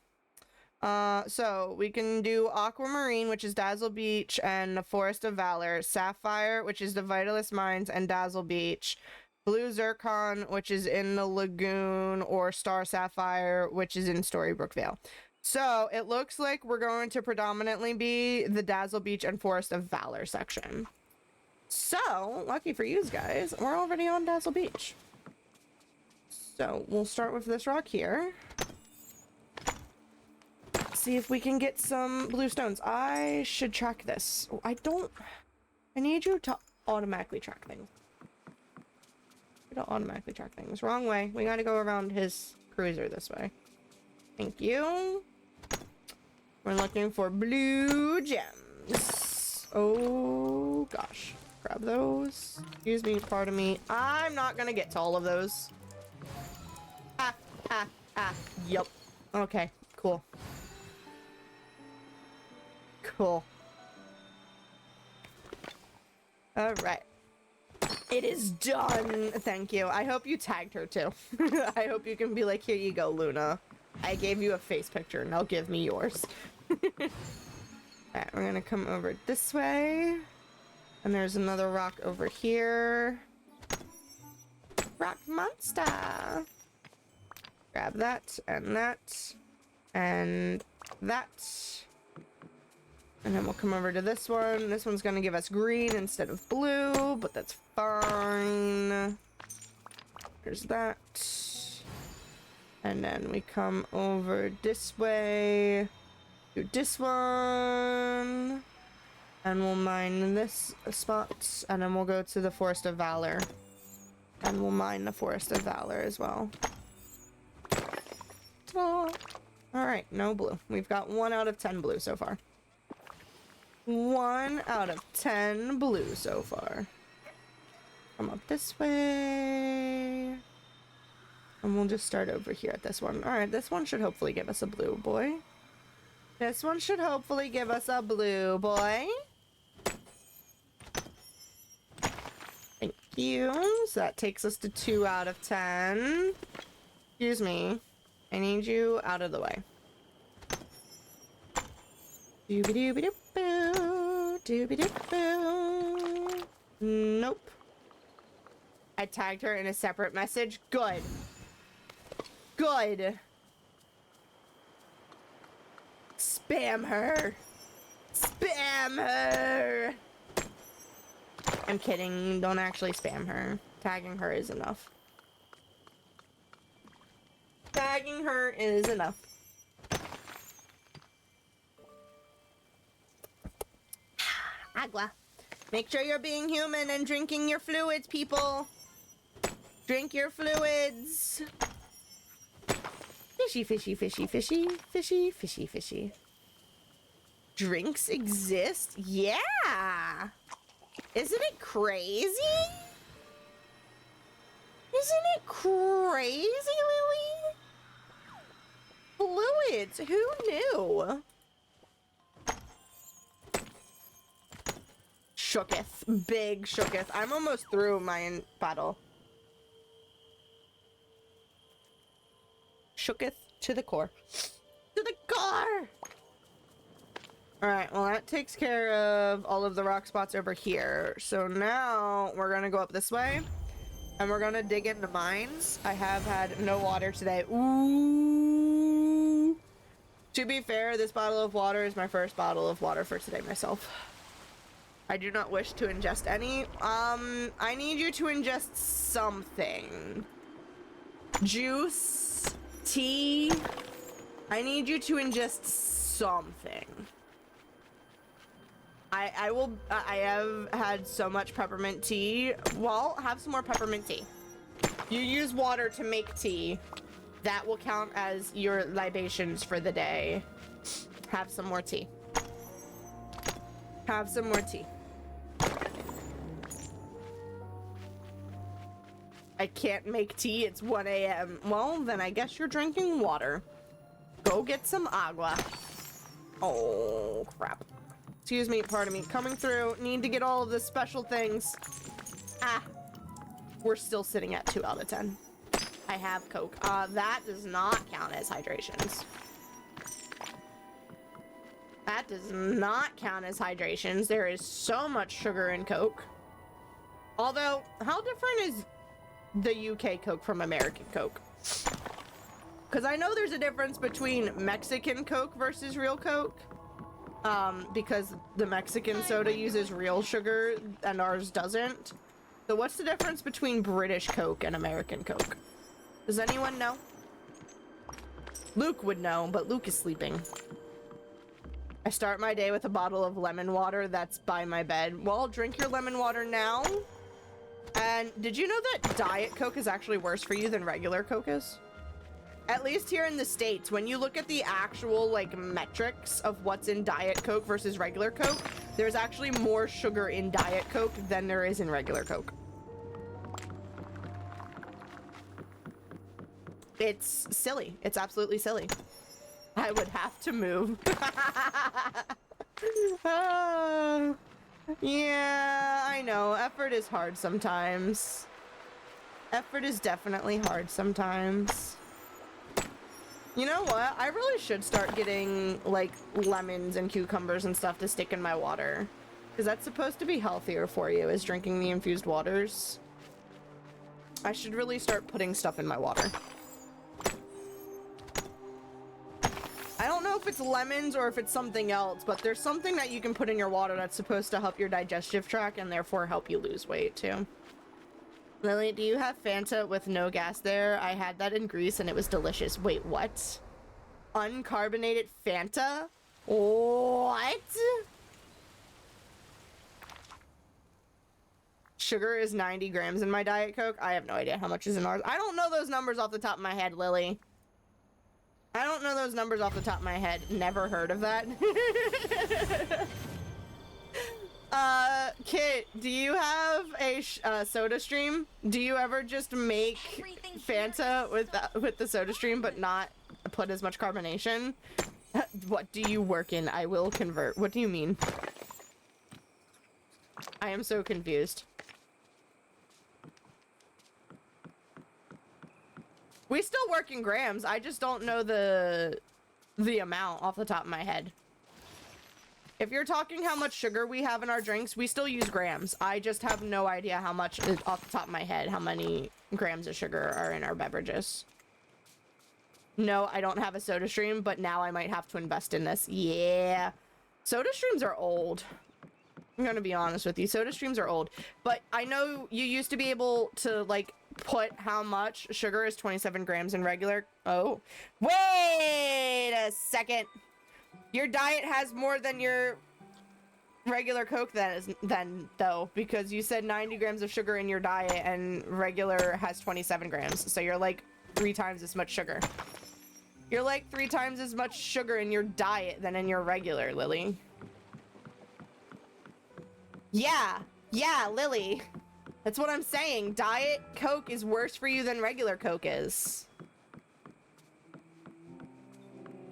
So we can do Aquamarine, which is Dazzle Beach, and the Forest of Valor. Sapphire, which is the Vitalist Mines and Dazzle Beach. Blue Zircon, which is in the Lagoon, or Star Sapphire, which is in Storybrook Vale. So it looks like we're going to predominantly be the Dazzle Beach and Forest of Valor section. So, lucky for you guys, we're already on Dazzle Beach. So we'll start with this rock here. see if we can get some blue stones. I should track this. I need you to automatically track things. You don't automatically track things. Wrong way. We gotta go around his cruiser this way. Thank you. We're looking for blue gems. Oh, gosh. Grab those. Excuse me, pardon me. I'm not gonna get to all of those. Yup. Okay, cool. Cool. Alright. It is done. Thank you. I hope you tagged her too. I hope you can be like, here you go, Luna. I gave you a face picture, now give me yours. Alright, we're gonna come over this way. And there's another rock over here. Rock monster. Grab that, and that, and that. And then we'll come over to this one. This one's gonna give us green instead of blue, but that's fine. There's that. And then we come over this way. Do this one. And we'll mine this spot. And then we'll go to the Forest of Valor. And we'll mine the Forest of Valor as well. Alright, no blue. We've got 1 out of 10 blue so far. 1 out of 10 blue so far. Come up this way. And we'll just start over here at this one. Alright, this one should hopefully give us a blue boy. This one should hopefully give us a blue boy. Thank you. So that takes us to 2 out of 10. Excuse me. I need you out of the way. Doobie-doobie-doop-boo. Doobie-doop-boo. Nope. I tagged her in a separate message. Good. Good. Spam her. Spam her. I'm kidding. Don't actually spam her. Tagging her is enough. Tagging her is enough. Agua. Make sure you're being human and drinking your fluids, people. Drink your fluids. Fishy, fishy, fishy, fishy, fishy, fishy, fishy. Drinks exist? Yeah. Isn't it crazy? Isn't it crazy, Lily? Fluids, who knew? Shooketh, big shooketh. I'm almost through my bottle. Shooketh to the core. To the core! Alright, well that takes care of all of the rock spots over here. So now we're gonna go up this way. And we're gonna dig into mines. I have had no water today. Ooh. To be fair, this bottle of water is my first bottle of water for today myself. I do not wish to ingest any. I need you to ingest something. Juice, tea. I need you to ingest something. I have had so much peppermint tea. Well, have some more peppermint tea. You use water to make tea. That will count as your libations for the day. Have some more tea. Have some more tea. I can't make tea, it's 1 a.m. Well, then I guess you're drinking water. Go get some agua. Oh, crap. Excuse me, pardon me. Coming through. Need to get all of the special things. Ah. We're still sitting at 2 out of 10. I have Coke. That does not count as hydrations. That does not count as hydrations. There is so much sugar in Coke. Although, how different is the UK Coke from American Coke? Because I know there's a difference between Mexican Coke versus real Coke. Because the Mexican soda uses real sugar and ours doesn't. So what's the difference between British Coke and American Coke? Does anyone know? Luke would know, but Luke is sleeping. I start my day with a bottle of lemon water that's by my bed. Well, drink your lemon water now. And did you know that Diet Coke is actually worse for you than regular Coke is? At least here in the States, when you look at the actual like metrics of what's in Diet Coke versus regular Coke, there's actually more sugar in Diet Coke than there is in regular Coke. It's silly. It's absolutely silly. I would have to move. Yeah, I know. Effort is hard sometimes. Effort is definitely hard sometimes. You know what? I really should start getting, like, lemons and cucumbers and stuff to stick in my water. Because that's supposed to be healthier for you, is drinking the infused waters. I should really start putting stuff in my water. I don't know if it's lemons or if it's something else, but there's something that you can put in your water that's supposed to help your digestive tract and therefore help you lose weight too. Lily, do you have Fanta with no gas there? I had that in Greece and it was delicious. Wait, what? Uncarbonate Fanta? What? Sugar is 90 grams in my Diet Coke. I have no idea how much is in ours. I don't know those numbers off the top of my head, Lily. I don't know those numbers off the top of my head. Never heard of that. Kit, do you have a soda stream? Do you ever just make Fanta with the soda stream but not put as much carbonation? What do you work in? I will convert. What do you mean? I am so confused. We still work in grams. I just don't know the amount off the top of my head. If you're talking how much sugar we have in our drinks, we still use grams. I just have no idea how much off the top of my head, how many grams of sugar are in our beverages. No, I don't have a soda stream, but now I might have to invest in this. Yeah. Soda streams are old. I'm gonna be honest with you. Soda streams are old. But I know you used to be able to, like, put how much sugar is 27 grams in regular. Oh, wait a second. Your diet has more than your regular Coke then though, because you said 90 grams of sugar in your diet and regular has 27 grams. So you're like 3 times as much sugar. You're like 3 times as much sugar in your diet than in your regular, Lily. Yeah, Lily. That's what I'm saying. Diet Coke is worse for you than regular Coke is.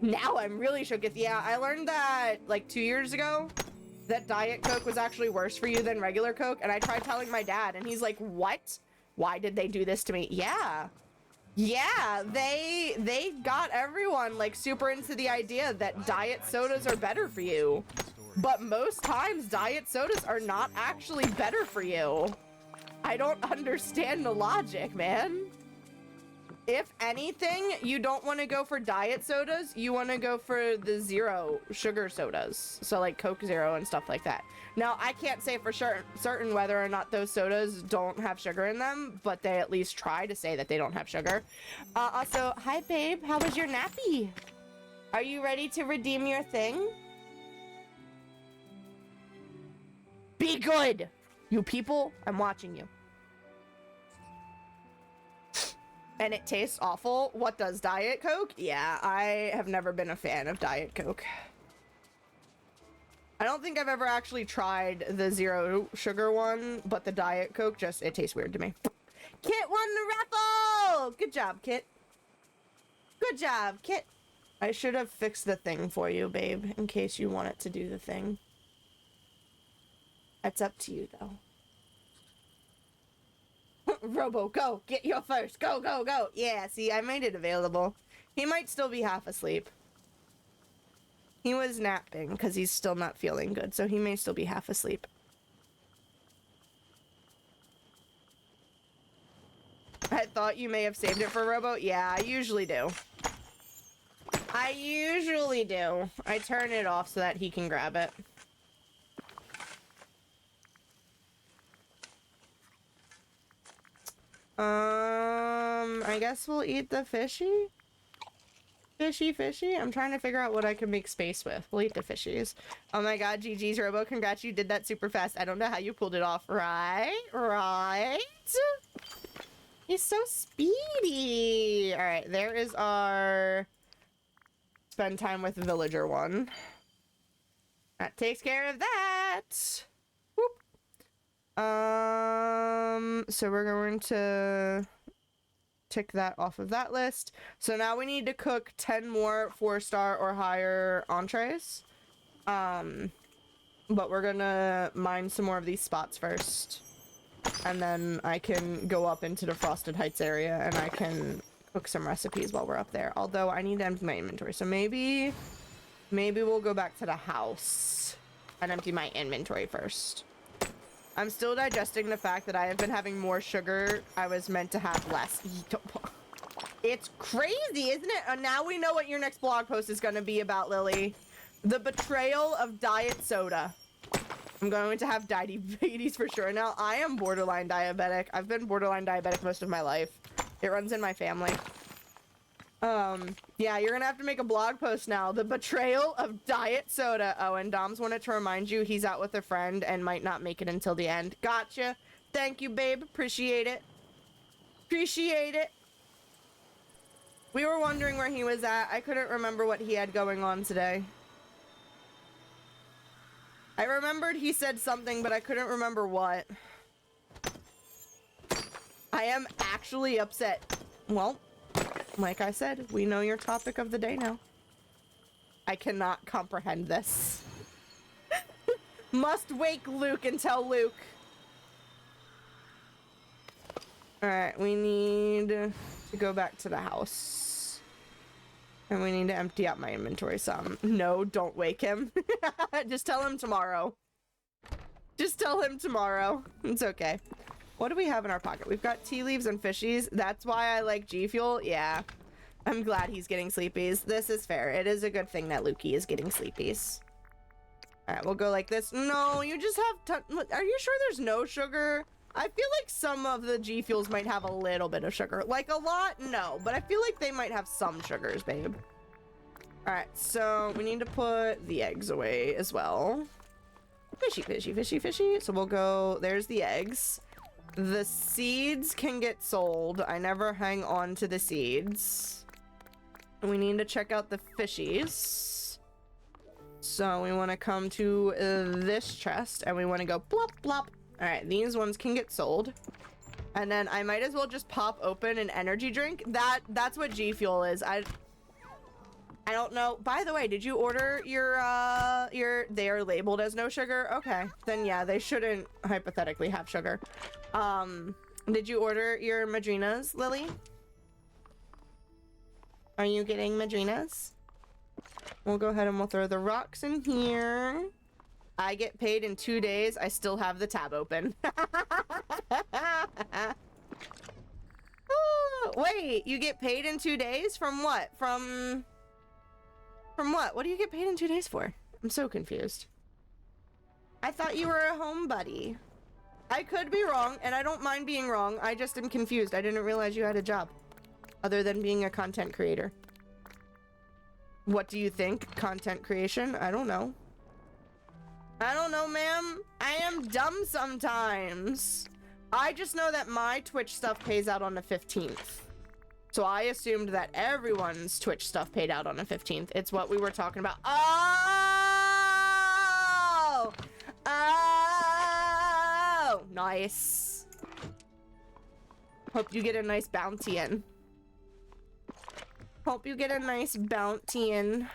Now I'm really shook. Yeah, I learned that like 2 years ago, that Diet Coke was actually worse for you than regular Coke. And I tried telling my dad and he's like, what? Why did they do this to me? Yeah, they got everyone like super into the idea that diet sodas are better for you. But most times diet sodas are not actually better for you. I don't understand the logic, man. If anything, you don't want to go for diet sodas, you want to go for the zero sugar sodas. So like Coke Zero and stuff like that. Now, I can't say for certain whether or not those sodas don't have sugar in them, but they at least try to say that they don't have sugar. Also, hi babe, how was your nappy? Are you ready to redeem your thing? Be good! You people, I'm watching you. And it tastes awful. What does Diet Coke? Yeah, I have never been a fan of Diet Coke. I don't think I've ever actually tried the zero sugar one, but the Diet Coke just, it tastes weird to me. Kit won the raffle! Good job, Kit. Good job, Kit. I should have fixed the thing for you, babe, in case you want it to do the thing. It's up to you, though. Robo, go! Get your first! Go, go, go! Yeah, see, I made it available. He might still be half asleep. He was napping, because he's still not feeling good, so he may still be half asleep. I thought you may have saved it for Robo. Yeah, I usually do. I usually do. I turn it off so that he can grab it. I guess we'll eat the fishy. Fishy, fishy. I'm trying to figure out what I can make space with. We'll eat the fishies. Oh my god, GG's Robo. Congrats, you did that super fast. I don't know how you pulled it off. Right? Right? He's so speedy. All right, there is our spend time with villager one. That takes care of that. Whoop. So we're going to tick that off of that list. So now we need to cook 10 more 4-star or higher entrees. But we're gonna mine some more of these spots first. And then I can go up into the Frosted Heights area and I can cook some recipes while we're up there. Although I need to empty my inventory. So maybe we'll go back to the house and empty my inventory first. I'm still digesting the fact that I have been having more sugar. I was meant to have less. It's crazy, isn't it? And now we know what your next blog post is going to be about, Lily. The betrayal of diet soda. I'm going to have diabetes for sure. Now, I am borderline diabetic. I've been borderline diabetic most of my life. It runs in my family. Yeah, you're gonna have to make a blog post now. The betrayal of diet soda. Oh, and Dom's wanted to remind you he's out with a friend and might not make it until the end. Gotcha. Thank you, babe. Appreciate it. Appreciate it. We were wondering where he was at. I couldn't remember what he had going on today. I remembered he said something, but I couldn't remember what. I am actually upset. Well, like I said, we know your topic of the day now. I cannot comprehend this. Must wake Luke and tell Luke. Alright, we need to go back to the house. And we need to empty out my inventory some. No, don't wake him. Just tell him tomorrow. Just tell him tomorrow. It's okay. What do we have in our pocket? We've got tea leaves and fishies. That's why I like G Fuel. Yeah. I'm glad he's getting sleepies. This is fair. It is a good thing that Lukey is getting sleepies. Alright, we'll go like this. No, you just have... Are you sure there's no sugar? I feel like some of the G Fuels might have a little bit of sugar. Like a lot? No. But I feel like they might have some sugars, babe. Alright, so we need to put the eggs away as well. Fishy, fishy, fishy, fishy. So we'll go... There's the eggs. The seeds can get sold. I never hang on to the seeds. We need to check out the fishies. So we want to come to this chest and we want to go plop, plop. All right, these ones can get sold. And then I might as well just pop open an energy drink. That's what G Fuel is. I don't know. By the way, did you order your they are labeled as no sugar? Okay. Then yeah, they shouldn't hypothetically have sugar. Did you order your Madrinas, Lily? Are you getting Madrinas? We'll go ahead and we'll throw the rocks in here. I get paid in 2 days. I still have the tab open. Oh, wait, you get paid in 2 days? From what? From what? What do you get paid in 2 days for? I'm so confused. I thought you were a home buddy. I could be wrong, and I don't mind being wrong. I just am confused. I didn't realize you had a job other than being a content creator. What do you think? Content creation? I don't know. I don't know, ma'am. I am dumb sometimes. I just know that my Twitch stuff pays out on the 15th. So I assumed that everyone's Twitch stuff paid out on the 15th. It's what we were talking about. Oh! Oh! Nice. Hope you get a nice bounty in. Hope you get a nice bounty in.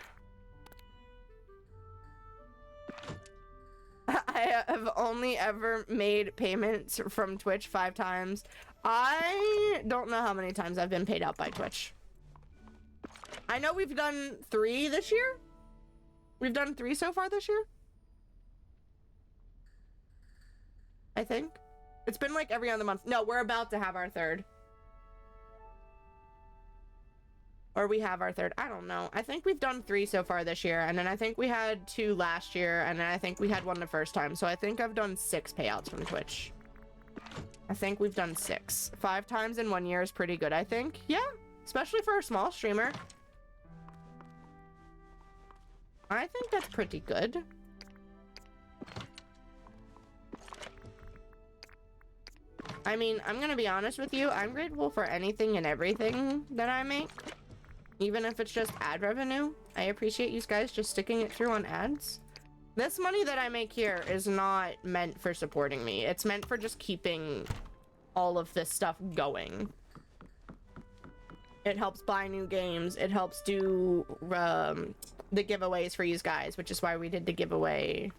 I have only ever made payments from Twitch 5 times. I don't know how many times I've been paid out by Twitch. I know we've done 3 this year. We've done 3 so far this year. I think. It's been like every other month. No, we're about to have our 3rd. Or we have our 3rd. I don't know. I think we've done 3 so far this year. And then I think we had 2 last year. And then I think we had 1 the first time. So I think I've done 6 payouts from Twitch. I think we've done 6. 5 times in 1 year is pretty good, I think. Yeah. Especially for a small streamer. I think that's pretty good. I mean, I'm gonna be honest with you. I'm grateful for anything and everything that I make. Even if it's just ad revenue. I appreciate you guys just sticking it through on ads. This money that I make here is not meant for supporting me. It's meant for just keeping all of this stuff going. It helps buy new games. It helps do the giveaways for you guys, which is why we did the giveaway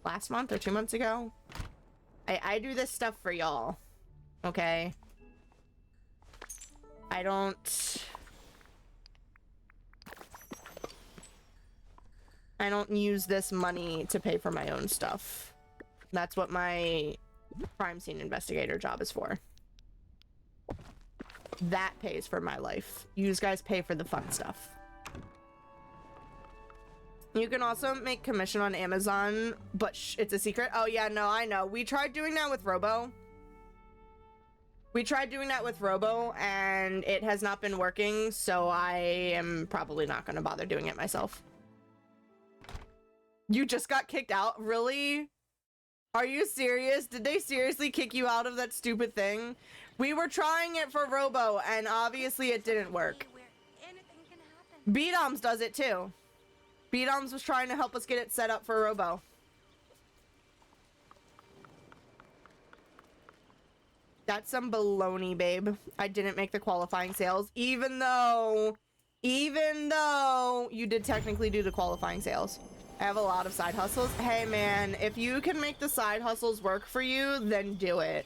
last month or 2 months ago. I do this stuff for y'all. Okay? I don't use this money to pay for my own stuff. That's what my crime scene investigator job is for. That pays for my life. You guys pay for the fun stuff. You can also make commission on Amazon, but it's a secret. Oh yeah, no, I know. We tried doing that with Robo. And it has not been working, so I am probably not going to bother doing it myself. You just got kicked out? Really? Are you serious? Did they seriously kick you out of that stupid thing? We were trying it for Robo, and obviously it didn't work. B-Doms does it too. B-Doms was trying to help us get it set up for Robo. That's some baloney, babe. I didn't make the qualifying sales, even though you did technically do the qualifying sales. I have a lot of side hustles. Hey man, if you can make the side hustles work for you, then do it.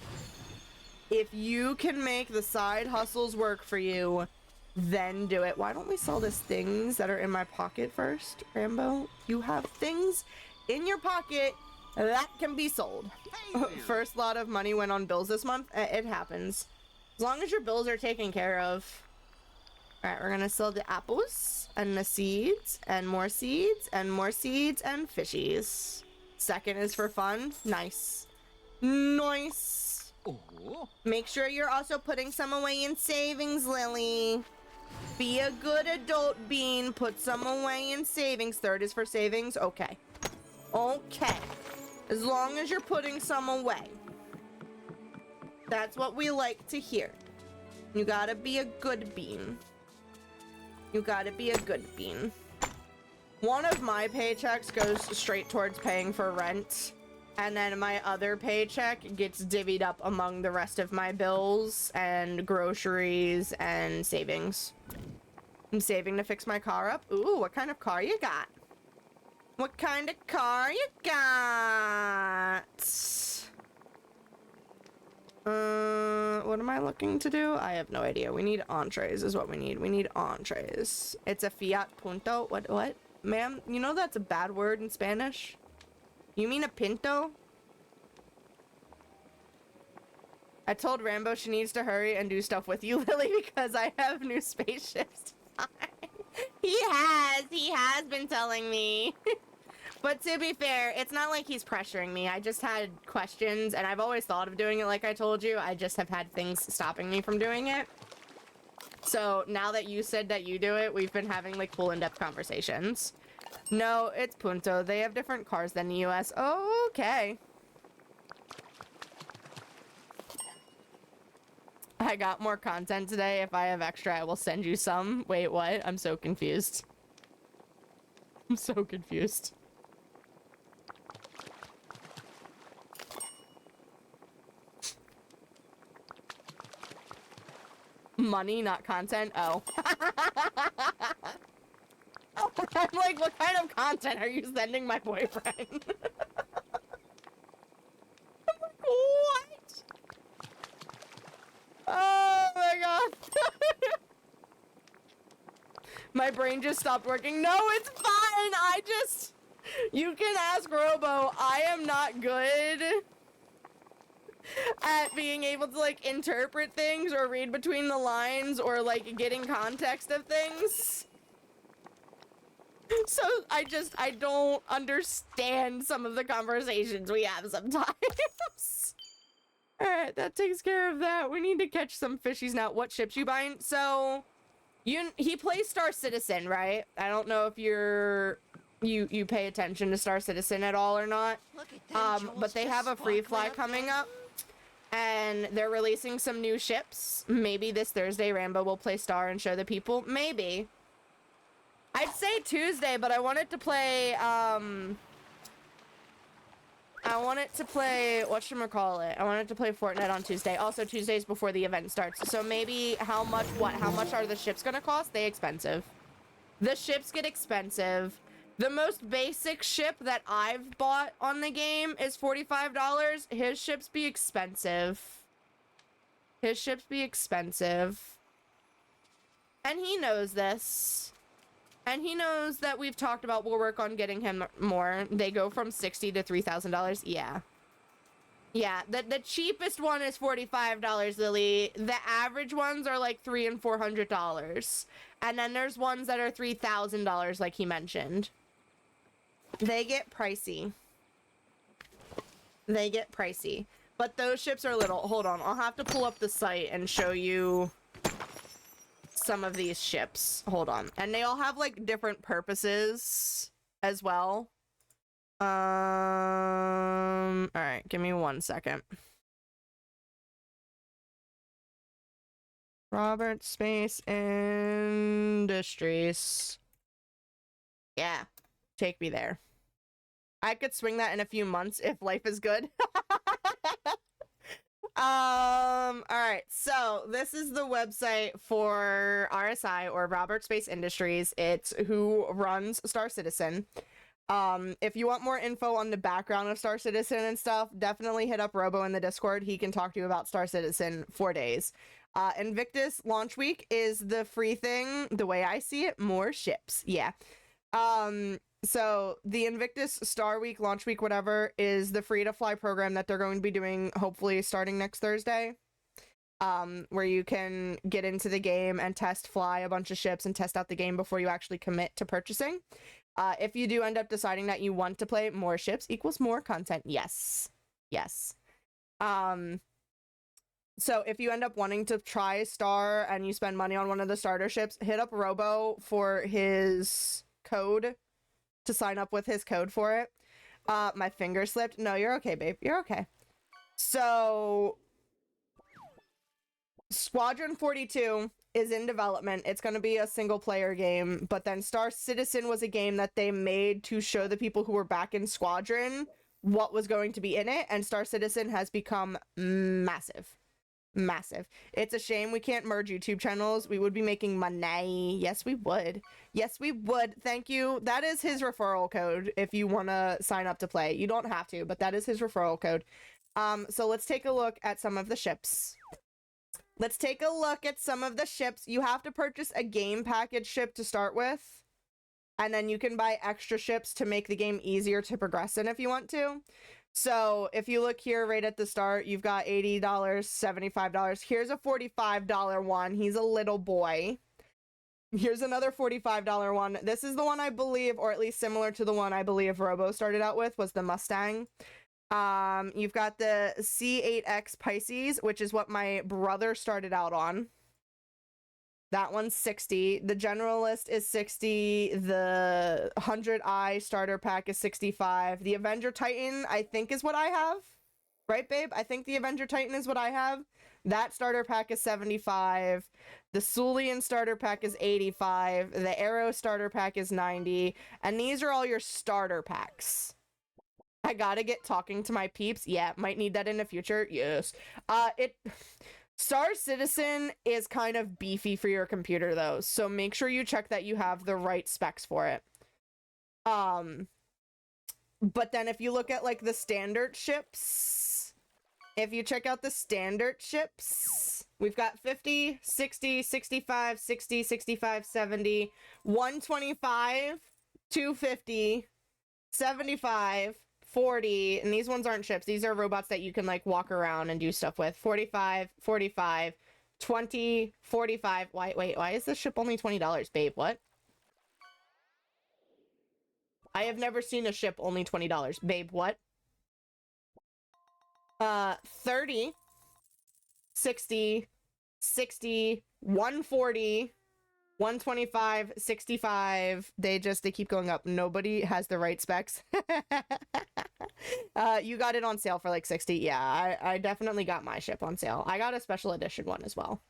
If you can make the side hustles work for you, then do it. Why don't we sell these things that are in my pocket first, Rambo? You have things in your pocket that can be sold. First lot of money went on bills this month. It happens. As long as your bills are taken care of. All right, we're gonna sell the apples and the seeds and more seeds and more seeds and fishies. Second is for fun. Nice. Nice. Oh. Make sure you're also putting some away in savings, Lily. Be a good adult bean. Put some away in savings. Third is for savings. Okay. Okay. As long as you're putting some away. That's what we like to hear. You gotta be a good bean. You gotta be a good bean. One of my paychecks goes straight towards paying for rent. And then my other paycheck gets divvied up among the rest of my bills and groceries and savings. I'm saving to fix my car up. Ooh, what kind of car you got? What kind of car you got? What am I looking to do? I have no idea. We need entrees is what we need. We need entrees. It's a Fiat Punto. What? Ma'am, you know that's a bad word in Spanish? You mean a Pinto? I told Rambo she needs to hurry and do stuff with you, Lily, because I have new spaceships. He has been telling me. But to be fair, it's not like he's pressuring me. I just had questions, and I've always thought of doing it like I told you. I just have had things stopping me from doing it. So now that you said that you do it, we've been having like full in-depth conversations. No, it's Punto. They have different cars than the US. Oh, okay. I got more content today. If I have extra, I will send you some. Wait, what? I'm so confused. I'm so confused. Money, not content? Oh. I'm like, what kind of content are you sending my boyfriend? I'm like, what? Oh my god. My brain just stopped working. No, it's fine. You can ask Robo. I am not good at being able to like interpret things or read between the lines or like getting context of things. So I don't understand some of the conversations we have sometimes. Alright, that takes care of that. We need to catch some fishies now. What ships you buying? So he plays Star Citizen, right? I don't know if you're you pay attention to Star Citizen at all or not. Look at them, But they have a free fly coming up, and they're releasing some new ships. Maybe this Thursday Rambo will play Star and show the people. Maybe. I'd say Tuesday, but I wanted to play whatchamacallit. I wanted to play Fortnite on Tuesday. Also, Tuesdays before the event starts. So maybe how much are the ships gonna cost? They expensive. The ships get expensive. The most basic ship that I've bought on the game is $45. His ships be expensive. His ships be expensive. And he knows this. And he knows that we've talked about we'll work on getting him more. They go from $60 to $3,000. Yeah. Yeah, the cheapest one is $45, Lily. The average ones are like $300 and $400. And then there's ones that are $3,000, like he mentioned. They get pricey. They get pricey. But those ships are little. Hold on, I'll have to pull up the site and show you some of these ships. Hold on. And they all have like different purposes as well. All right, give me 1 second. Robert Space Industries. Yeah, take me there. I could swing that in a few months if life is good. All right, so this is the website for RSI, or Robert Space Industries. It's who runs Star Citizen. If you want more info on the background of Star Citizen and stuff, definitely hit up Robo in the Discord. He can talk to you about Star Citizen 4 days. Invictus launch week is the free thing. The way I see it, more ships. Yeah. So the Invictus Star Week, launch week, whatever, is the free to fly program that they're going to be doing hopefully starting next Thursday. Where you can get into the game and test fly a bunch of ships and test out the game before you actually commit to purchasing. If you do end up deciding that you want to play more ships equals more content. Yes. Yes. So if you end up wanting to try Star and you spend money on one of the starter ships, hit up Robo for his code to sign up with his code for it. My finger slipped. No, you're okay, babe. You're okay. So Squadron 42 is in development. It's going to be a single player game, but then Star Citizen was a game that they made to show the people who were back in Squadron what was going to be in it, and Star Citizen has become massive. Massive. It's a shame we can't merge YouTube channels. We would be making money. Yes, we would. Yes, we would. Thank you. That is his referral code if you want to sign up to play. You don't have to, but that is his referral code. So let's take a look at some of the ships. Let's take a look at some of the ships. You have to purchase a game package ship to start with, and then you can buy extra ships to make the game easier to progress in if you want to. So if you look here right at the start, you've got $80, $75. Here's a $45 one. He's a little boy. Here's another $45 one. This is the one I believe, or at least similar to the one I believe Robo started out with, was the Mustang. You've got the C8X Pisces, which is what my brother started out on. That one's $60. The Generalist is $60. The 100i starter pack is $65. The Avenger Titan, I think, is what I have. Right, babe? I think the Avenger Titan is what I have. That starter pack is $75. The Sulian starter pack is $85. The Arrow starter pack is $90. And these are all your starter packs. I gotta get talking to my peeps. Yeah, might need that in the future. Yes. Star Citizen is kind of beefy for your computer though, so make sure you check that you have the right specs for it. But then if you look at like the standard ships, if you check out the standard ships, we've got 50, 60, 65, 60, 65, 70, 125, 250, 75, 40, and these ones aren't ships. These are robots that you can like walk around and do stuff with. 45, 45, 20, 45. Wait, why is this ship only $20, babe? What? I have never seen a ship only $20, babe. What? 30, 60, 60, 140, 125, 65. They keep going up. Nobody has the right specs. You got it on sale for like 60. Yeah, I definitely got my ship on sale. I got a special edition one as well.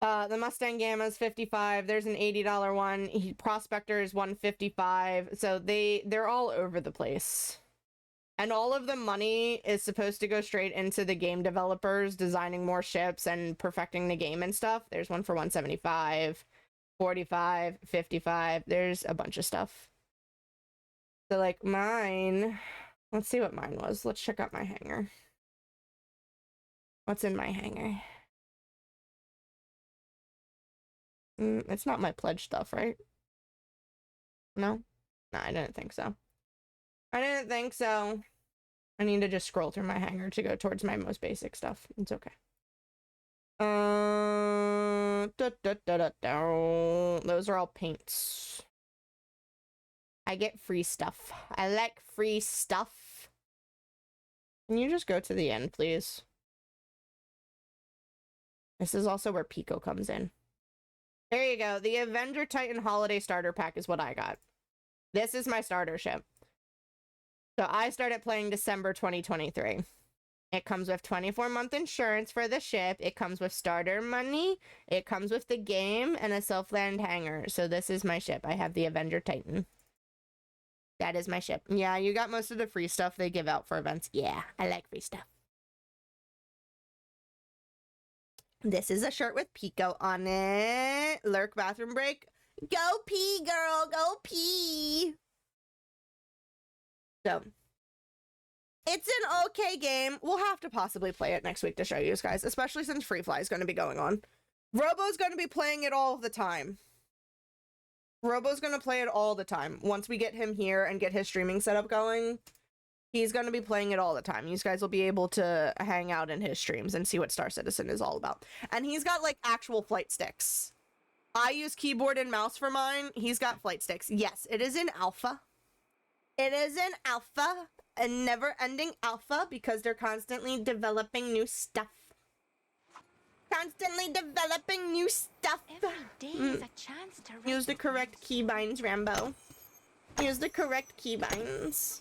The Mustang Gamma is 55. There's an $80 one. Prospector is 155. So they're all over the place. And all of the money is supposed to go straight into the game developers designing more ships and perfecting the game and stuff. There's one for 175, 45, 55. There's a bunch of stuff. So like mine, let's see what mine was. Let's check out my hangar. What's in my hangar? It's not my pledge stuff, right? No? No, I didn't think so. I didn't think so. I need to just scroll through my hangar to go towards my most basic stuff. It's okay. Those are all paints. I get free stuff. I like free stuff. Can you just go to the end, please? This is also where Pico comes in. There you go. The Avenger Titan Holiday Starter Pack is what I got. This is my starter ship. So I started playing December 2023. It comes with 24-month insurance for the ship. It comes with starter money. It comes with the game and a self-land hangar. So this is my ship. I have the Avenger Titan. That is my ship. Yeah, you got most of the free stuff they give out for events. Yeah, I like free stuff. This is a shirt with Pico on it. Lurk bathroom break. Go pee, girl. Go pee. So, it's an okay game. We'll have to possibly play it next week to show you guys, especially since Free Fly is going to be going on. Robo's going to be playing it all the time. Robo's going to play it all the time. Once we get him here and get his streaming setup going, he's going to be playing it all the time. You guys will be able to hang out in his streams and see what Star Citizen is all about. And he's got, like, actual flight sticks. I use keyboard and mouse for mine. He's got flight sticks. Yes, it is in alpha. It is an alpha, a never-ending alpha, because they're constantly developing new stuff. Constantly developing new stuff. Every day is a chance to Use the correct keybinds, Rambo. Use the correct keybinds.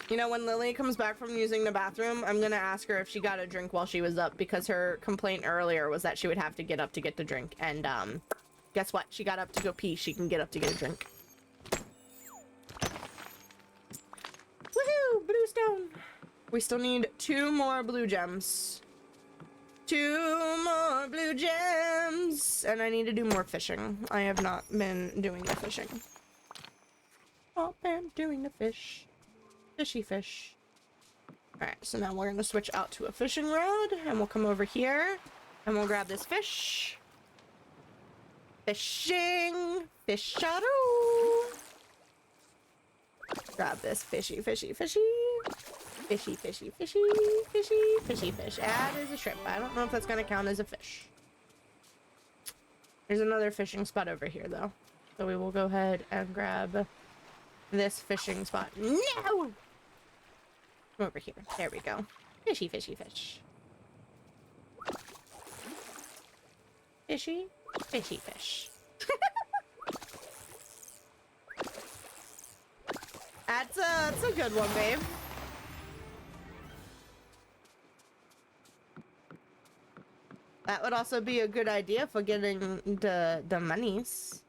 You know, when Lily comes back from using the bathroom, I'm gonna ask her if she got a drink while she was up, because her complaint earlier was that she would have to get up to get the drink. And, guess what? She got up to go pee. She can get up to get a drink. Woohoo! Blue stone! We still need 2 more blue gems. 2 more blue gems! And I need to do more fishing. I have not been doing the fishing. Not been doing the fish. Fishy fish. Alright, so now we're gonna switch out to a fishing rod, and we'll come over here, and we'll grab this fish. Fishing! Fish-a-doo! Grab this fishy, fishy, fishy. Fishy, fishy, fishy, fishy, fishy fish. That is a shrimp. I don't know if that's gonna count as a fish. There's another fishing spot over here, though. So we will go ahead and grab this fishing spot. No! Come over here. There we go. Fishy, fishy, fish. Fishy, fishy, fish. That's a good one, babe. That would also be a good idea for getting the monies.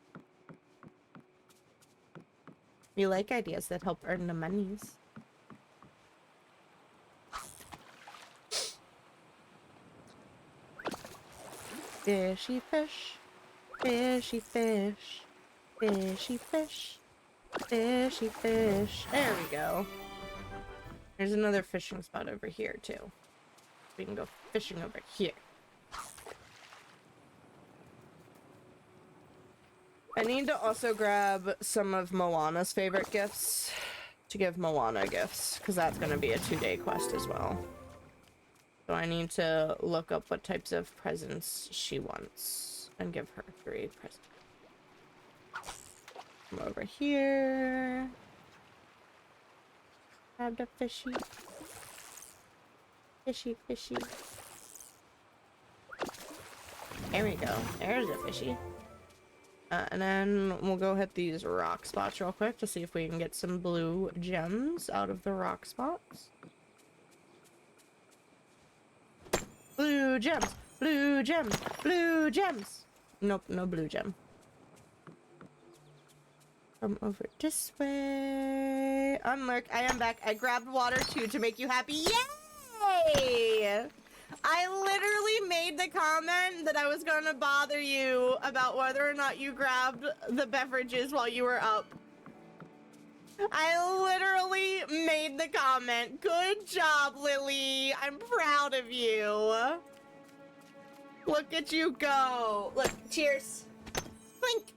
You like ideas that help earn the monies. Fishy fish, fishy fish, fishy fish, fishy fish. There we go. There's another fishing spot over here too. We can go fishing over here. I need to also grab some of Moana's favorite gifts to give Moana gifts, because that's going to be a 2-day quest as well. So I need to look up what types of presents she wants and give her 3 presents. Come over here. Grab the fishy. Fishy, fishy. There we go. There's a fishy. And then we'll go hit these rock spots real quick to see if we can get some blue gems out of the rock spots. Blue gems! Blue gems! Blue gems! Nope, no blue gem. Come over this way. Unlurk, I am back. I grabbed water too to make you happy. Yay! I literally made the comment that I was gonna bother you about whether or not you grabbed the beverages while you were up. I literally made the comment. Good job, Lily. I'm proud of you. Look at you go. Look, cheers. Clink.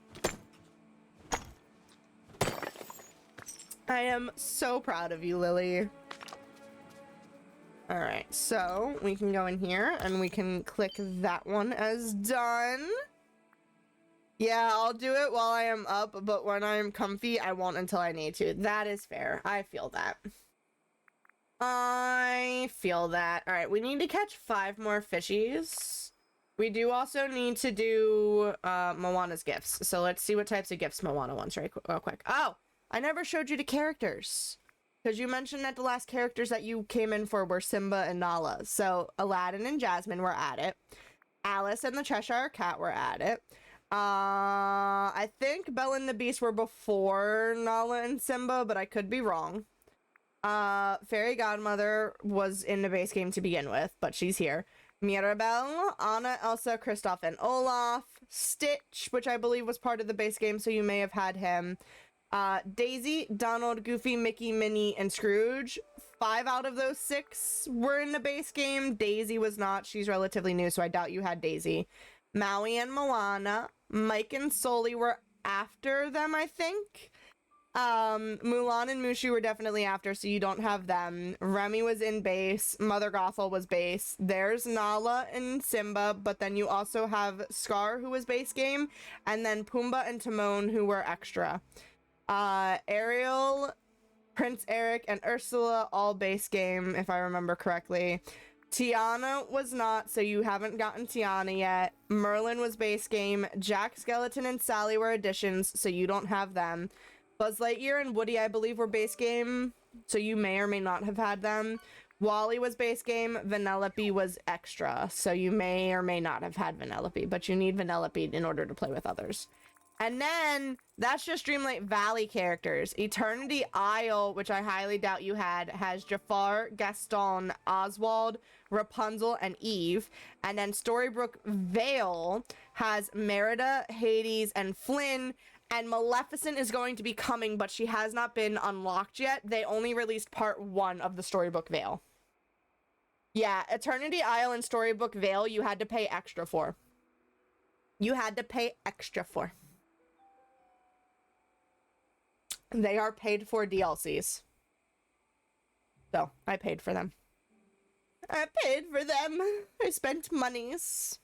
I am so proud of you, Lily. All right, so we can go in here and we can click that one as done. Yeah, I'll do it while I am up, but when I'm comfy, I won't until I need to. That is fair. I feel that. I feel that. All right, we need to catch 5 more fishies. We do also need to do Moana's gifts. So let's see what types of gifts Moana wants real quick. Oh, I never showed you the characters. Because you mentioned that the last characters that you came in for were Simba and Nala. So Aladdin and Jasmine were at it. Alice and the Cheshire Cat were at it. I think Belle and the Beast were before Nala and Simba, but I could be wrong. Fairy Godmother was in the base game to begin with, but she's here. Mirabelle, Anna, Elsa, Kristoff, and Olaf. Stitch, which I believe was part of the base game, so you may have had him. Daisy, Donald, Goofy, Mickey, Minnie, and Scrooge. 5 out of those 6 were in the base game. Daisy was not. She's relatively new, so I doubt you had Daisy. Maui and Moana. Mike and Sully were after them, I think. Mulan and Mushu were definitely after, so you don't have them. Remy was in base. Mother Gothel was base. There's Nala and Simba, but then you also have Scar, who was base game, and then Pumbaa and Timon, who were extra. Ariel, Prince Eric, and Ursula, all base game, if I remember correctly. Tiana was not, so you haven't gotten Tiana yet. Merlin was base game. Jack Skeleton and Sally were additions, so you don't have them. Buzz Lightyear and Woody, I believe, were base game, so you may or may not have had them. Wally was base game. Vanellope was extra, so you may or may not have had Vanellope, but you need Vanellope in order to play with others. And then, that's just Dreamlight Valley characters. Eternity Isle, which I highly doubt you had, has Jafar, Gaston, Oswald, Rapunzel, and Eve. And then Storybrooke Vale has Merida, Hades, and Flynn. And Maleficent is going to be coming, but she has not been unlocked yet. They only released part 1 of the Storybook Vale. Yeah, Eternity Isle and Storybook Vale, you had to pay extra for. You had to pay extra for. They are paid for DLCs. So, I paid for them. I paid for them. I spent monies.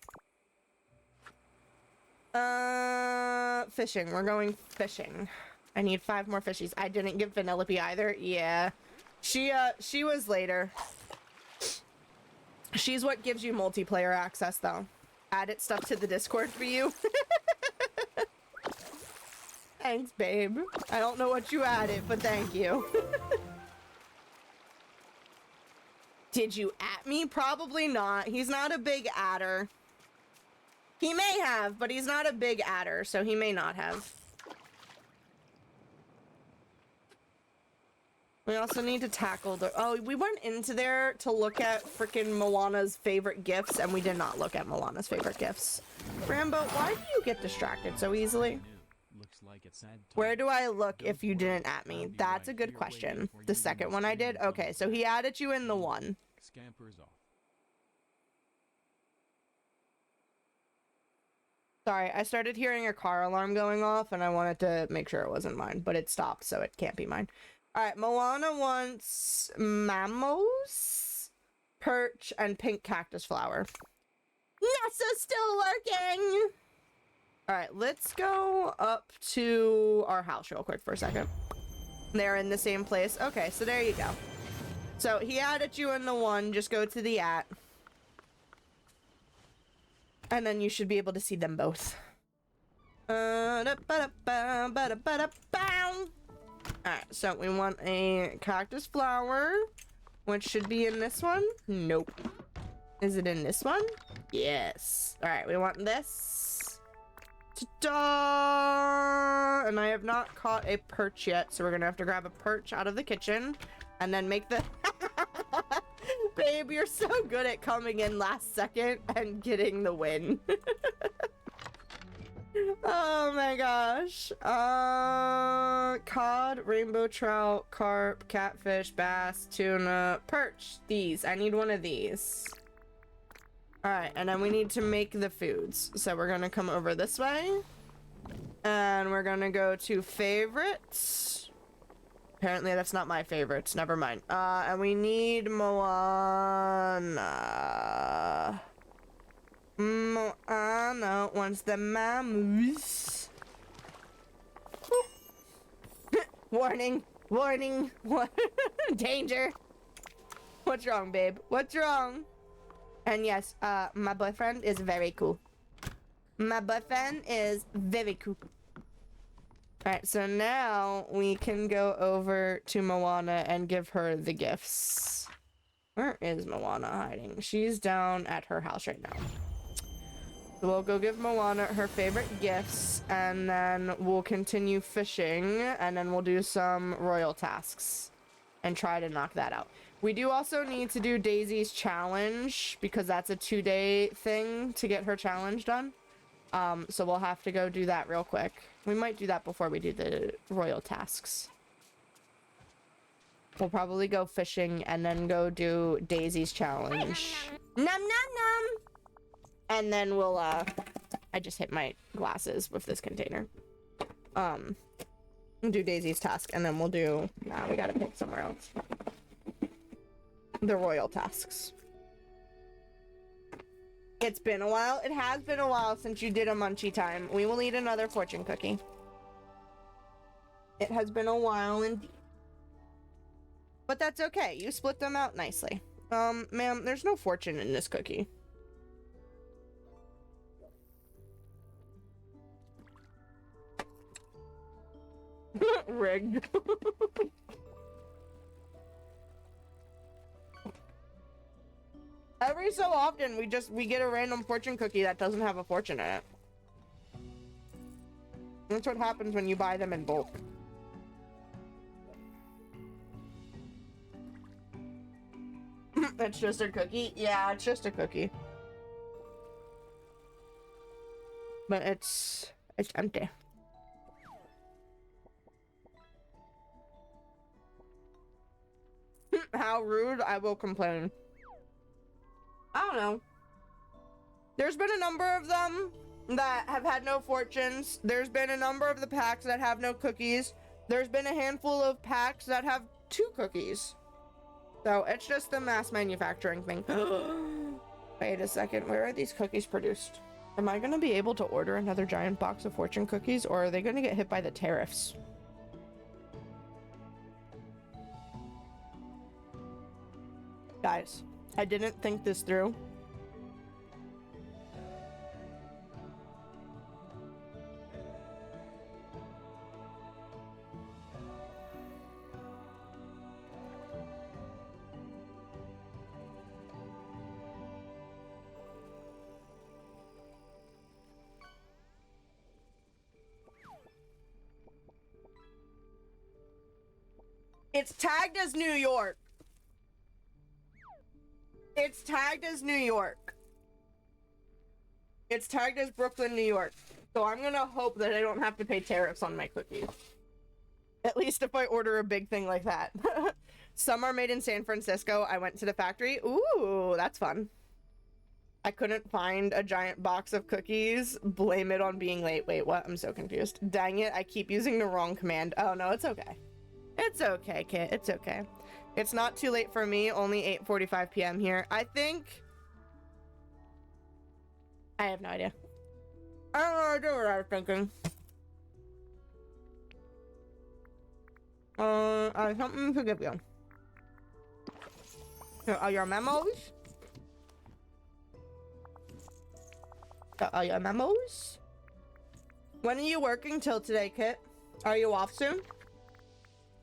Fishing. We're going fishing. I need 5 more fishies. I didn't give Vanellope either. Yeah. She was later. She's what gives you multiplayer access, though. Added stuff to the Discord for you. Thanks, babe. I don't know what you added, but thank you. Did you at me? Probably not. He's not a big adder. He may have, but he's not a big adder, so he may not have. We also need to tackle the... Oh, we went into there to look at freaking Moana's favorite gifts, and we did not look at Moana's favorite gifts. Rambo, why do you get distracted so easily? Where do I look if you didn't at me? That's a good question. The second one I did? Okay, so he added you in the one. Scampers off. Sorry, I started hearing a car alarm going off, and I wanted to make sure it wasn't mine, but it stopped, so it can't be mine. Alright, Moana wants Mamos, Perch, and Pink Cactus Flower. NASA's still working! Alright, let's go up to our house real quick for a second. They're in the same place. Okay, so there you go. So, he added you in the one, just go to the at. And then you should be able to see them both. Alright, so we want a cactus flower, which should be in this one. Nope. Is it in this one? Yes. Alright, we want this. Ta-da! And I have not caught a perch yet, so we're gonna have to grab a perch out of the kitchen and then make the... Babe, you're so good at coming in last second and getting the win. Oh my gosh. Cod, rainbow trout, carp, catfish, bass, tuna, perch. These. I need one of these. Alright, and then we need to make the foods. So we're gonna come over this way. And we're gonna go to favorites. Apparently that's not my favorites. Never mind. And we need Moana. Moana wants the mammals. Warning. Warning. Danger. What's wrong, babe? What's wrong? And yes, my boyfriend is very cool. My boyfriend is very cool. Alright, so now we can go over to Moana and give her the gifts. Where is Moana hiding? She's down at her house right now. So we'll go give Moana her favorite gifts, and then we'll continue fishing, and then we'll do some royal tasks and try to knock that out. We do also need to do Daisy's challenge, because that's a 2-day thing to get her challenge done. So we'll have to go do that real quick. We might do that before we do the royal tasks. We'll probably go fishing and then go do Daisy's challenge. Nom nom nom! And then we'll, I just hit my glasses with this container. We'll do Daisy's task, and then we'll do... Nah, we gotta pick somewhere else. The royal tasks. It's been a while. It has been a while since you did a munchie time. We will eat another fortune cookie. It has been a while indeed. But that's okay. You split them out nicely. Ma'am, there's no fortune in this cookie. Rigged. Every so often we get a random fortune cookie that doesn't have a fortune in it. That's what happens when you buy them in bulk. It's just a cookie? Yeah, it's just a cookie. But it's empty. How rude, I will complain. I don't know. There's been a number of them that have had no fortunes. There's been a number of the packs that have no cookies. There's been a handful of packs that have 2 cookies. So it's just the mass manufacturing thing. Wait a second, where are these cookies produced? Am I gonna be able to order another giant box of fortune cookies, or are they gonna get hit by the tariffs? Guys, I didn't think this through. It's tagged as New York. It's tagged as New York. It's tagged as Brooklyn, New York. So I'm gonna hope that I don't have to pay tariffs on my cookies. At least if I order a big thing like that. Some are made in San Francisco. I went to the factory. Ooh, that's fun. I couldn't find a giant box of cookies. Blame it on being late. Wait, what? I'm so confused. Dang it, I keep using the wrong command. Oh no, it's okay. It's okay, Kit. It's okay. It's not too late for me. Only 8:45 p.m. here. I think... I have no idea. I don't know what I was thinking. I have something to give you. Here are your memos. your memos. When are you working till today, Kit? Are you off soon?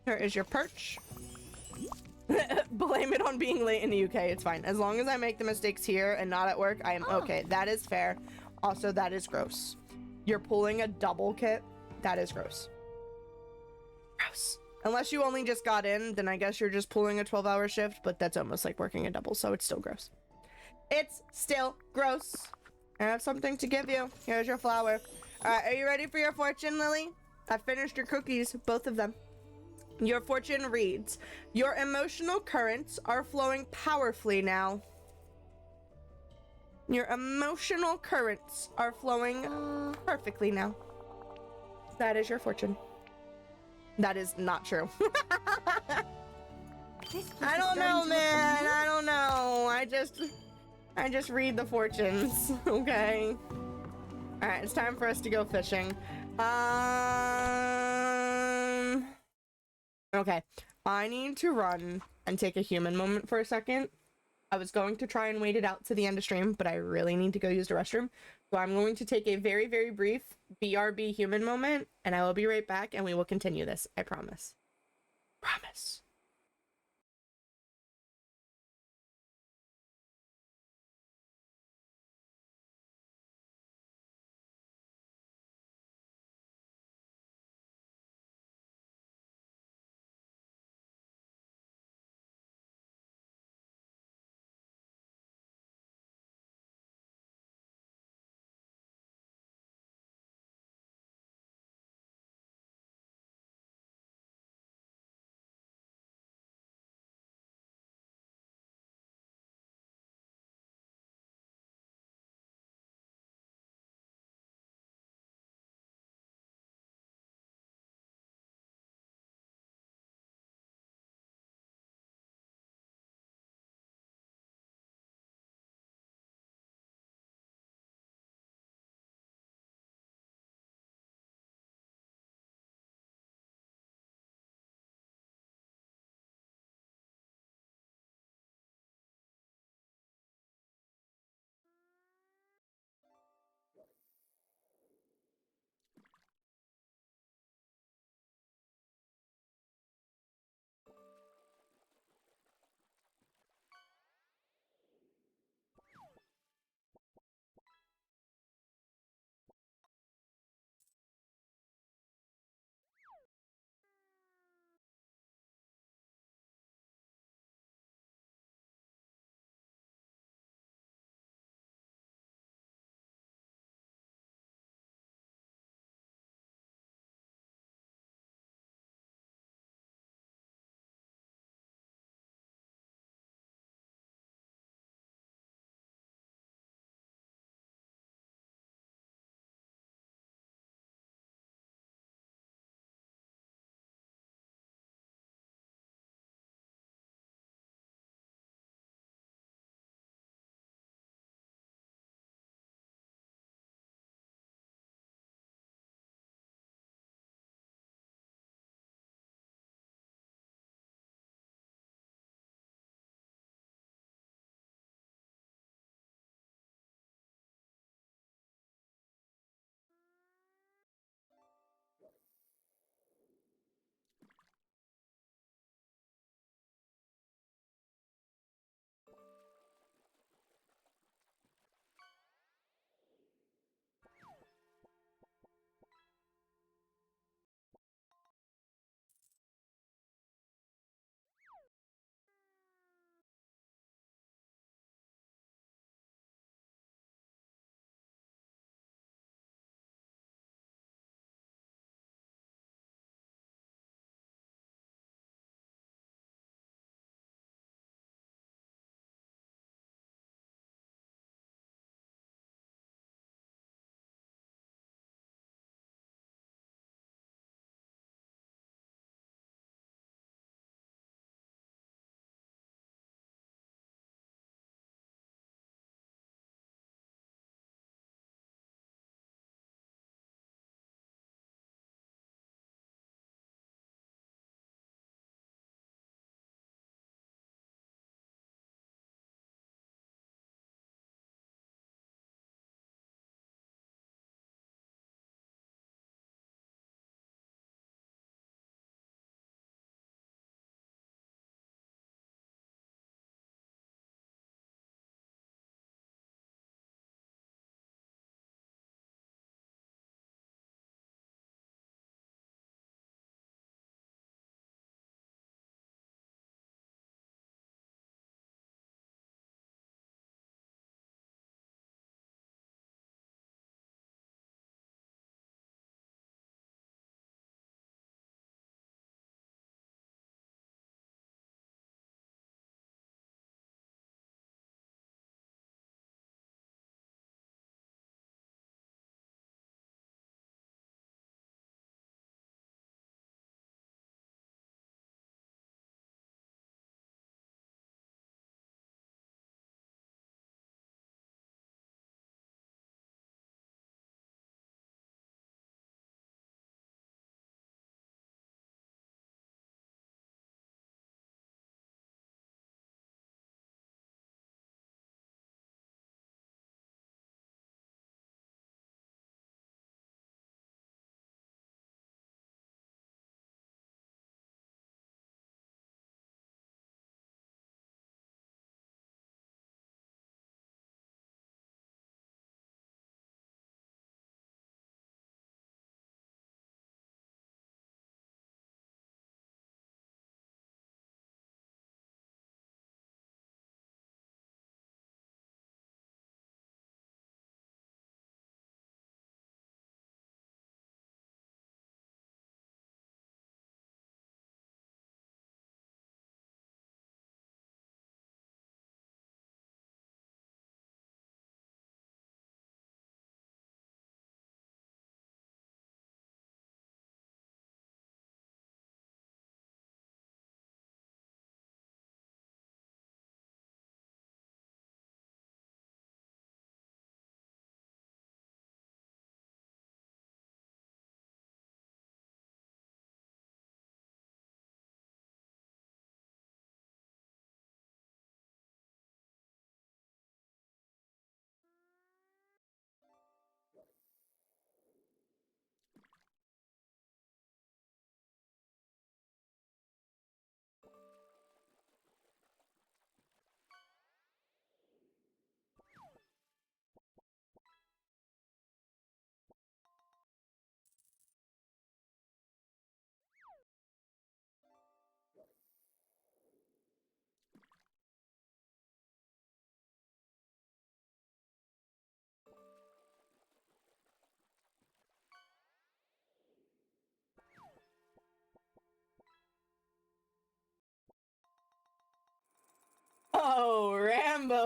Here is your perch. Blame it on being late in the UK. It's fine. As long as I make the mistakes here and not at work, I am okay. That is fair. Also, that is gross. You're pulling a double, Kit. That is gross. Gross. Unless you only just got in, then I guess you're just pulling a 12-hour shift, but that's almost like working a double, so it's still gross. It's still gross. I have something to give you. Here's your flower. All right, are you ready for your fortune, Lily? I finished your cookies, both of them. Your fortune reads, your emotional currents are flowing powerfully now. Your emotional currents are flowing perfectly now. That is your fortune. That is not true. I don't know, man. I don't know. I just read the fortunes, okay? All right, it's time for us to go fishing. Okay, I need to run and take a human moment for a second. I was going to try and wait it out to the end of stream, but I really need to go use the restroom. So I'm going to take a very, very brief BRB human moment, and I will be right back, and we will continue this. I promise. Promise.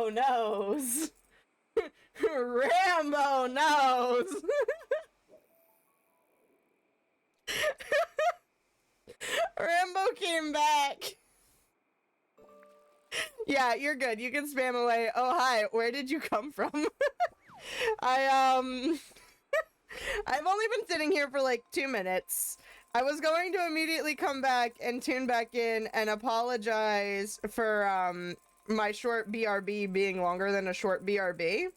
Rambo knows. Rambo knows. Rambo came back. Yeah, you're good. You can spam away. Oh, hi. Where did you come from? I've only been sitting here for like 2 minutes. I was going to immediately come back and tune back in and apologize for my short BRB being longer than a short BRB.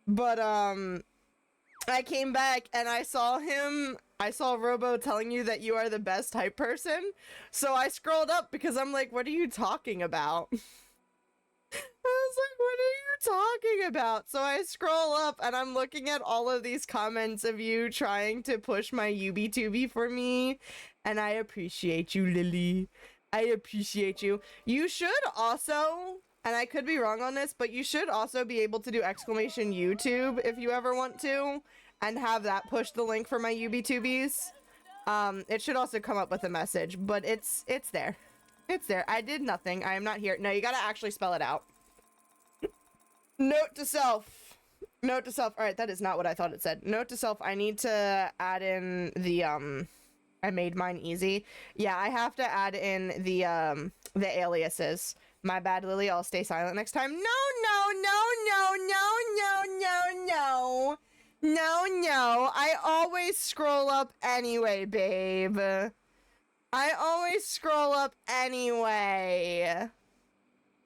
But I came back and I saw Robo telling you that you are the best hype person. So I scrolled up because I'm like, what are you talking about? I was like, what are you talking about? So I scroll up and I'm looking at all of these comments of you trying to push my UBTubi for me. And I appreciate you, Lily. I appreciate you. You should also, and I could be wrong on this, but you should also be able to do exclamation YouTube if you ever want to, and have that push the link for my UBTubies. It should also come up with a message, but it's there. It's there. I did nothing. I am not here. No, you gotta actually spell it out. Note to self. Note to self. All right, that is not what I thought it said. Note to self. I need to add in the I made mine easy. Yeah, I have to add in the aliases. My bad, Lily. I'll stay silent next time. No. I always scroll up anyway, babe. I always scroll up anyway.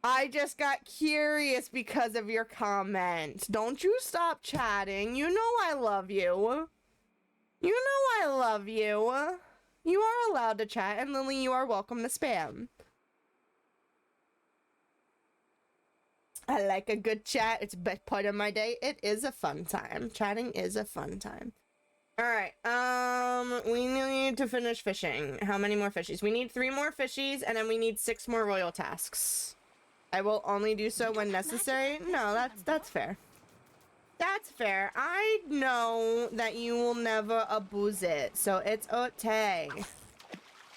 I just got curious because of your comment. Don't you stop chatting. You know I love you. You know I love you. You are allowed to chat, and Lily, you are welcome to spam. I like a good chat. It's the best part of my day. It is a fun time. Chatting is a fun time. Alright, we need to finish fishing. How many more fishies? We need 3 more fishies, and then we need 6 more royal tasks. I will only do so when necessary. No, that's fair. That's fair. I know that you will never abuse it, so it's okay.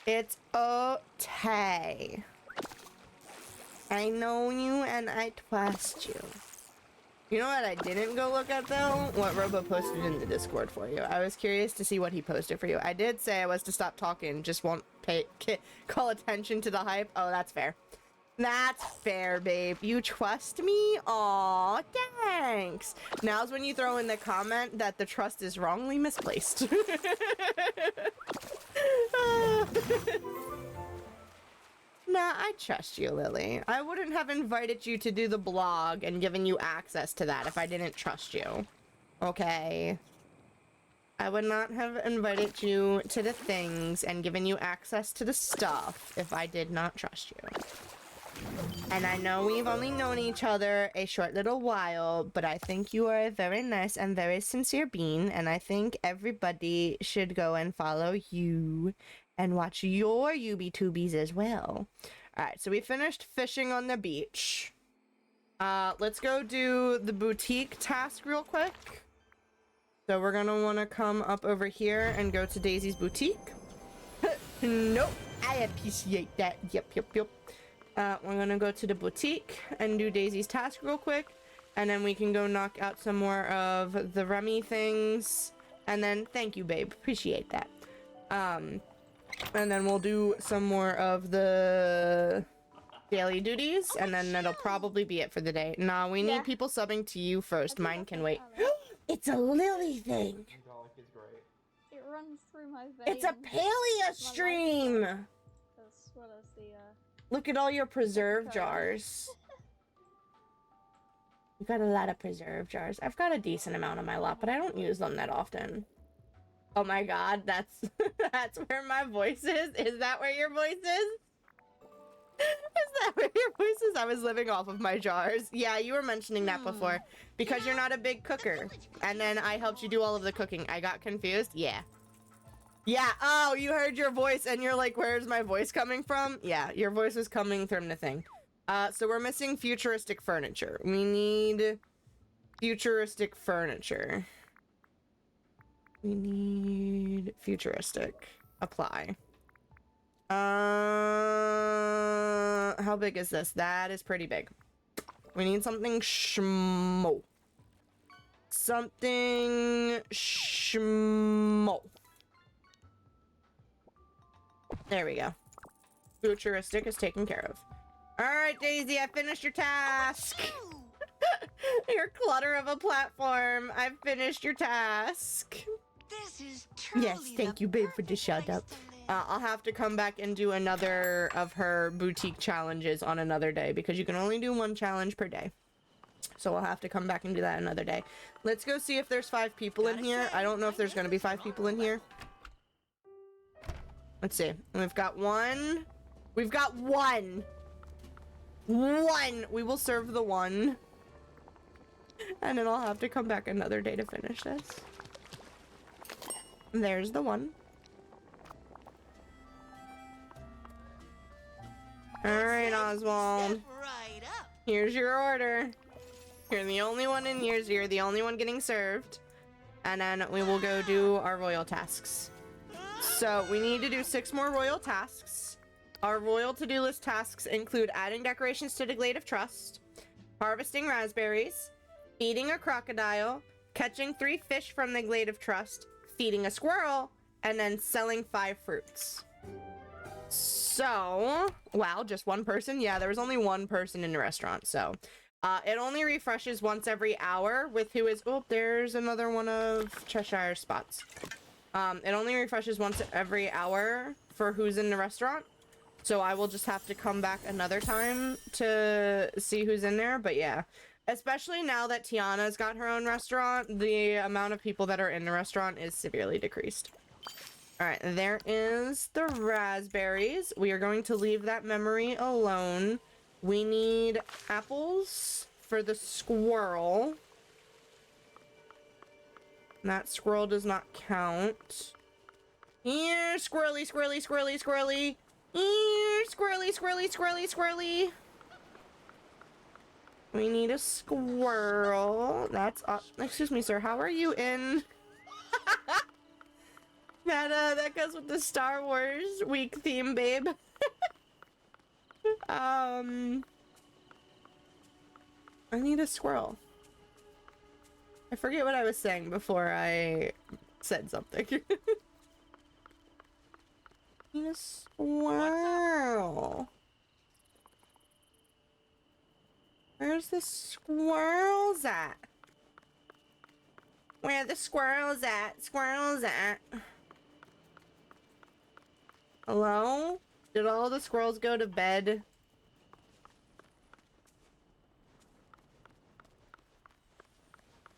It's okay. I know you and I trust you. You know what I didn't go look at though? What Robo posted in the Discord for you. I was curious to see what he posted for you. I did say I was to stop talking, just won't call attention to the hype. Oh, that's fair. That's fair, babe. You trust me? Aw, thanks. Now's when you throw in the comment that the trust is wrongly misplaced. Nah, I trust you, Lily. I wouldn't have invited you to do the blog and given you access to that if I didn't trust you. Okay? I would not have invited you to the things and given you access to the stuff if I did not trust you. And I know we've only known each other a short little while, but I think you are a very nice and very sincere being, and I think everybody should go and follow you and watch your UBTubies as well. Alright, so we finished fishing on the beach. Let's go do the boutique task real quick. So we're gonna wanna come up over here and go to Daisy's boutique. Nope, I appreciate that. Yep. We're gonna go to the boutique and do Daisy's task real quick. And then we can go knock out some more of the Remy things. And then, thank you, babe. Appreciate that. And then we'll do some more of the daily duties, and then that'll probably be it for the day. Nah, we need people subbing to you first. Mine can wait. It's a Lily thing. It runs through my veins. It's a paleo stream. As well as the, Look at all your preserve jars. You got a lot of preserve jars. I've got a decent amount on my lot, but I don't use them that often. Oh my god, that's where my voice is? Is that where your voice is? Is that where your voice is? I was living off of my jars. Yeah, you were mentioning that before. Because you're not a big cooker. And then I helped you do all of the cooking. I got confused? Yeah. Yeah, oh, you heard your voice and you're like, where's my voice coming from? Yeah, your voice was coming from the thing. So we're missing futuristic furniture. We need futuristic furniture. We need futuristic. Apply. How big is this? That is pretty big. We need something schmo. Something schmo. There we go. Futuristic is taken care of. Alright, Daisy, I finished your task. Your clutter of a platform. I've finished your task. This is truly Yes, thank you, babe, for the shout out. I'll have to come back and do another of her boutique challenges on another day because you can only do one challenge per day. So I'll have to come back and do that another day. Let's go see if there's 5 people in here. I don't know if there's going to be 5 people in here. Let's see. We've got 1. We've got 1. 1. We will serve the 1. And then I'll have to come back another day to finish this. There's the 1. Alright, Oswald. Here's your order. You're the only one in here, so you're the only one getting served. And then we will go do our royal tasks. So we need to do 6 more royal tasks. Our royal to-do list tasks include adding decorations to the Glade of Trust, harvesting raspberries, feeding a crocodile, catching 3 fish from the Glade of Trust, feeding a squirrel, and then selling 5 fruits. So, wow, just 1 person? Yeah, there was only 1 person in the restaurant, so. It only refreshes once every hour with who is, oh, there's another one of Cheshire spots. It only refreshes once every hour for who's in the restaurant. So I will just have to come back another time to see who's in there, but yeah. Especially now that Tiana's got her own restaurant, the amount of people that are in the restaurant is severely decreased. Alright, there is the raspberries. We are going to leave that memory alone. We need apples for the squirrel. That squirrel does not count. Here, squirrely, squirrely, squirrely, squirrely. Here, squirrely, squirrely, squirrely, squirrely. We need a squirrel. That's excuse me, sir. How are you in? That goes with the Star Wars week theme, babe. I need a squirrel. I forget what I was saying before I said something. Need a squirrel. Where's the squirrels at? Where are the squirrels at? Squirrels at? Hello? Did all the squirrels go to bed?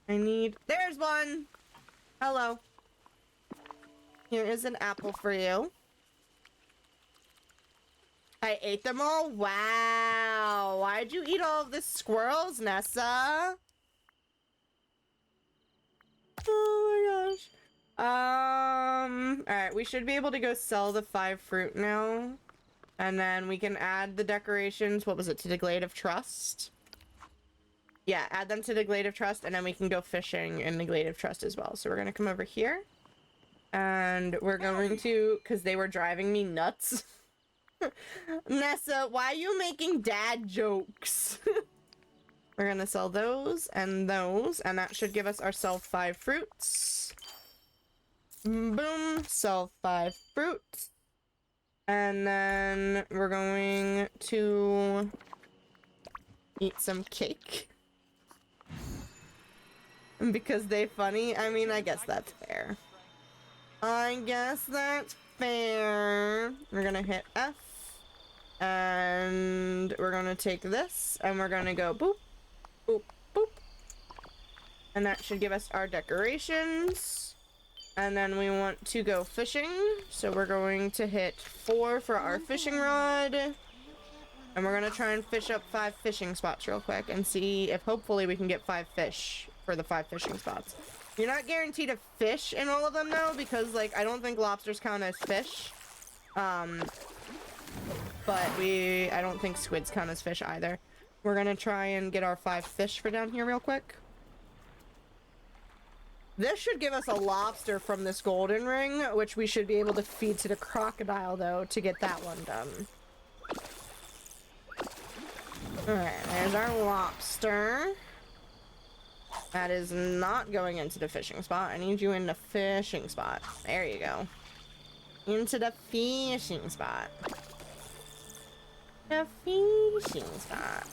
There's one! Hello. Here is an apple for you. I ate them all? Wow. Why'd you eat all of the squirrels, Nessa? Oh my gosh. Alright, we should be able to go sell the 5 fruit now. And then we can add the decorations, what was it, to the Glade of Trust? Yeah, add them to the Glade of Trust, and then we can go fishing in the Glade of Trust as well. So we're gonna come over here. And we're going to, because they were driving me nuts. Nessa, why are you making dad jokes? We're gonna sell those, and that should give us ourselves 5 fruits. Boom, sell 5 fruits. And then we're going to eat some cake. Because they funny? I mean, I guess that's fair. I guess that's fair. We're gonna hit F. And we're gonna take this, and we're gonna go boop, boop, boop. And that should give us our decorations. And then we want to go fishing. So we're going to hit 4 for our fishing rod. And we're gonna try and fish up 5 fishing spots real quick and see if hopefully we can get 5 fish for the 5 fishing spots. You're not guaranteed to fish in all of them though, because like I don't think lobsters count as fish. But I don't think squids count as fish either. We're gonna try and get our 5 fish for down here real quick. This should give us a lobster from this golden ring, which we should be able to feed to the crocodile though to get that one done. Alright, there's our lobster. That is not going into the fishing spot. I need you in the fishing spot. There you go. Into the fishing spot. The fishing spot.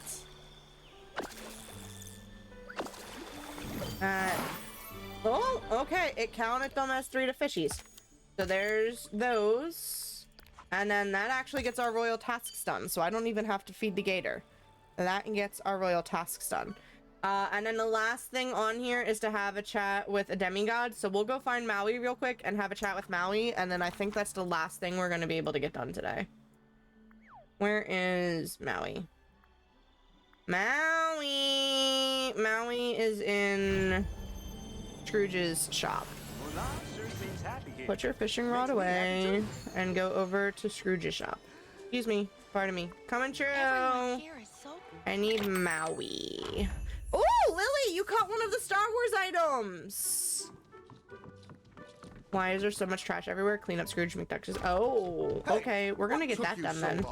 Oh, okay. It counted them as 3 to fishies. So there's those. And then that actually gets our royal tasks done. So I don't even have to feed the gator. That gets our royal tasks done. And then the last thing on here is to have a chat with a demigod. So we'll go find Maui real quick and have a chat with Maui. And then I think that's the last thing we're going to be able to get done today. Where is Maui? Maui! Maui is in Scrooge's shop. Put your fishing rod away and go over to Scrooge's shop. Excuse me. Pardon me. Coming true. I need Maui. Oh, Lily, you caught one of the Star Wars items. Why is there so much trash everywhere? Clean up Scrooge McDuck's. Oh, okay. We're gonna get that done then.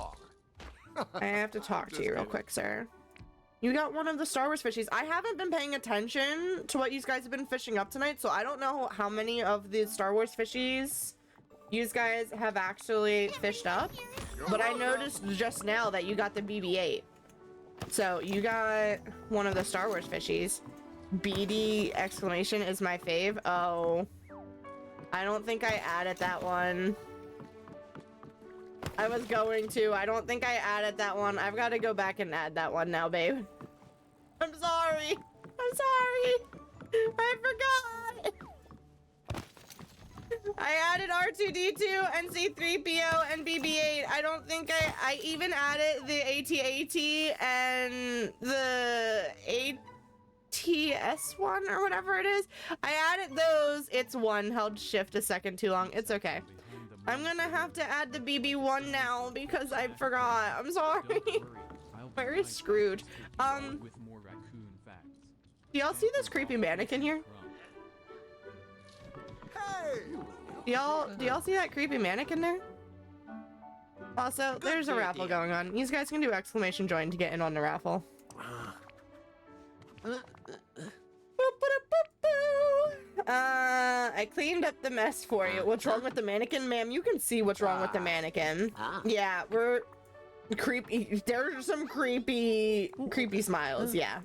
I have to talk to you real quick, sir. You got one of the Star Wars fishies. I haven't been paying attention to what you guys have been fishing up tonight, so I don't know how many of the Star Wars fishies you guys have actually fished up. But I noticed just now that you got the BB-8. So you got one of the Star Wars fishies. BD exclamation is my fave. Oh, I don't think I added that one. I was going to. I don't think I added that one. I've got to go back and add that one now, babe. I'm sorry. I'm sorry. I forgot. I added R2-D2 and C-3PO and BB-8. I don't think I even added the AT-AT and the ATS one or whatever it is. I added those. It's one. Held shift a second too long. It's okay. I'm gonna have to add the BB-1 now because I forgot. I'm sorry. Where is Scrooge? Do y'all see this creepy mannequin here? Do y'all see that creepy mannequin there? Also, there's a raffle going on. These guys can do exclamation join to get in on the raffle. I cleaned up the mess for you. What's wrong with the mannequin? Ma'am, you can see what's wrong with the mannequin. Yeah, we're creepy. There's some creepy smiles. Yeah.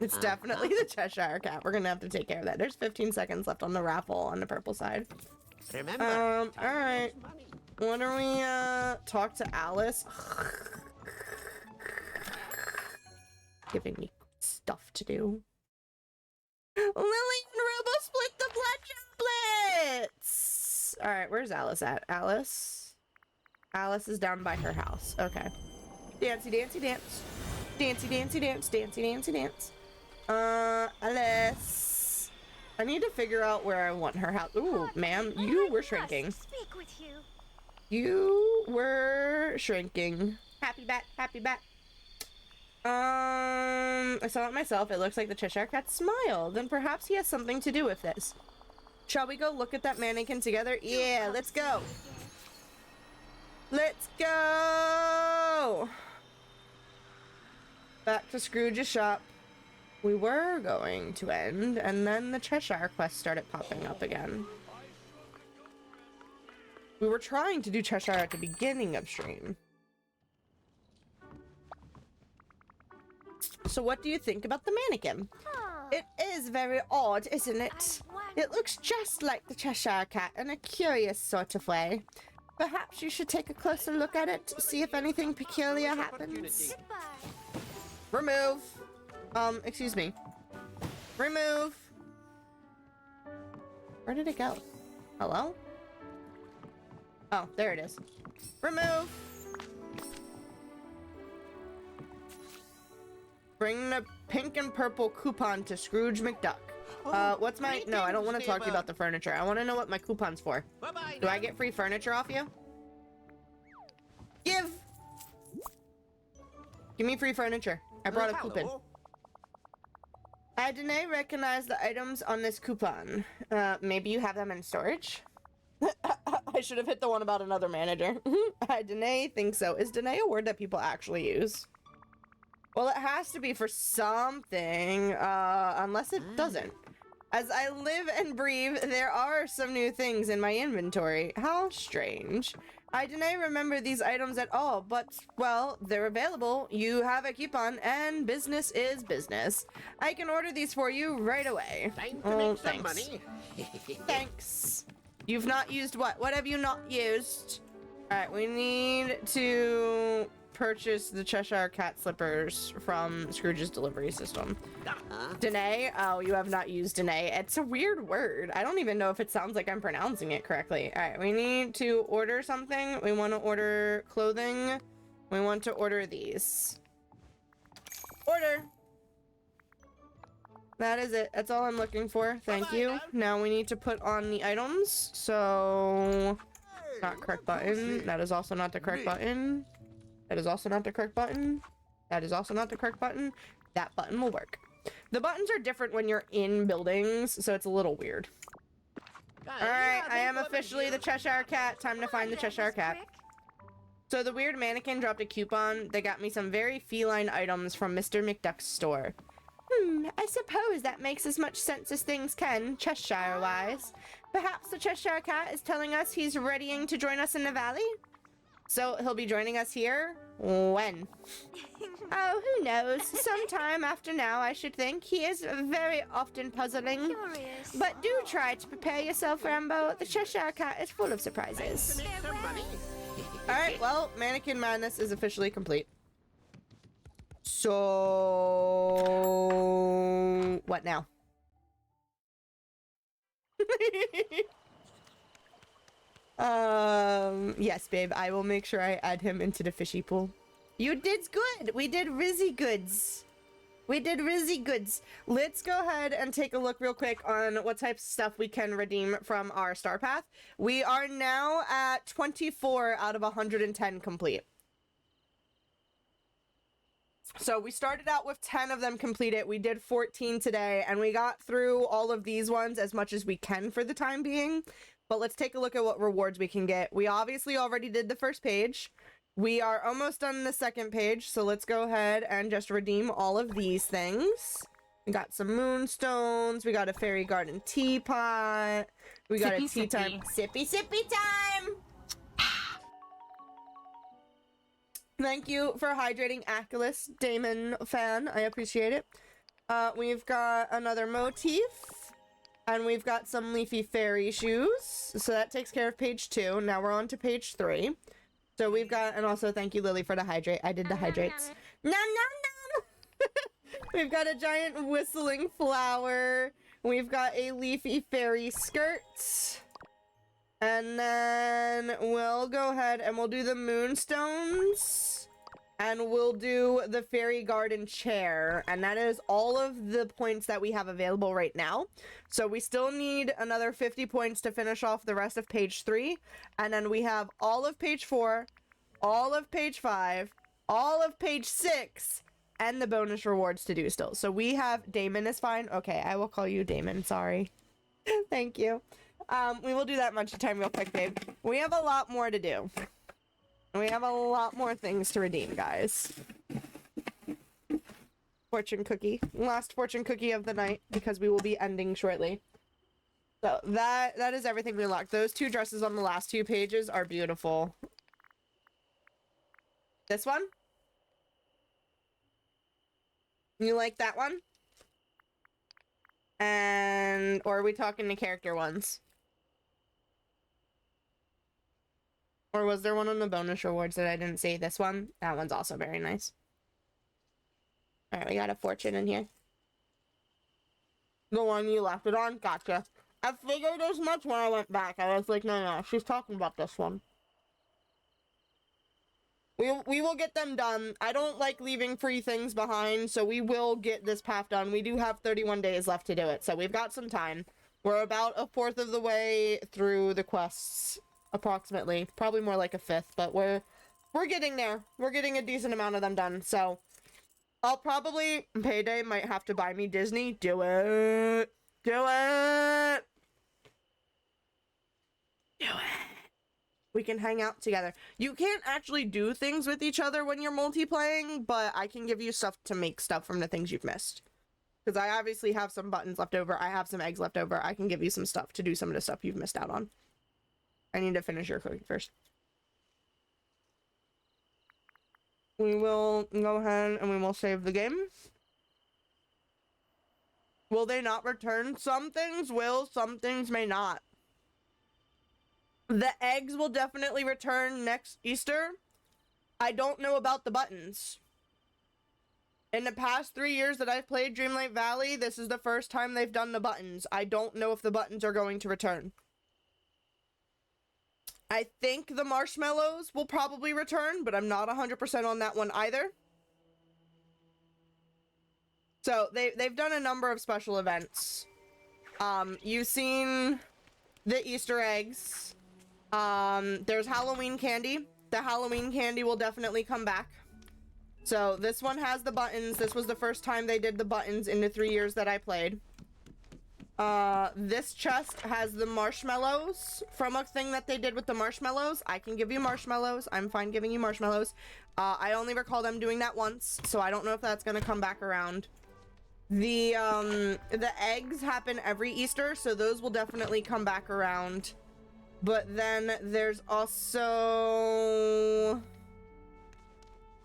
It's definitely the Cheshire cat. We're gonna have to take care of that. There's 15 seconds left on the raffle on the purple side. Remember, alright. When are we, talk to Alice? Giving me stuff to do. Lily and Robo split the blood droplets! Alright, where's Alice at? Alice? Alice is down by her house. Okay. Dancy, dancy, dance. Dancy, dancy, dance. Dancy, dancy, dance. Alice. I need to figure out where I want her house. Ooh, ma'am, you were shrinking. Speak with you. You were shrinking. Happy bat, happy bat. I saw it myself. It looks like the Cheshire cat smiled. Then perhaps he has something to do with this. Shall we go look at that mannequin together? Yeah, let's go. Let's go. Back to Scrooge's shop. We were going to end, and then the Cheshire quest started popping up again. We were trying to do Cheshire at the beginning of stream. So what do you think about the mannequin? It is very odd, isn't it? It looks just like the Cheshire cat in a curious sort of way. Perhaps you should take a closer look at it to see if anything peculiar happens. Remove. Excuse me. Remove. Where did it go? Hello? Oh, there it is. Remove. Bring the pink and purple coupon to Scrooge McDuck. What's my... No, I don't want to talk to you about the furniture. I want to know what my coupon's for. Bye-bye. Do I get free furniture off you? Give me free furniture. I brought a coupon. I didn't recognize the items on this coupon. Maybe you have them in storage? I should have hit the one about another manager. I didn't think so. Is Danae a word that people actually use? Well, it has to be for something, unless it doesn't. As I live and breathe, there are some new things in my inventory. How strange. I didn't remember these items at all, but, well, they're available. You have a coupon, and business is business. I can order these for you right away. Time to make some Thanks. money. Thanks. You've not used what? What have you not used? Alright, we need to purchase the Cheshire Cat slippers from Scrooge's delivery system. Danae? Oh, you have not used Danae. It's a weird word. I don't even know if it sounds like I'm pronouncing it correctly. Alright, we need to order something. We want to order clothing. We want to order these. Order! That is it. That's all I'm looking for. Thank you. Now we need to put on the items. So... Not correct button. That is also not the correct button. That is also not the correct button. That is also not the correct button. That button will work. The buttons are different when you're in buildings, so it's a little weird. Alright, I am officially the Cheshire Cat. Time to find the Cheshire Cat. So the weird mannequin dropped a coupon that got me some very feline items from Mr. McDuck's store. I suppose that makes as much sense as things can, Cheshire-wise. Perhaps the Cheshire Cat is telling us he's readying to join us in the valley? So he'll be joining us here? When? Oh, who knows? Sometime after now, I should think. He is very often puzzling. Curious. But do try to prepare yourself, Rambo. The Cheshire Cat is full of surprises. To make some money. Alright, well, Mannequin Madness is officially complete. So... what now? Yes, babe, I will make sure I add him into the fishy pool. You did good! We did Rizzy goods. We did Rizzy goods. Let's go ahead and take a look real quick on what types of stuff we can redeem from our star path. We are now at 24 out of 110 complete. So we started out with 10 of them completed. We did 14 today, and we got through all of these ones as much as we can for the time being. But let's take a look at what rewards we can get. We obviously already did the first page. We are almost done the second page, so let's go ahead and just redeem all of these things. We got some moonstones. We got a fairy garden teapot. We got a tea time. Sippy time! Thank you for hydrating Achilles, Damon fan. I appreciate it. We've got another motif. And we've got some leafy fairy shoes. So that takes care of page 2. Now we're on to page 3. So we've got, and also thank you, Lily, for the hydrate. I did the hydrates. Nom, nom, nom! We've got a giant whistling flower. We've got a leafy fairy skirt. And then we'll go ahead and we'll do the moonstones. And we'll do the fairy garden chair. And that is all of the points that we have available right now. So we still need another 50 points to finish off the rest of page 3. And then we have all of page 4, all of page 5, all of page 6, and the bonus rewards to do still. So we have Damon is fine. Okay, I will call you Damon. Sorry. Thank you. We will do that much time real quick, babe. We have a lot more to do. We have a lot more things to redeem, guys. Fortune cookie. Last fortune cookie of the night, because we will be ending shortly. So that is everything we unlocked. Those 2 dresses on the last 2 pages are beautiful. This one? You like that one? And, or are we talking the character ones? Or was there one on the bonus rewards that I didn't see? This one? That one's also very nice. Alright, we got a fortune in here. The one you left it on? Gotcha. I figured as much when I went back. I was like, no, she's talking about this one. We will get them done. I don't like leaving free things behind, so we will get this path done. We do have 31 days left to do it, so we've got some time. We're about a 1/4 of the way through the quests. Approximately. Probably more like a 5th, but we're getting there. We're getting a decent amount of them done, so I'll probably, payday might have to buy me Disney. Do it! Do it! Do it! We can hang out together. You can't actually do things with each other when you're multiplaying, but I can give you stuff to make stuff from the things you've missed. Because I obviously have some buttons left over. I have some eggs left over. I can give you some stuff to do some of the stuff you've missed out on. I need to finish your cooking first. We will go ahead and we will save the game. Will they not return? Some things will, some things may not. The eggs will definitely return next Easter. I don't know about the buttons. In the past 3 years that I've played Dreamlight Valley, this is the first time they've done the buttons. I don't know if the buttons are going to return. I think the marshmallows will probably return, but I'm not 100% on that one either. So they've done a number of special events. You've seen the Easter eggs. There's Halloween candy. The Halloween candy will definitely come back. So this one has the buttons. This was the first time they did the buttons in the 3 years that I played. This chest has the marshmallows from a thing that they did with the marshmallows. I can give you marshmallows. I'm fine giving you marshmallows. I only recall them doing that once, so I don't know if that's gonna come back around. The eggs happen every Easter, so those will definitely come back around. But then there's also...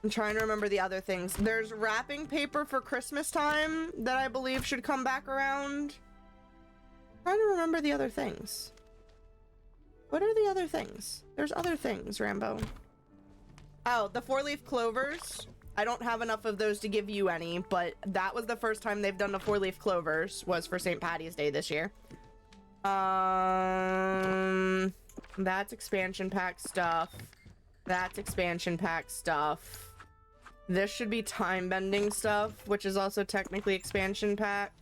I'm trying to remember the other things. There's wrapping paper for Christmas time that I believe should come back around. I'm trying to remember the other things. What are the other things? There's other things, Rambo. Oh, the 4-leaf clovers. I don't have enough of those to give you any, but that was the first time they've done the 4-leaf clovers, was for St. Patty's Day this year. That's expansion pack stuff. That's expansion pack stuff. This should be time bending stuff, which is also technically expansion pack.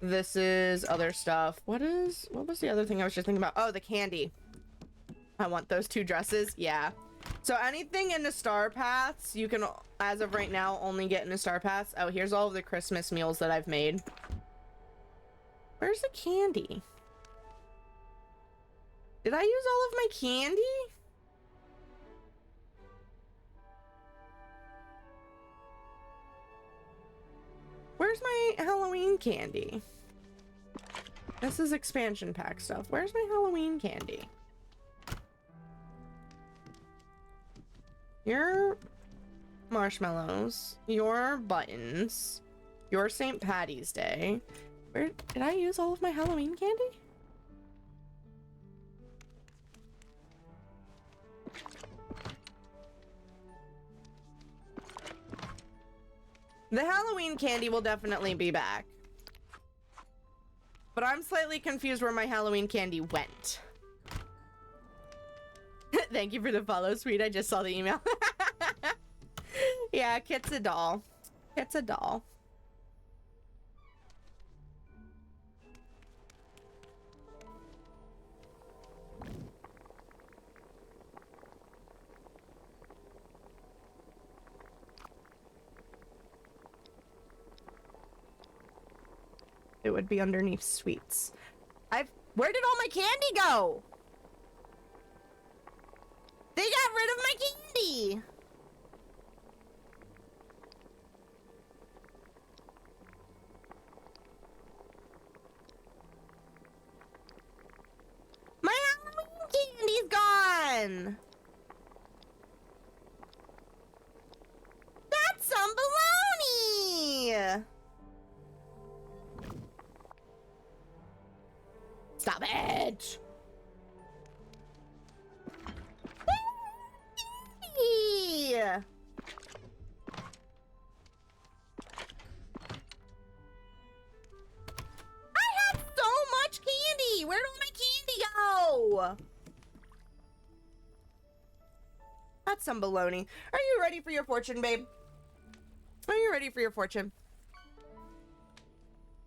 This is other stuff. What was the other thing I was just thinking about? Oh, the candy. I want those 2 dresses. Yeah. So anything in the star paths, you can, as of right now, only get in the star paths. Oh, here's all of the Christmas meals that I've made. Where's the candy? Did I use all of my candy? Where's my Halloween candy? This is expansion pack stuff. Where's my Halloween candy? Your marshmallows, your buttons, your St. Patty's Day. Where did I use all of my Halloween candy? The Halloween candy will definitely be back. But I'm slightly confused where my Halloween candy went. Thank you for the follow, sweet. I just saw the email. Yeah, Kit's a doll. Kit's a doll. It would be underneath sweets. Where did all my candy go? They got rid of my candy. My Halloween candy's gone. That's some baloney. Stop it! Hey! I have so much candy! Where did all my candy go? That's some baloney. Are you ready for your fortune, babe? Are you ready for your fortune?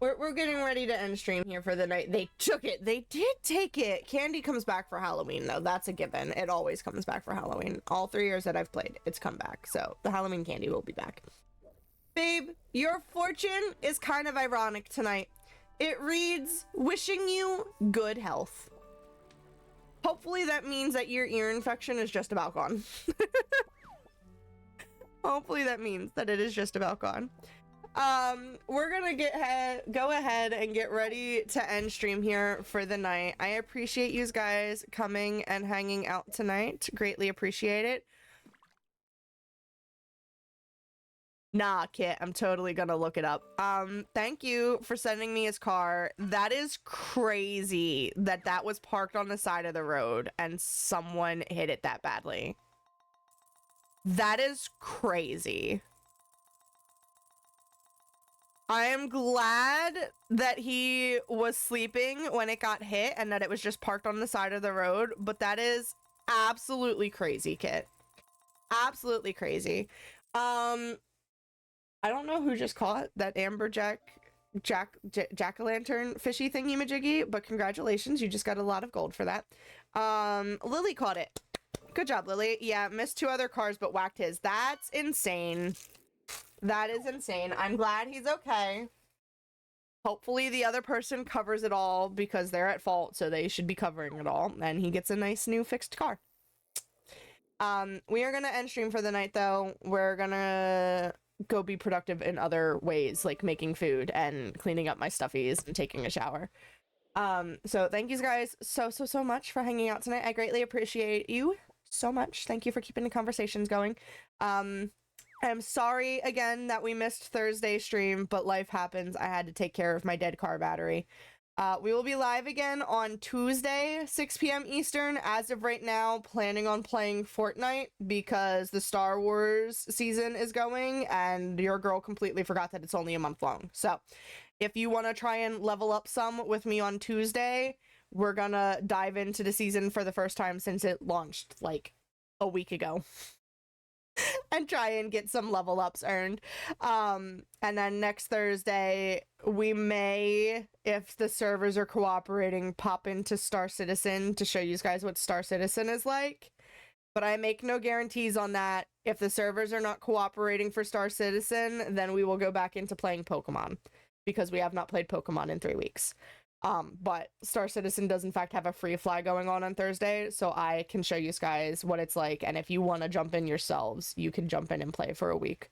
We're getting ready to end stream here for the night. They took it. They did take it. Candy comes back for Halloween, though. That's a given. It always comes back for Halloween. All 3 years that I've played, it's come back. So the Halloween candy will be back. Babe, your fortune is kind of ironic tonight. It reads, wishing you good health. Hopefully that means that your ear infection is just about gone. Hopefully that means that it is just about gone. We're gonna go ahead and get ready to end stream here for the night. I appreciate you guys coming and hanging out tonight. Greatly appreciate it. Nah, Kit, I'm totally gonna look it up. Thank you for sending me his car. That is crazy that that was parked on the side of the road and someone hit it that badly. That is crazy. I am glad that he was sleeping when it got hit and that it was just parked on the side of the road, but that is absolutely crazy, Kit. Absolutely crazy. I don't know who just caught that amberjack jack-o'-lantern fishy thingy-majiggy, but congratulations, you just got a lot of gold for that. Lily caught it. Good job, Lily. Yeah, missed 2 other cars but whacked his. That's insane. That is insane. I'm glad he's okay. Hopefully the other person covers it all because they're at fault, so they should be covering it all, and he gets a nice new fixed car. We are gonna end stream for the night though. We're gonna go be productive in other ways, like making food and cleaning up my stuffies and taking a shower. So thank you guys so much for hanging out tonight. I greatly appreciate you so much. Thank you for keeping the conversations going. I'm sorry again that we missed Thursday stream, but life happens. I had to take care of my dead car battery. We will be live again on Tuesday, 6 p.m. Eastern. As of right now, planning on playing Fortnite because the Star Wars season is going and your girl completely forgot that it's only a month long. So if you want to try and level up some with me on Tuesday, we're gonna dive into the season for the first time since it launched like a week ago. And try and get some level ups earned. And then next Thursday, we may, if the servers are cooperating, pop into Star Citizen to show you guys what Star Citizen is like. But I make no guarantees on that. If the servers are not cooperating for Star Citizen, then we will go back into playing Pokemon. Because we have not played Pokemon in 3 weeks. But Star Citizen does in fact have a free fly going on Thursday, so I can show you guys what it's like, and if you want to jump in yourselves, you can jump in and play for a week.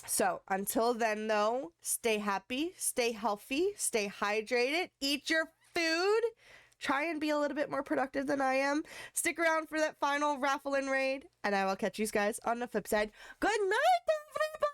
So until then though, stay happy, stay healthy, stay hydrated, eat your food, try and be a little bit more productive than I am, stick around for that final raffle and raid, and I will catch you guys on the flip side. Good night, everybody!